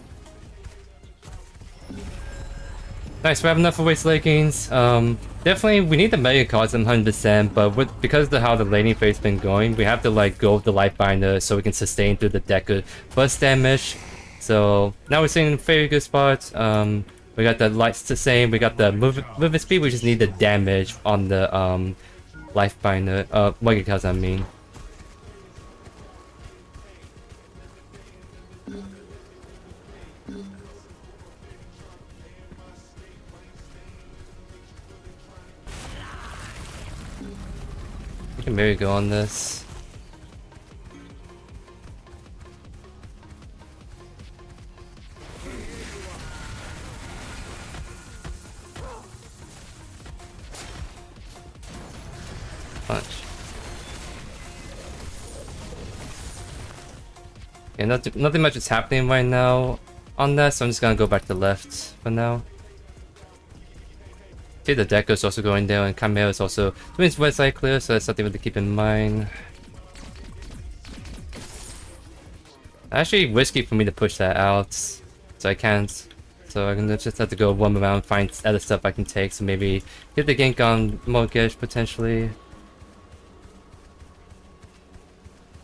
Nice, we have enough for waste leggings. Definitely, we need the Mega Cosm 100%, but because of how the laning phase been going, we have to like go with the Life Binder so we can sustain through the Decker burst damage. So now we're seeing very good spots. We got the lights the same, we got the movement speed, we just need the damage on the Life Binder, Mega Cosm I mean. We can maybe go on this. Punch. Yeah, nothing much is happening right now on that, so I'm just gonna go back to left for now. See, the Decker is also going down, and Chimera is also doing his west side clear, so that's something to keep in mind. Actually, risky for me to push that out, so I can't. So I'm gonna just have to go one around, find other stuff I can take, so maybe get the gank on Mortgage potentially.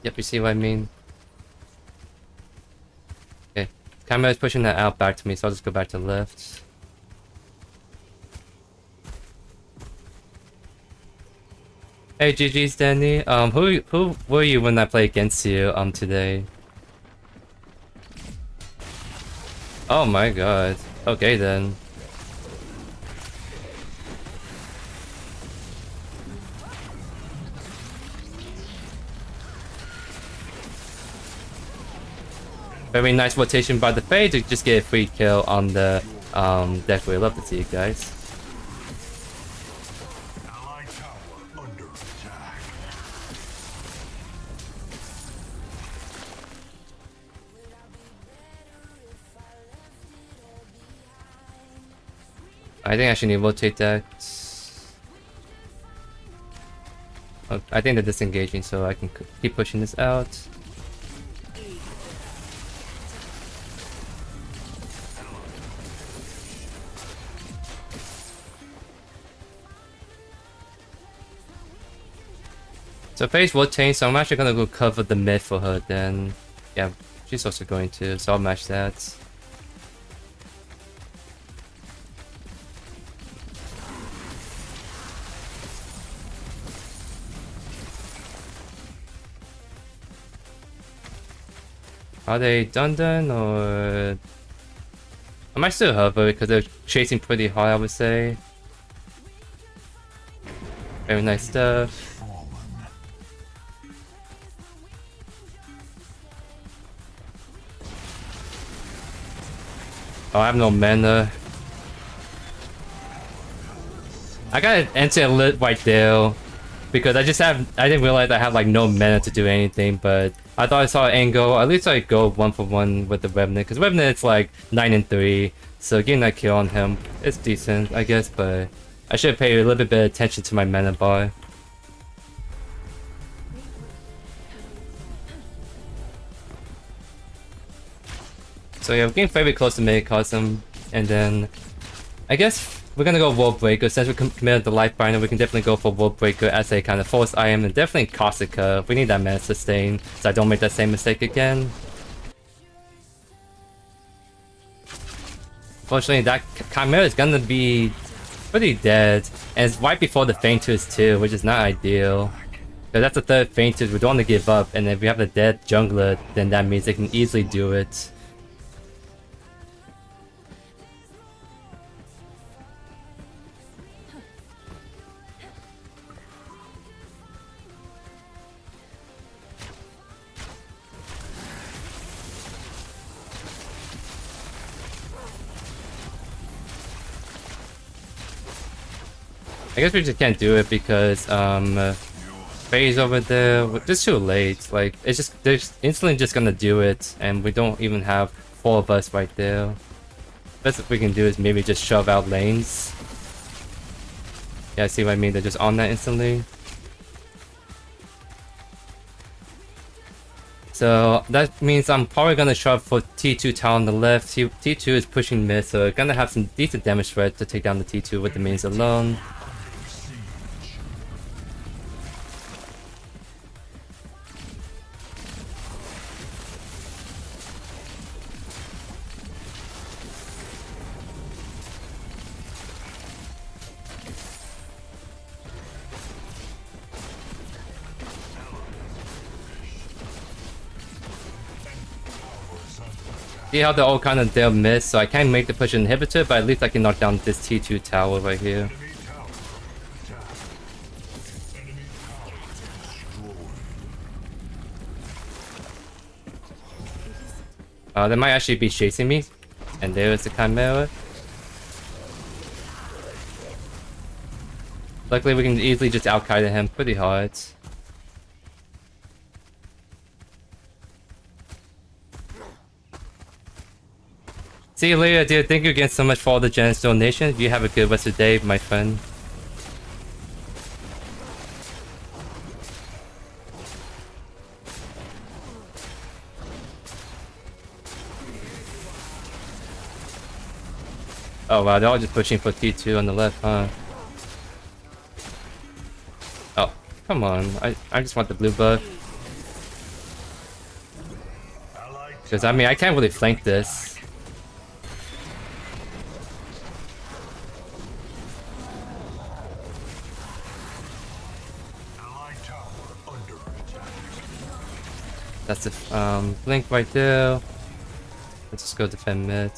Yep, you see what I mean? Okay, Chimera is pushing that out back to me, so I'll just go back to left. Hey, GG's Danny. Who were you when I played against you today? Oh my god. Okay then. Very nice rotation by the Fae to just get a free kill on the Deathway. Love to see it, guys. I think I should need to rotate that. Oh, I think they're disengaging, so I can keep pushing this out. So Faye's rotating, so I'm actually gonna go cover the mid for her then. Yeah, she's also going to, so I'll match that. Are they done or... I might still hover because they're chasing pretty hard, I would say. Very nice stuff. Oh, I have no mana. I gotta enter a lit right there. Because I didn't realize I have like no mana to do anything, but I thought I saw an angle. At least I go 1-for-1 with the Revenant, because Revenant's like 9-3, so getting that kill on him is decent, I guess, but I should have paid a little bit of attention to my mana bar. So yeah, we're getting very close to Mega Cosm, and then I guess we're gonna go World Breaker. Since we committed the Life Binder, we can definitely go for World Breaker as a kind of force item, and definitely Caustica. We need that mana sustain, so I don't make that same mistake again. Fortunately, that Chimera is gonna be pretty dead, and it's right before the Fainters too, which is not ideal. Because that's the third Fainters, we don't want to give up, and if we have the dead jungler, then that means they can easily do it. I guess we just can't do it because Faye's over there. We're just too late. Like it's just they're just instantly just gonna do it, and we don't even have 4 of us right there. Best we can do is maybe just shove out lanes. Yeah, see what I mean? They're just on that instantly. So that means I'm probably gonna shove for T2 tower on the left. T2 is pushing mid, so gonna have some decent damage threat to take down the T2 with the mains alone. See how they're all kind of there miss, so I can't make the push inhibitor, but at least I can knock down this T2 tower right here. They might actually be chasing me, and there is the Chimera. Luckily we can easily just out-kite him pretty hard. See you later, dude. Thank you again so much for all the generous donations. You have a good rest of the day, my friend. Oh wow, they're all just pushing for T2 on the left, huh? Oh, come on. I just want the blue buff. Because I mean, I can't really flank this. That's the blink right there. Let's just go defend mid.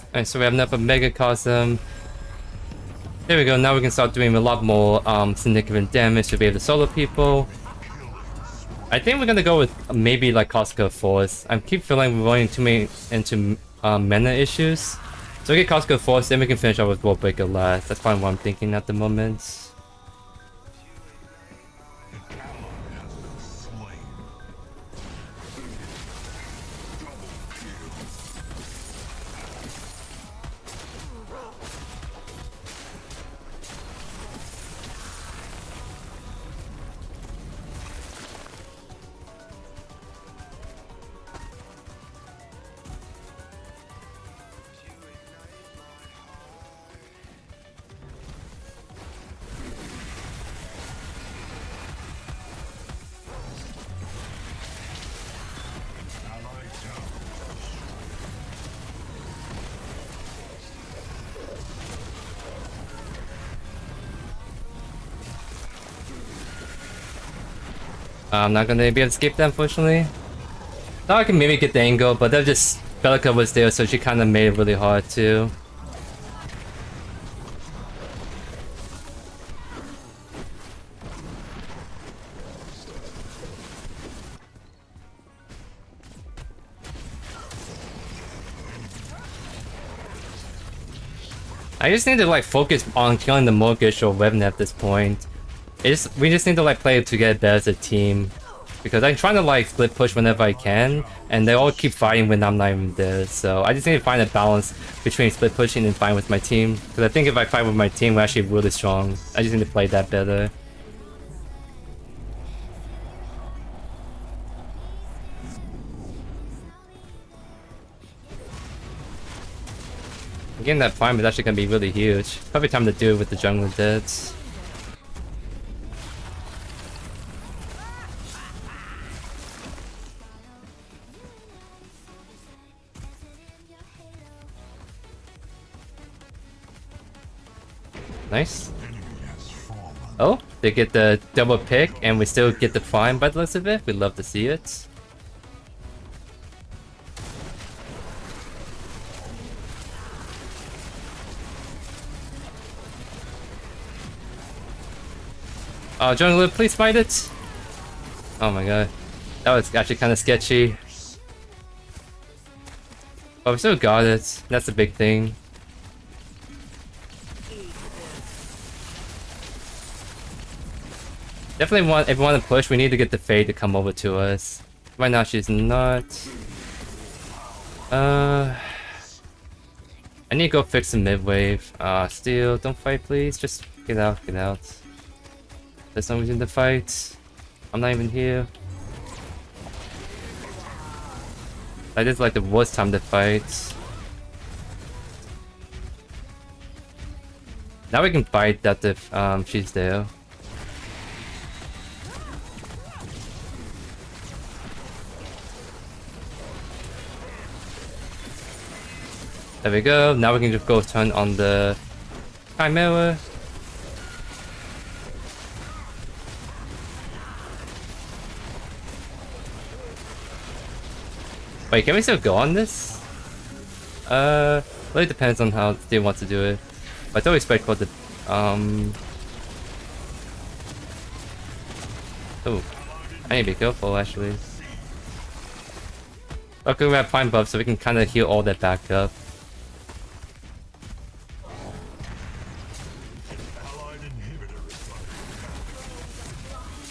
Alright, so we have enough Mega Cosm. There we go, now we can start doing a lot more significant damage to be able to solo people. I think we're gonna go with maybe like Costco Force. I keep feeling we're running too many into mana issues. So we get Costco Force, then we can finish off with World Breaker last. That's probably what I'm thinking at the moment. I'm not gonna be able to escape that, unfortunately. Thought I can maybe get the angle, but that just Belica was there, so she kind of made it really hard too. I just need to like focus on killing the Mortgage or Revenant at this point. We just need to like play together as a team. Because I'm trying to like split push whenever I can, and they all keep fighting when I'm not even there. So I just need to find a balance between split pushing and fighting with my team. Because I think if I fight with my team, we're actually really strong. I just need to play that better. Getting that farm is actually going to be really huge. Probably time to do it with the jungler deads. Nice. Oh, they get the double pick and we still get the prime by the looks of it. We love to see it. Jungler, please fight it! Oh my god. That was actually kind of sketchy. But we still got it. That's the big thing. Definitely want, if we want to push, we need to get the Fade to come over to us. Right now she's not. I need to go fix the mid wave. Steel, don't fight please. Just get out, get out. There's no reason to fight. I'm not even here. That is like the worst time to fight. Now we can fight that if she's there. There we go. Now we can just go turn on the Chimera. Wait, can we still go on this? Really depends on how they want to do it. But I don't expect for the oh, I need to be careful actually. Okay, we have Prime buff, so we can kind of heal all that back up.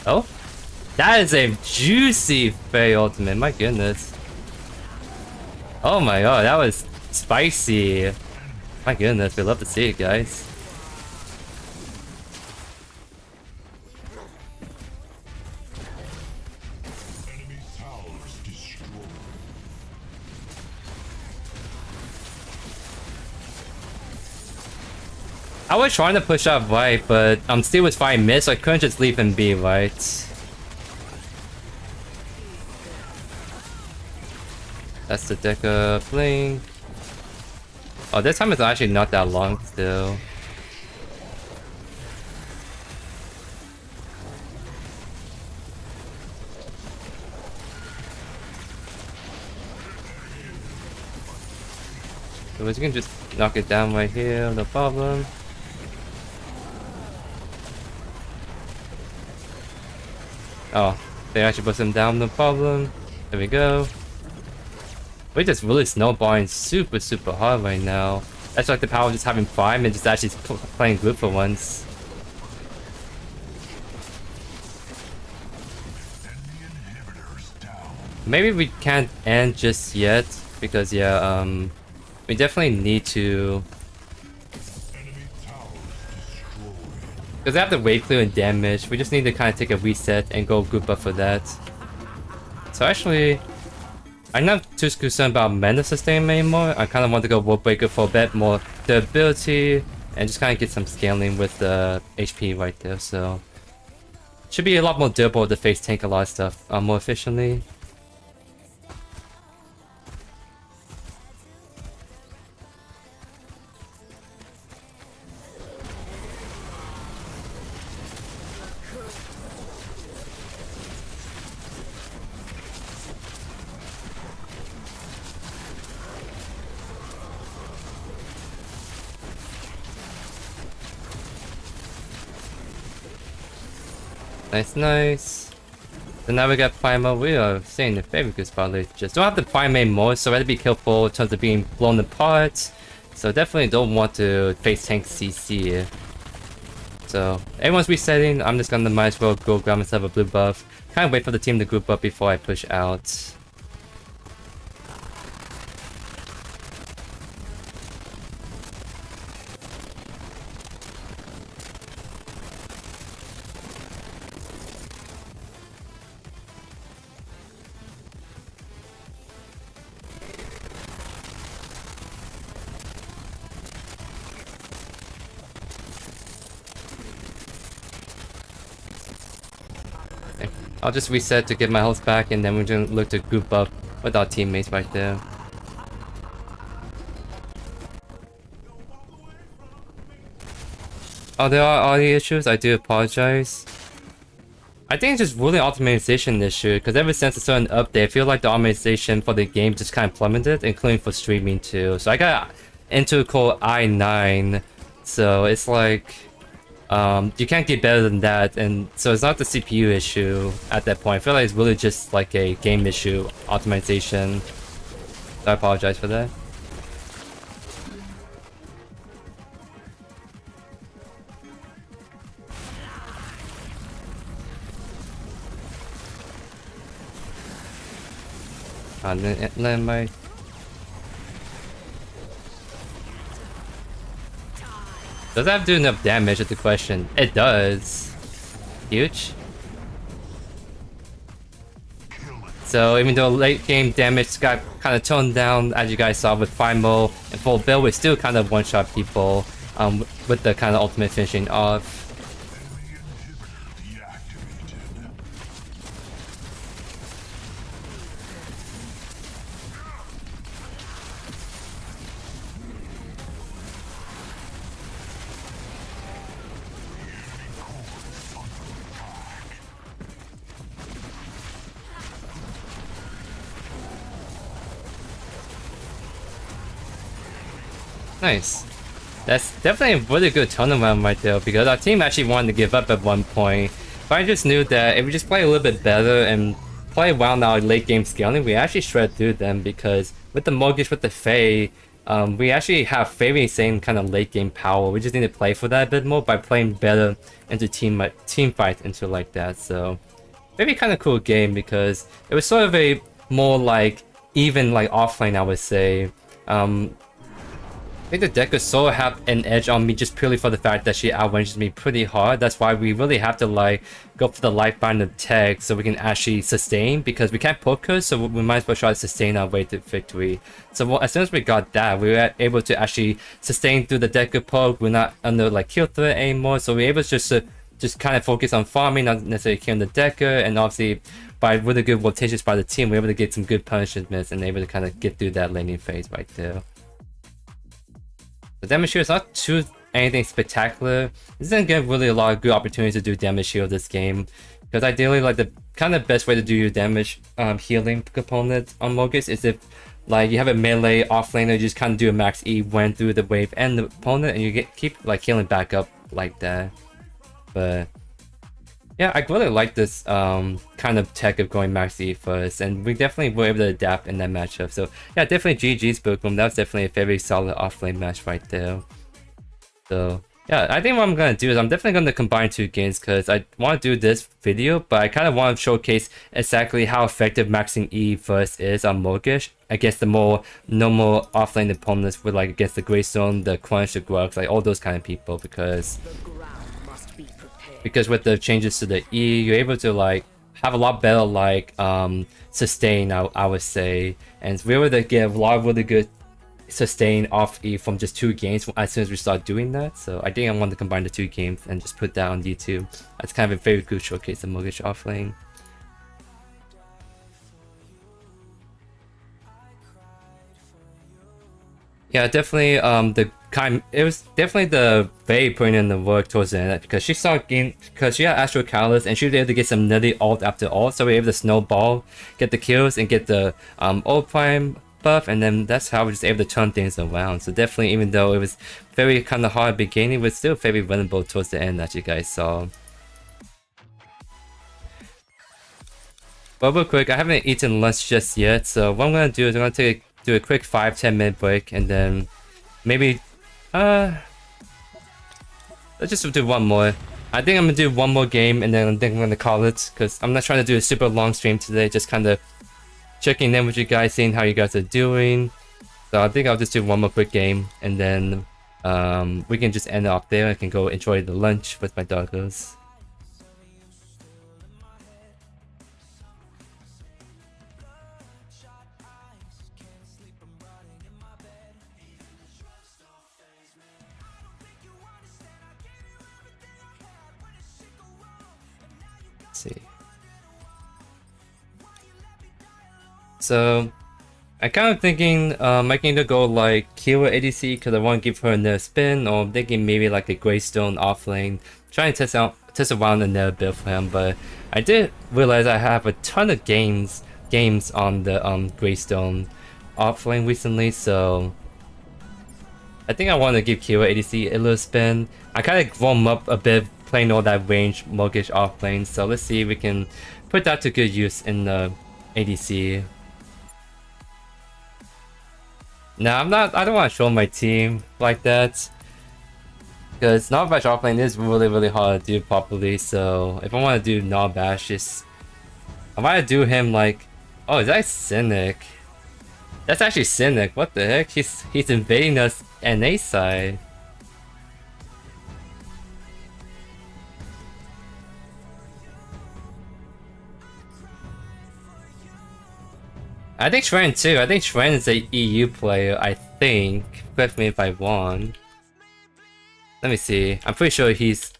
Oh, that is a juicy Fey ultimate. My goodness. Oh my god, that was spicy. My goodness, we love to see it, guys. Enemy towers destroyed. I was trying to push up right, but Steel was fine mid, so I couldn't just leave him be right. That's the Deca Blink. Oh, this time is actually not that long still. So we can just knock it down right here, no problem. Oh, they actually put him down, no problem. There we go. We're just really snowballing super hard right now. That's like the power of just having Prime and just actually playing good for once. Maybe we can't end just yet because yeah, we definitely need to. Because they have the wave clear and damage. We just need to kind of take a reset and go good buff for that. So actually, I'm not too concerned about mana sustain anymore. I kind of want to go World Breaker for a bit more durability and just kind of get some scaling with the HP right there. So should be a lot more durable to face tank a lot of stuff more efficiently. Nice, nice. So now we got Primer. We are staying in very good spot. Just don't have to Prime anymore, so I have to be careful in terms of being blown apart. So definitely don't want to face tank CC. So everyone's resetting. I'm just gonna might as well go grab myself a blue buff. Kind of wait for the team to group up before I push out. I'll just reset to get my health back, and then we're gonna look to group up with our teammates right there. Oh, there are audio issues. I do apologize. I think it's just really optimization issue, because ever since a certain update, I feel like the optimization for the game just kind of plummeted, including for streaming too. So I got Intel Core i9, so it's like you can't get better than that, and so it's not the CPU issue at that point. I feel like it's really just like a game issue, optimization. So I apologize for that. Then my does that do enough damage is the question. It does. Huge. So even though late game damage got kind of toned down, as you guys saw with Primal and full build, we still kind of one-shot people with the kind of ultimate finishing off. Nice. That's definitely a really good tournament right there because our team actually wanted to give up at one point. But I just knew that if we just play a little bit better and play well in our late game scaling, we actually shred through them because with the Mortgage, with the Fae, we actually have very insane kind of late game power. We just need to play for that a bit more by playing better into team fights into like that. So maybe kind of cool game because it was sort of a more like even like offlane, I would say. I think the deck could sort of have an edge on me just purely for the fact that she outranges me pretty hard. That's why we really have to like go for the Lifebind of tech so we can actually sustain because we can't poke her, so we might as well try to sustain our way to victory. So as soon as we got that, we were able to actually sustain through the deck of poke. We're not under like kill threat anymore, so we're able to just kind of focus on farming, not necessarily killing the decker, and obviously by really good rotations by the team, we're able to get some good punishments and able to kind of get through that laning phase right there. The damage shield is not too anything spectacular. This isn't give really a lot of good opportunities to do damage shield this game. Because ideally, like the kind of best way to do your damage healing component on Morgus is if like you have a melee offlaner, you just kind of do a max E when through the wave and the opponent, and you keep like healing back up like that. But yeah, I really like this kind of tech of going max E first, and we definitely were able to adapt in that matchup. So yeah, definitely GG's Bookworm. That was definitely a very solid offlane match right there. So yeah, I think what I'm gonna do is I'm definitely gonna combine two games because I want to do this video, but I kind of want to showcase exactly how effective maxing E first is on Mortgage against the more normal offlane opponents with like against the Greystone, the Crunch, the Grugs, like all those kind of people because with the changes to the E, you're able to like have a lot better like sustain, I would say, and we were able to get a lot of really good sustain off E from just 2 games as soon as we start doing that. So I think I want to combine the 2 games and just put that on YouTube. That's kind of a very good showcase of Mortgage offlane. Yeah, definitely. It was definitely the Fae putting in the work towards the end because she saw because she had Astral Catalyst and she was able to get some nutty ult after ult, so we were able to snowball, get the kills, and get the ult prime buff, and then that's how we were just able to turn things around. So definitely, even though it was very kind of hard at the beginning, it was still very winnable towards the end, as you guys saw. But real quick, I haven't eaten lunch just yet, so what I'm gonna do is I'm gonna do a quick 5-10 minute break, and then maybe let's just do one more. I think I'm gonna do one more game and then I think I'm gonna call it because I'm not trying to do a super long stream today, just kind of checking in with you guys, seeing how you guys are doing. So I think I'll just do one more quick game and then we can just end it off there. I can go enjoy the lunch with my doggos. See. So I kind of thinking I can either go like Kira ADC because I want to give her another spin, or I'm thinking maybe like a Greystone offlane, trying to test around another build for him. But I did realize I have a ton of games on the Greystone offlane recently, so I think I want to give Kira ADC a little spin. I kind of warm up a bit playing all that range Mogish off lane, so let's see if we can put that to good use in the ADC. Now I don't want to show my team like that, because Not Bash off lane is really hard to do properly. So if I want to do Not Bash, I might do him like, oh, is that Cynic? That's actually Cynic. What the heck? He's invading us NA side. I think Shren too. I think Shren is a EU player, I think. Correct me if I'm wrong. Let me see. I'm pretty sure he's...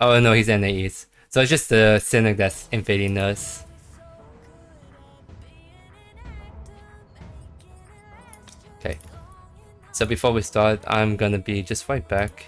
Oh no, he's NAEs. So it's just the Cynic that's invading us. Okay. So before we start, I'm gonna be just right back.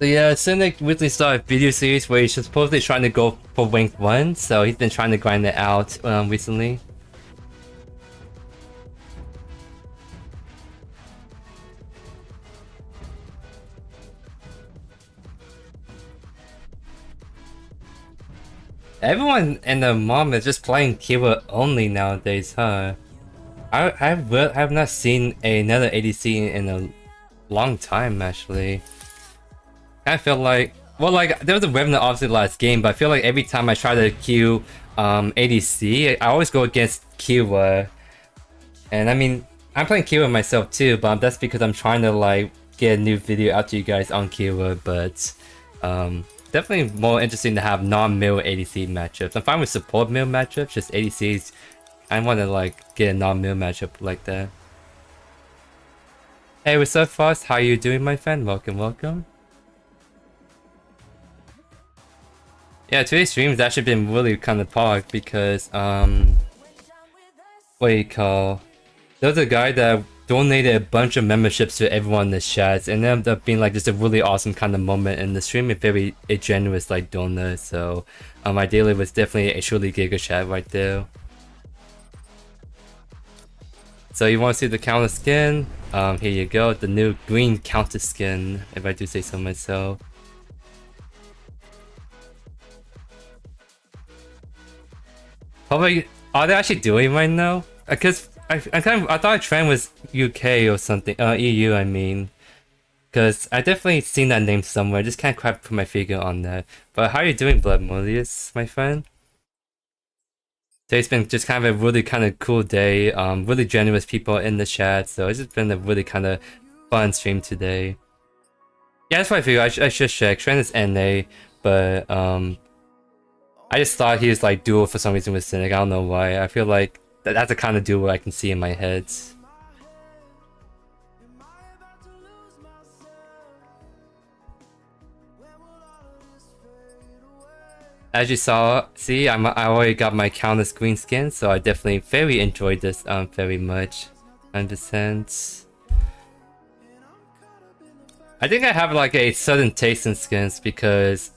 So yeah, Cynic recently started a video series where he's supposedly trying to go for rank 1, so he's been trying to grind it out recently. Everyone and their mom is just playing Kira only nowadays, huh? I have not seen another ADC in a long time, actually. I feel like, well, like there was a Revenant obviously last game, but I feel like every time I try to queue ADC, I always go against Kira. And I mean, I'm playing Kira myself too, but that's because I'm trying to like get a new video out to you guys on Kira. But definitely more interesting to have non-mill ADC matchups. I'm fine with support mill matchups, just ADCs. I want to like get a non-mill matchup like that. Hey, what's up, Frost? How you doing, my friend? Welcome. Yeah, today's stream has actually been really kind of packed because, what do you call? There was a guy that donated a bunch of memberships to everyone in the chats, and it ended up being like just a really awesome kind of moment in the stream. A generous like donor, so ideally it was definitely a truly giga chat right there. So you want to see the counter skin? Here you go, the new green counter skin, if I do say so myself. Probably, are they actually doing right now? Because I thought trend was UK or something, EU I mean. Because I definitely seen that name somewhere, I just can't quite put my figure on that. But how are you doing, Blood Molius, my friend? Today's been just kind of a really kind of cool day, really generous people in the chat, so it's just been a really kind of fun stream today. Yeah, that's what I figured, I should check. Trend is NA, but I just thought he was like dual for some reason with Cynic. I don't know why. I feel like that's the kind of dual I can see in my head. As you saw, see, I already got my counter green skin, so I definitely very enjoyed this very much. 100%. I think I have like a sudden taste in skins because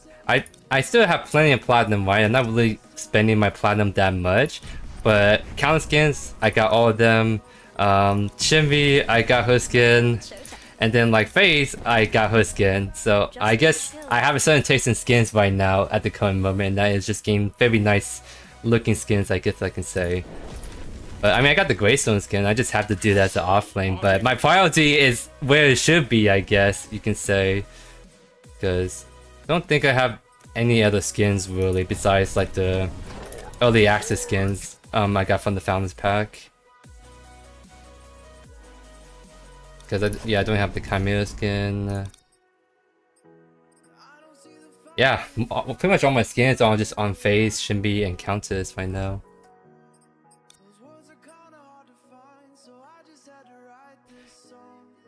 I still have plenty of platinum, right? I'm not really spending my platinum that much, but counter skins, I got all of them. Shinvi, I got her skin, and then like FaZe, I got her skin. So I guess I have a certain taste in skins right now at the current moment, and that is just getting very nice looking skins, I guess I can say. But I mean, I got the Greystone skin, I just have to do that as an off lane, but my priority is where it should be, I guess you can say. Because I don't think I have any other skins really besides like the early access skins I got from the Founders Pack. Because yeah, I don't have the Chimera skin. Yeah, pretty much all my skins are just on phase, Shinbi, and Countess right now.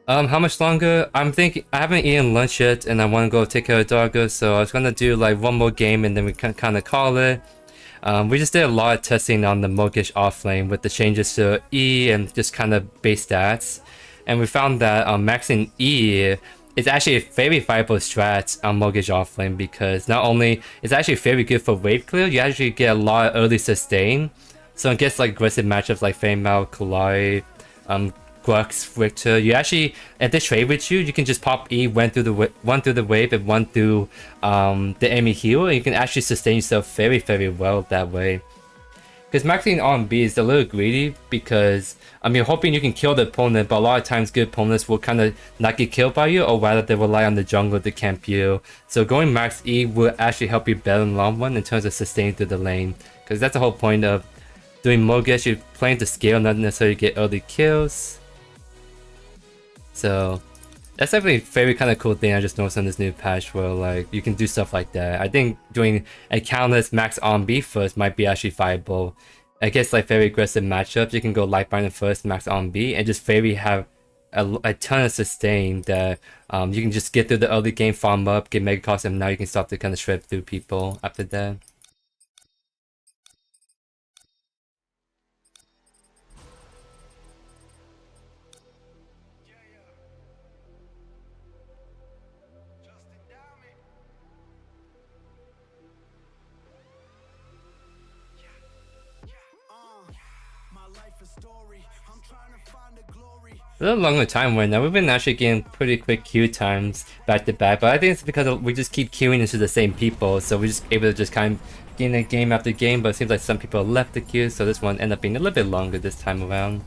How much longer? I'm thinking I haven't eaten lunch yet, and I want to go take care of Dargo, so I was gonna do like one more game, and then we can kind of call it. We just did a lot of testing on the Mogish offlane with the changes to E and just kind of base stats, and we found that maxing E is actually a very viable strat on Mogish offlane because not only it's actually very good for wave clear, you actually get a lot of early sustain, so it gets like aggressive matchups like Feimao, Kalari, Grux, Richter. You actually, at this trade with you can just pop E one through the wave and one through the enemy hero, and you can actually sustain yourself very, very well that way. Because maxing on B is a little greedy because you're hoping you can kill the opponent, but a lot of times good opponents will kind of not get killed by you, or rather they rely on the jungle to camp you. So going max E will actually help you better in the long run in terms of sustaining through the lane. Because that's the whole point of doing Mogish, you're playing to scale, not necessarily get early kills. So that's definitely a very kind of cool thing I just noticed on this new patch where like you can do stuff like that. I think doing a countless max on B first might be actually viable. I guess like very aggressive matchups, you can go Lightbinder first, max on B, and just very have a ton of sustain that you can just get through the early game, farm up, get mega cost, and now you can start to kind of shred through people after that. A little longer time right now. We've been actually getting pretty quick queue times back to back, but I think it's because we just keep queuing into the same people, so we're just able to just kind of get in game after game, but it seems like some people left the queue, so this one ended up being a little bit longer this time around.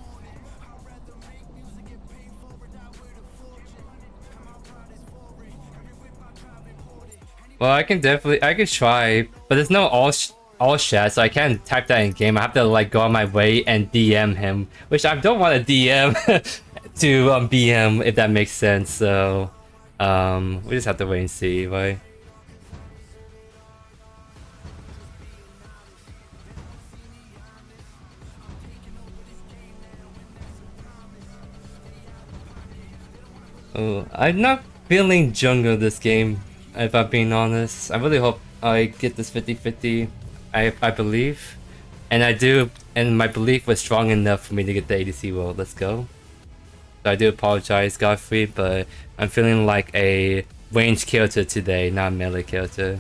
Well, I can try, but there's no all chat, so I can't type that in game. I have to like go on my way and DM him, which I don't want to DM to BM, if that makes sense. So we just have to wait and see, right? Oh, I'm not feeling jungle this game, if I'm being honest. I really hope I get this 50-50. I believe, and I do, and my belief was strong enough for me to get the ADC role. Let's go. So I do apologize, Godfrey, but I'm feeling like a ranged character today, not a melee character.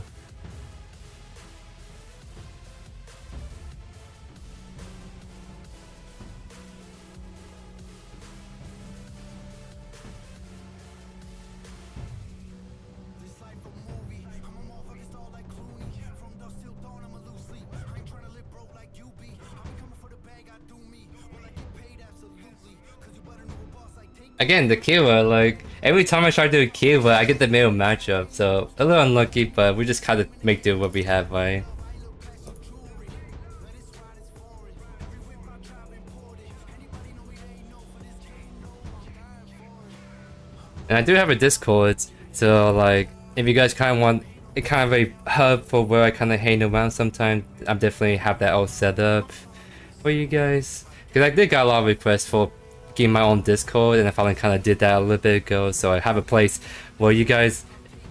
Again, the Kira, like, every time I try to do a Kira, I get the middle matchup, so a little unlucky, but we just kind of make do what we have, right? And I do have a Discord, so like, if you guys kind of want a kind of a hub for where I kind of hang around sometimes, I'm definitely have that all set up for you guys. Because I did get a lot of requests for getting my own Discord, and I finally kind of did that a little bit ago, so I have a place where you guys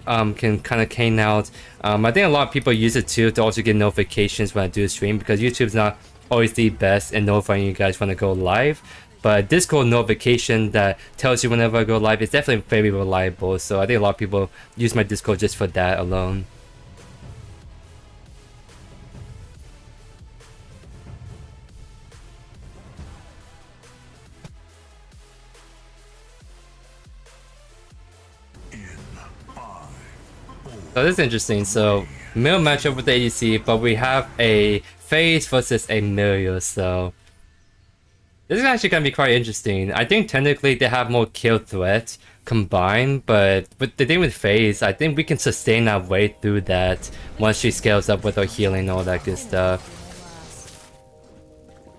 can kind of hang out. I think a lot of people use it too to also get notifications when I do a stream, because YouTube's not always the best in notifying you guys when I go live, but Discord notification that tells you whenever I go live is definitely very reliable, so I think a lot of people use my Discord just for that alone. So this is interesting. So middle matchup with the ADC, but we have a Phase versus a Mirio, so this is actually gonna be quite interesting. I think technically they have more kill threat combined, but with the thing with Phase, I think we can sustain our way through that once she scales up with her healing and all that good stuff.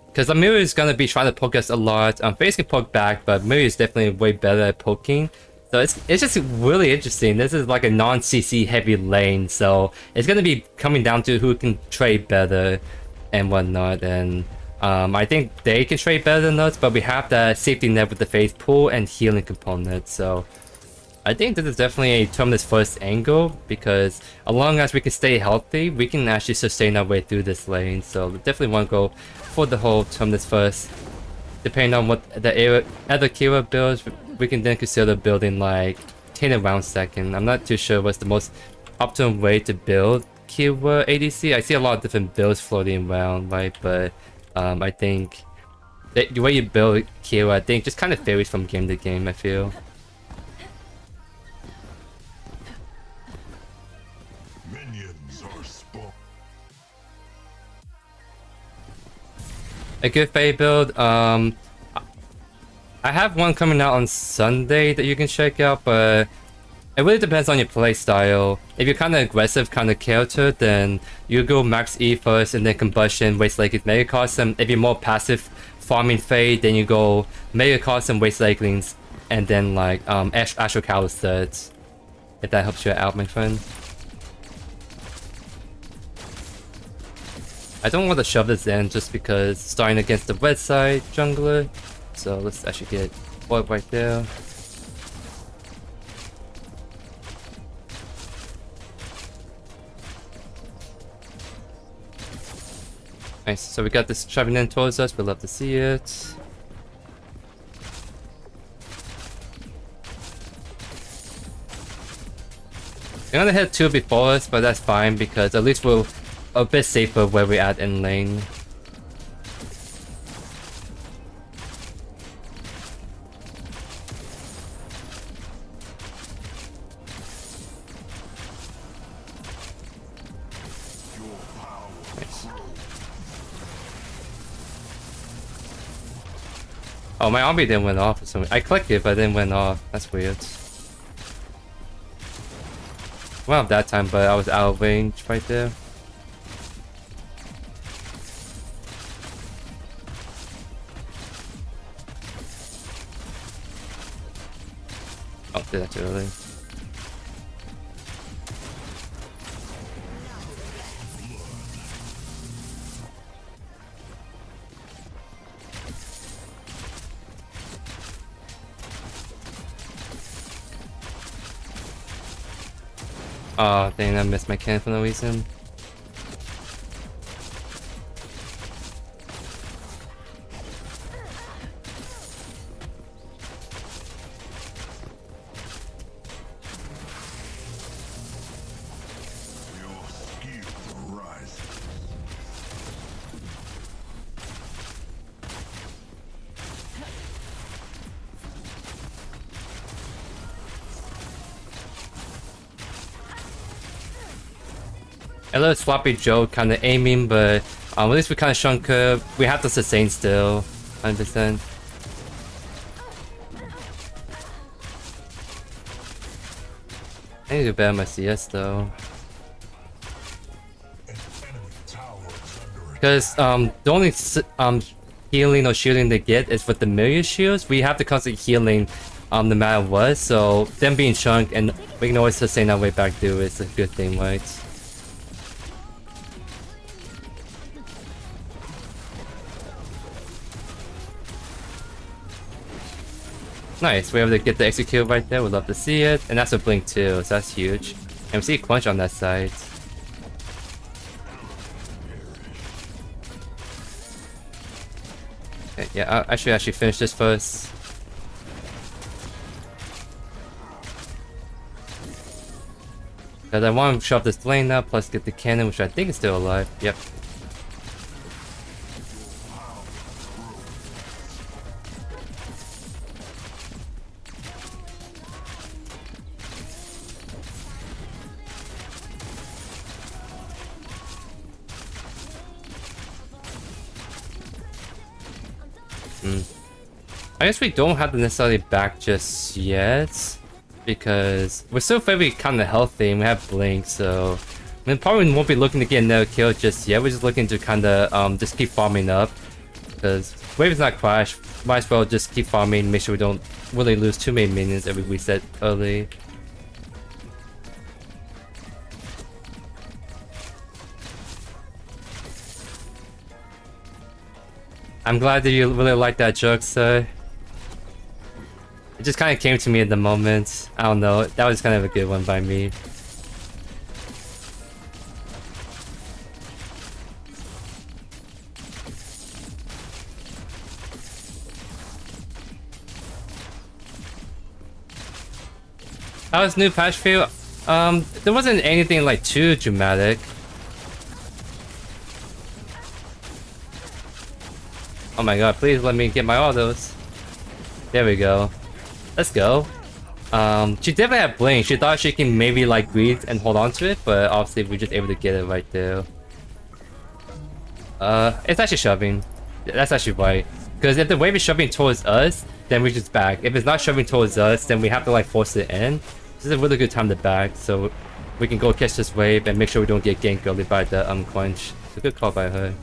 because Amelia is gonna be trying to poke us a lot. FaZe can poke back, but Amelia is definitely way better at poking. So it's just really interesting. This is like a non-CC heavy lane, so it's gonna be coming down to who can trade better and whatnot. And I think they can trade better than us, but we have that safety net with the FaZe pool and healing component. So I think this is definitely a Terminus first angle, because as long as we can stay healthy, we can actually sustain our way through this lane. So definitely want to go for the whole Terminus first. Depending on what the other Kira builds, we can then consider building like 10 around second. I'm not too sure what's the most optimal way to build Kira ADC. I see a lot of different builds floating around, right? But I think the way you build Kira, I think just kind of varies from game to game, I feel. Minions are spawned. A good Faye build, I have one coming out on Sunday that you can check out, but it really depends on your playstyle. If you're kind of aggressive kind of character, then you go max E first and then combustion, waste like mega custom. If you're more passive farming Faye, then you go mega custom, waste lakelings, and then like Astral Catalyst third. If that helps you out, my friend. I don't want to shove this in just because starting against the red side jungler. So let's actually get Void right there. Nice, so we got this shoving in towards us, we'd love to see it. They're gonna hit 2 before us, but that's fine because at least we're a bit safer where we're at in lane. Oh, my army didn't went off or something. I clicked it, but it didn't went off. That's weird. Well, that time, but I was out of range right there. Oh, did that too early. Oh, dang, I missed my cannon for no reason. Your skill rises. A little sloppy Joe kind of aiming, but at least we kind of shrunk her. We have to sustain still, 100%. I need to do better on my CS though. An enemy tower is under attack. Because the only healing or shielding they get is with the million shields. We have to constantly healing no matter what, so them being shrunk and we can always sustain our way back through is a good thing, right? Nice, we're able to get the execute right there, we'd love to see it. And that's a blink too, so that's huge. And we see a quench on that side. Okay, yeah, I should actually finish this first. Because I want to shove this lane now, plus get the cannon, which I think is still alive. Yep. I guess we don't have to necessarily back just yet, because we're still very kind of healthy and we have blink, so I mean, probably won't be looking to get another kill just yet. We're just looking to kind of just keep farming up. Because wave is not crash. Might as well just keep farming, make sure we don't really lose too many minions every reset early. I'm glad that you really like that joke, sir. It just kind of came to me at the moment. I don't know. That was kind of a good one by me. How was new patch feel? There wasn't anything like too dramatic. Oh my god, please let me get my autos. There we go. Let's go. She definitely had blink. She thought she can maybe like breathe and hold on to it, but obviously we're just able to get it right there. It's actually shoving. That's actually right. Because if the wave is shoving towards us, then we just back. If it's not shoving towards us, then we have to like force it in. This is a really good time to back, so we can go catch this wave and make sure we don't get ganked early by the quench. It's a good call by her.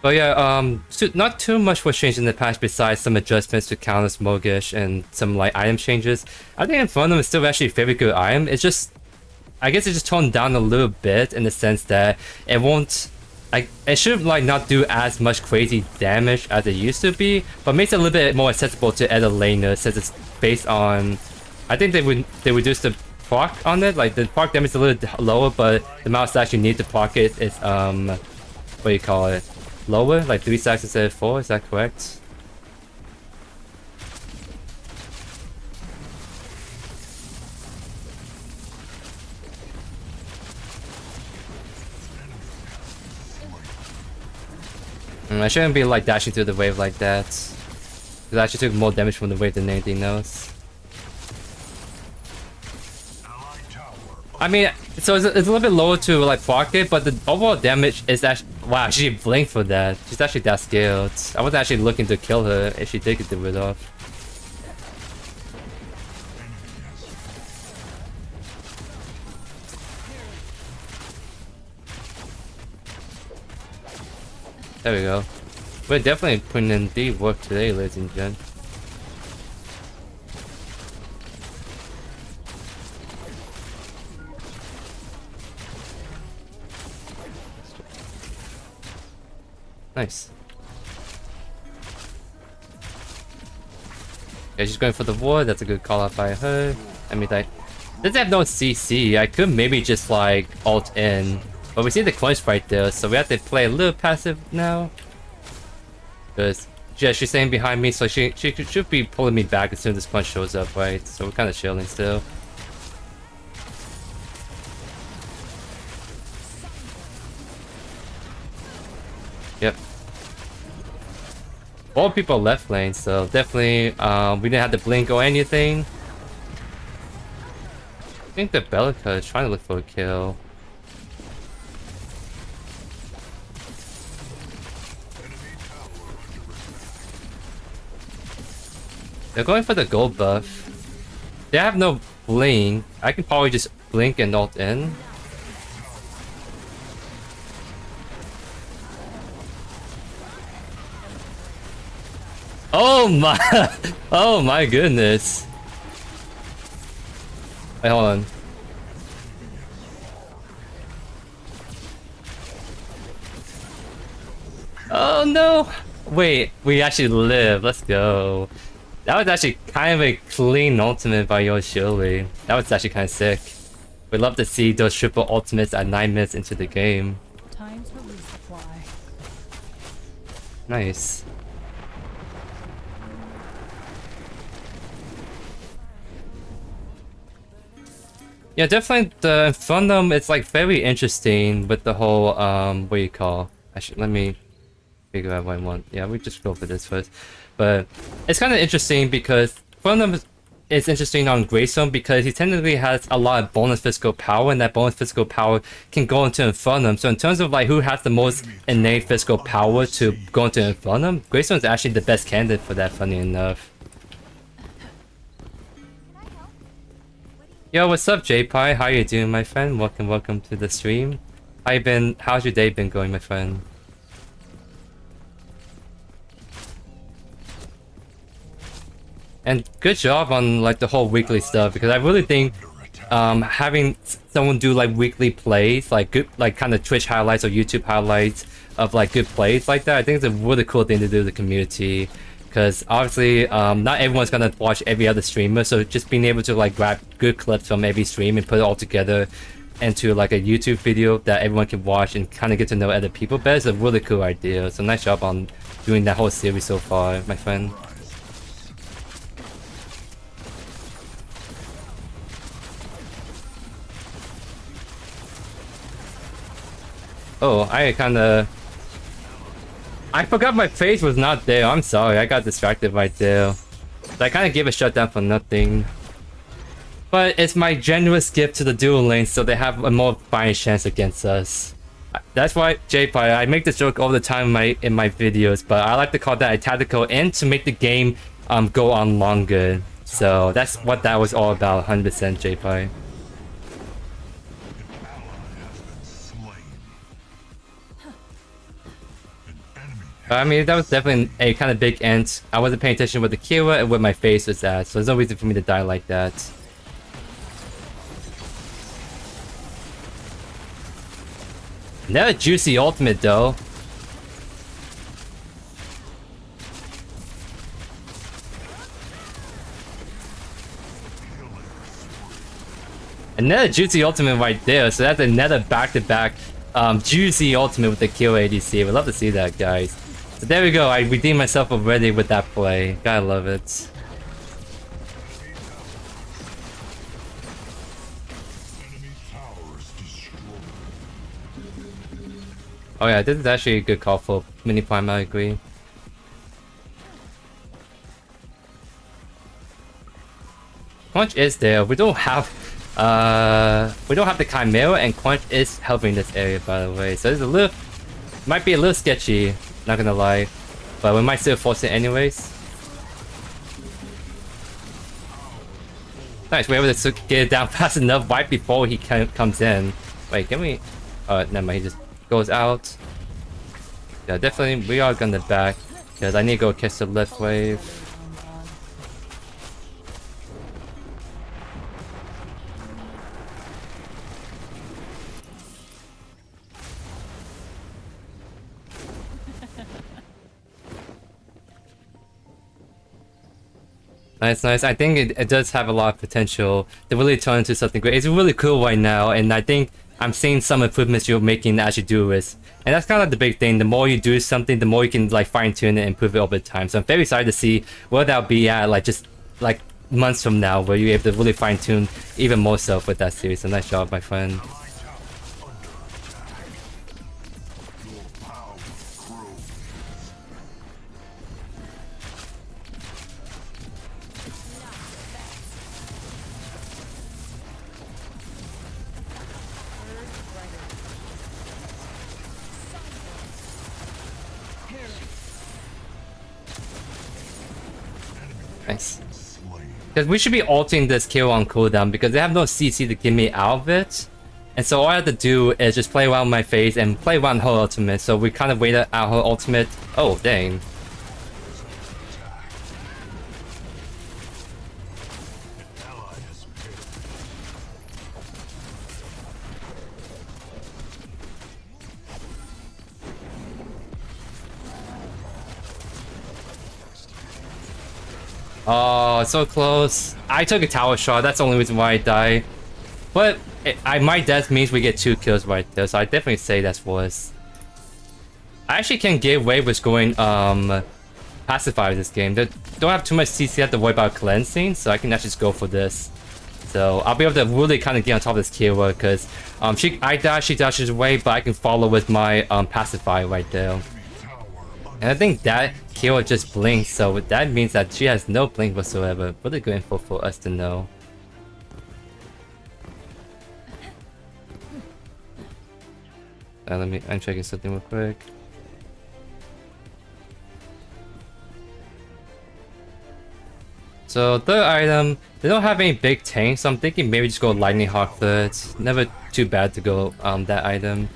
But yeah, so not too much was changed in the patch besides some adjustments to counters Mogish and some like item changes. I think Infernum is still actually a very good item. It's just, I guess it just toned down a little bit in the sense that it won't, like, it should like not do as much crazy damage as it used to be, but makes it a little bit more accessible to other laners since it's based on, I think they reduced the proc on it. Like the proc damage is a little lower, but the amount that actually need to proc it is what do you call it? Lower, like 3 stacks instead of 4, is that correct? I shouldn't be like dashing through the wave like that. Because I actually took more damage from the wave than anything else. I mean, so it's a little bit lower to like proc it, but the overall damage is actually, wow, she blinked for that. She's actually that skilled. I wasn't actually looking to kill her if she did get the rid of. There we go. We're definitely putting in deep work today, ladies and gents. Nice. Yeah, she's going for the ward. That's a good call out by her. I mean, like, since I have no CC, I could maybe just like ult in, but we see the quench right there, so we have to play a little passive now. Because yeah, she's staying behind me, so she should be pulling me back as soon as this quench shows up, right? So we're kind of chilling still. Yep. All people left lane, so definitely we didn't have to blink or anything. I think the Bellica is trying to look for a kill. They're going for the gold buff. They have no blink. I can probably just blink and ult in. Oh my! Oh my goodness! Wait, hold on. Oh no! Wait, we actually live. Let's go. That was actually kind of a clean ultimate by JoeYoursTruly. That was actually kind of sick. We'd love to see those triple ultimates at 9 minutes into the game. Time to resupply. Nice. Yeah, definitely the Infernum, it's like very interesting with the whole, what do you call? Actually, let me figure out what I want. Yeah, we just go for this first. But it's kind of interesting because Infernum is interesting on Greystone because he technically has a lot of bonus physical power, and that bonus physical power can go into Infernum. So in terms of like who has the most innate physical power to go into Infernum, Greystone is actually the best candidate for that, funny enough. Yo, what's up, JPie? How you doing, my friend? Welcome to the stream. How you been? How's your day been going, my friend? And good job on like the whole weekly stuff, because I really think having someone do like weekly plays, like good, like kind of Twitch highlights or YouTube highlights of like good plays like that, I think it's a really cool thing to do to the community. Because obviously not everyone's gonna watch every other streamer, so just being able to like grab good clips from every stream and put it all together into like a YouTube video that everyone can watch and kind of get to know other people better is a really cool idea. So nice job on doing that whole series so far, my friend. Oh, I forgot my face was not there. I'm sorry, I got distracted right there. So I kind of gave a shutdown for nothing. But it's my generous gift to the dual lanes, so they have a more fighting chance against us. That's why, JPie, I make this joke all the time in my videos, but I like to call that a tactical end to make the game go on longer. So that's what that was all about, 100% JPie. I mean, that was definitely a kind of big end. I wasn't paying attention with the Kira and where my face was at, so there's no reason for me to die like that. Another juicy ultimate though. Another juicy ultimate right there, so that's another back-to-back juicy ultimate with the kill ADC. We'd love to see that, guys. So there we go, I redeemed myself already with that play. Gotta love it. Oh yeah, this is actually a good call for mini prime, I agree. Crunch is there. We don't have the Chimera, and Crunch is helping this area, by the way. So it's a little, might be a little sketchy, not gonna lie, but we might still force it anyways. Nice, we're able to get it down fast enough right before he comes in. Wait, can we? Never mind. He just goes out. Yeah, definitely we are gonna back because I need to go catch the left wave. Nice, nice. I think it does have a lot of potential to really turn into something great. It's really cool right now, and I think I'm seeing some improvements you're making as you do this. And that's kind of the big thing. The more you do something, the more you can like fine tune it and improve it over time. So I'm very excited to see where that'll be at, like just like months from now, where you're able to really fine tune even more so with that series. So nice job, my friend. Nice. Because we should be ulting this kill on cooldown because they have no CC to get me out of it. And so all I have to do is just play around my face and play around her ultimate. So we kind of waited out her ultimate. Oh, dang. Oh, so close. I took a tower shot. That's the only reason why I died. But my death means we get 2 kills right there. So I definitely say that's worse. I actually can get away with going pacify this game. They don't have too much CC. I have to worry about cleansing. So I can actually just go for this. So I'll be able to really kind of get on top of this Kira because I dash, she dashes away, but I can follow with my pacify right there. And I think that Kira just blinks, so that means that she has no blink whatsoever. Really good info for us to know. I'm checking something real quick. So third item, they don't have any big tanks, so I'm thinking maybe just go Lightning Hawk third. Never too bad to go that item.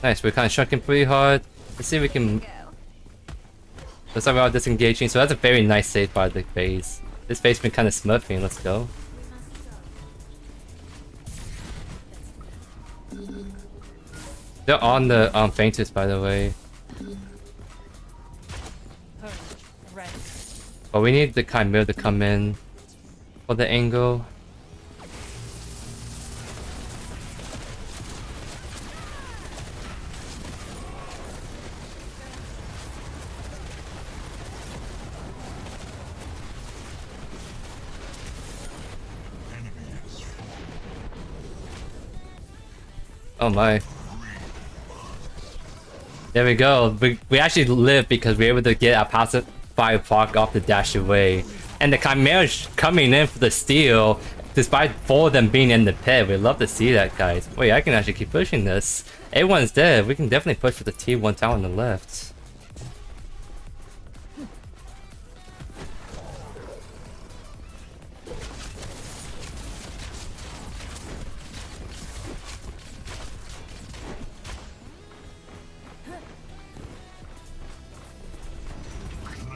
Nice, we're kind of shunking pretty hard. Let's see if we can... Looks like we're all disengaging, so that's a very nice save by the phase. This phase been kind of smurfing, let's go. They're on the faintest, by the way. Right. But we need the Chimera to come in for the angle. Oh my. There we go. We actually live because we were able to get our passive fire proc off the dash away. And the Chimera's coming in for the steal, despite 4 of them being in the pit. We love to see that, guys. Wait, I can actually keep pushing this. Everyone's dead. We can definitely push for the T1 tower on the left.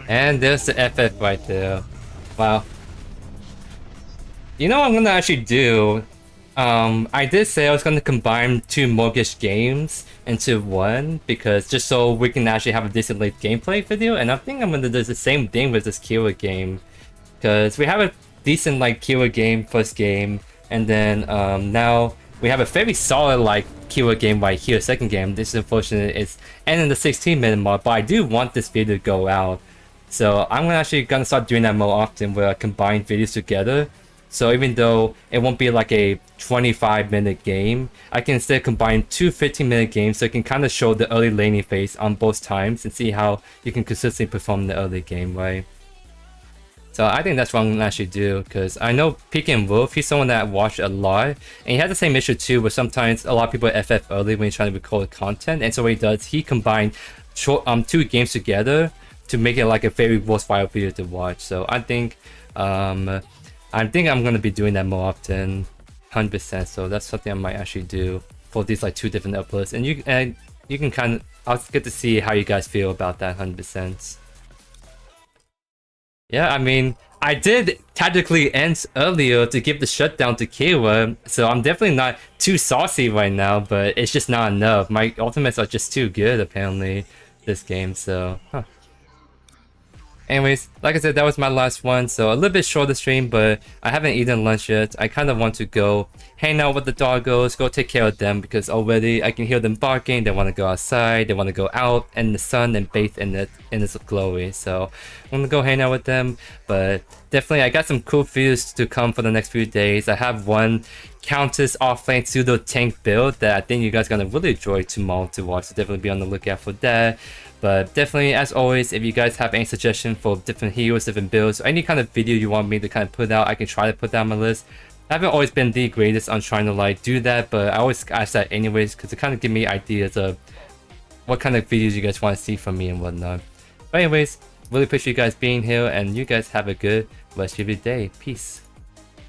And there's the FF right there. Wow. You know what I'm gonna actually do? I did say I was gonna combine 2 Mortgage games into one, because just so we can actually have a decent late gameplay video, and I think I'm gonna do the same thing with this Kira game. Because we have a decent like Kira game first game, and then now we have a very solid like Kira game right here second game. This is unfortunate, it's ending the 16-minute mark, but I do want this video to go out. So I'm actually gonna start doing that more often, where I combine videos together. So even though it won't be like a 25-minute game, I can instead combine 2 15-minute games, so you can kind of show the early laning phase on both times and see how you can consistently perform in the early game, right? So I think that's what I'm gonna actually do, because I know Pekin Wolf, he's someone that I watched a lot, and he has the same issue too, where sometimes a lot of people FF early when he's trying to record content, and so what he does, he combined 2 games together to make it like a very worthwhile video to watch. So I think I'm gonna be doing that more often, 100%. So that's something I might actually do for these like 2 different uploads, and you can kind of, I'll get to see how you guys feel about that 100%. Yeah, I mean, I did tactically end earlier to give the shutdown to Kira, so I'm definitely not too saucy right now, but it's just not enough. My ultimates are just too good apparently this game, so Anyways, like I said, that was my last one, so a little bit shorter stream, but I haven't eaten lunch yet. I kind of want to go hang out with the doggos, go take care of them, because already I can hear them barking. They want to go outside, they want to go out in the sun and bathe in it, and it's glowy. So I'm gonna go hang out with them, but definitely I got some cool videos to come for the next few days. I have one Countess offlane pseudo tank build that I think you guys are gonna really enjoy tomorrow to watch, so definitely be on the lookout for that. But definitely, as always, if you guys have any suggestions for different heroes, different builds, or any kind of video you want me to kind of put out, I can try to put that on my list. I haven't always been the greatest on trying to like do that, but I always ask that anyways, because it kind of give me ideas of what kind of videos you guys want to see from me and whatnot. But anyways, really appreciate you guys being here, and you guys have a good rest of your day. Peace.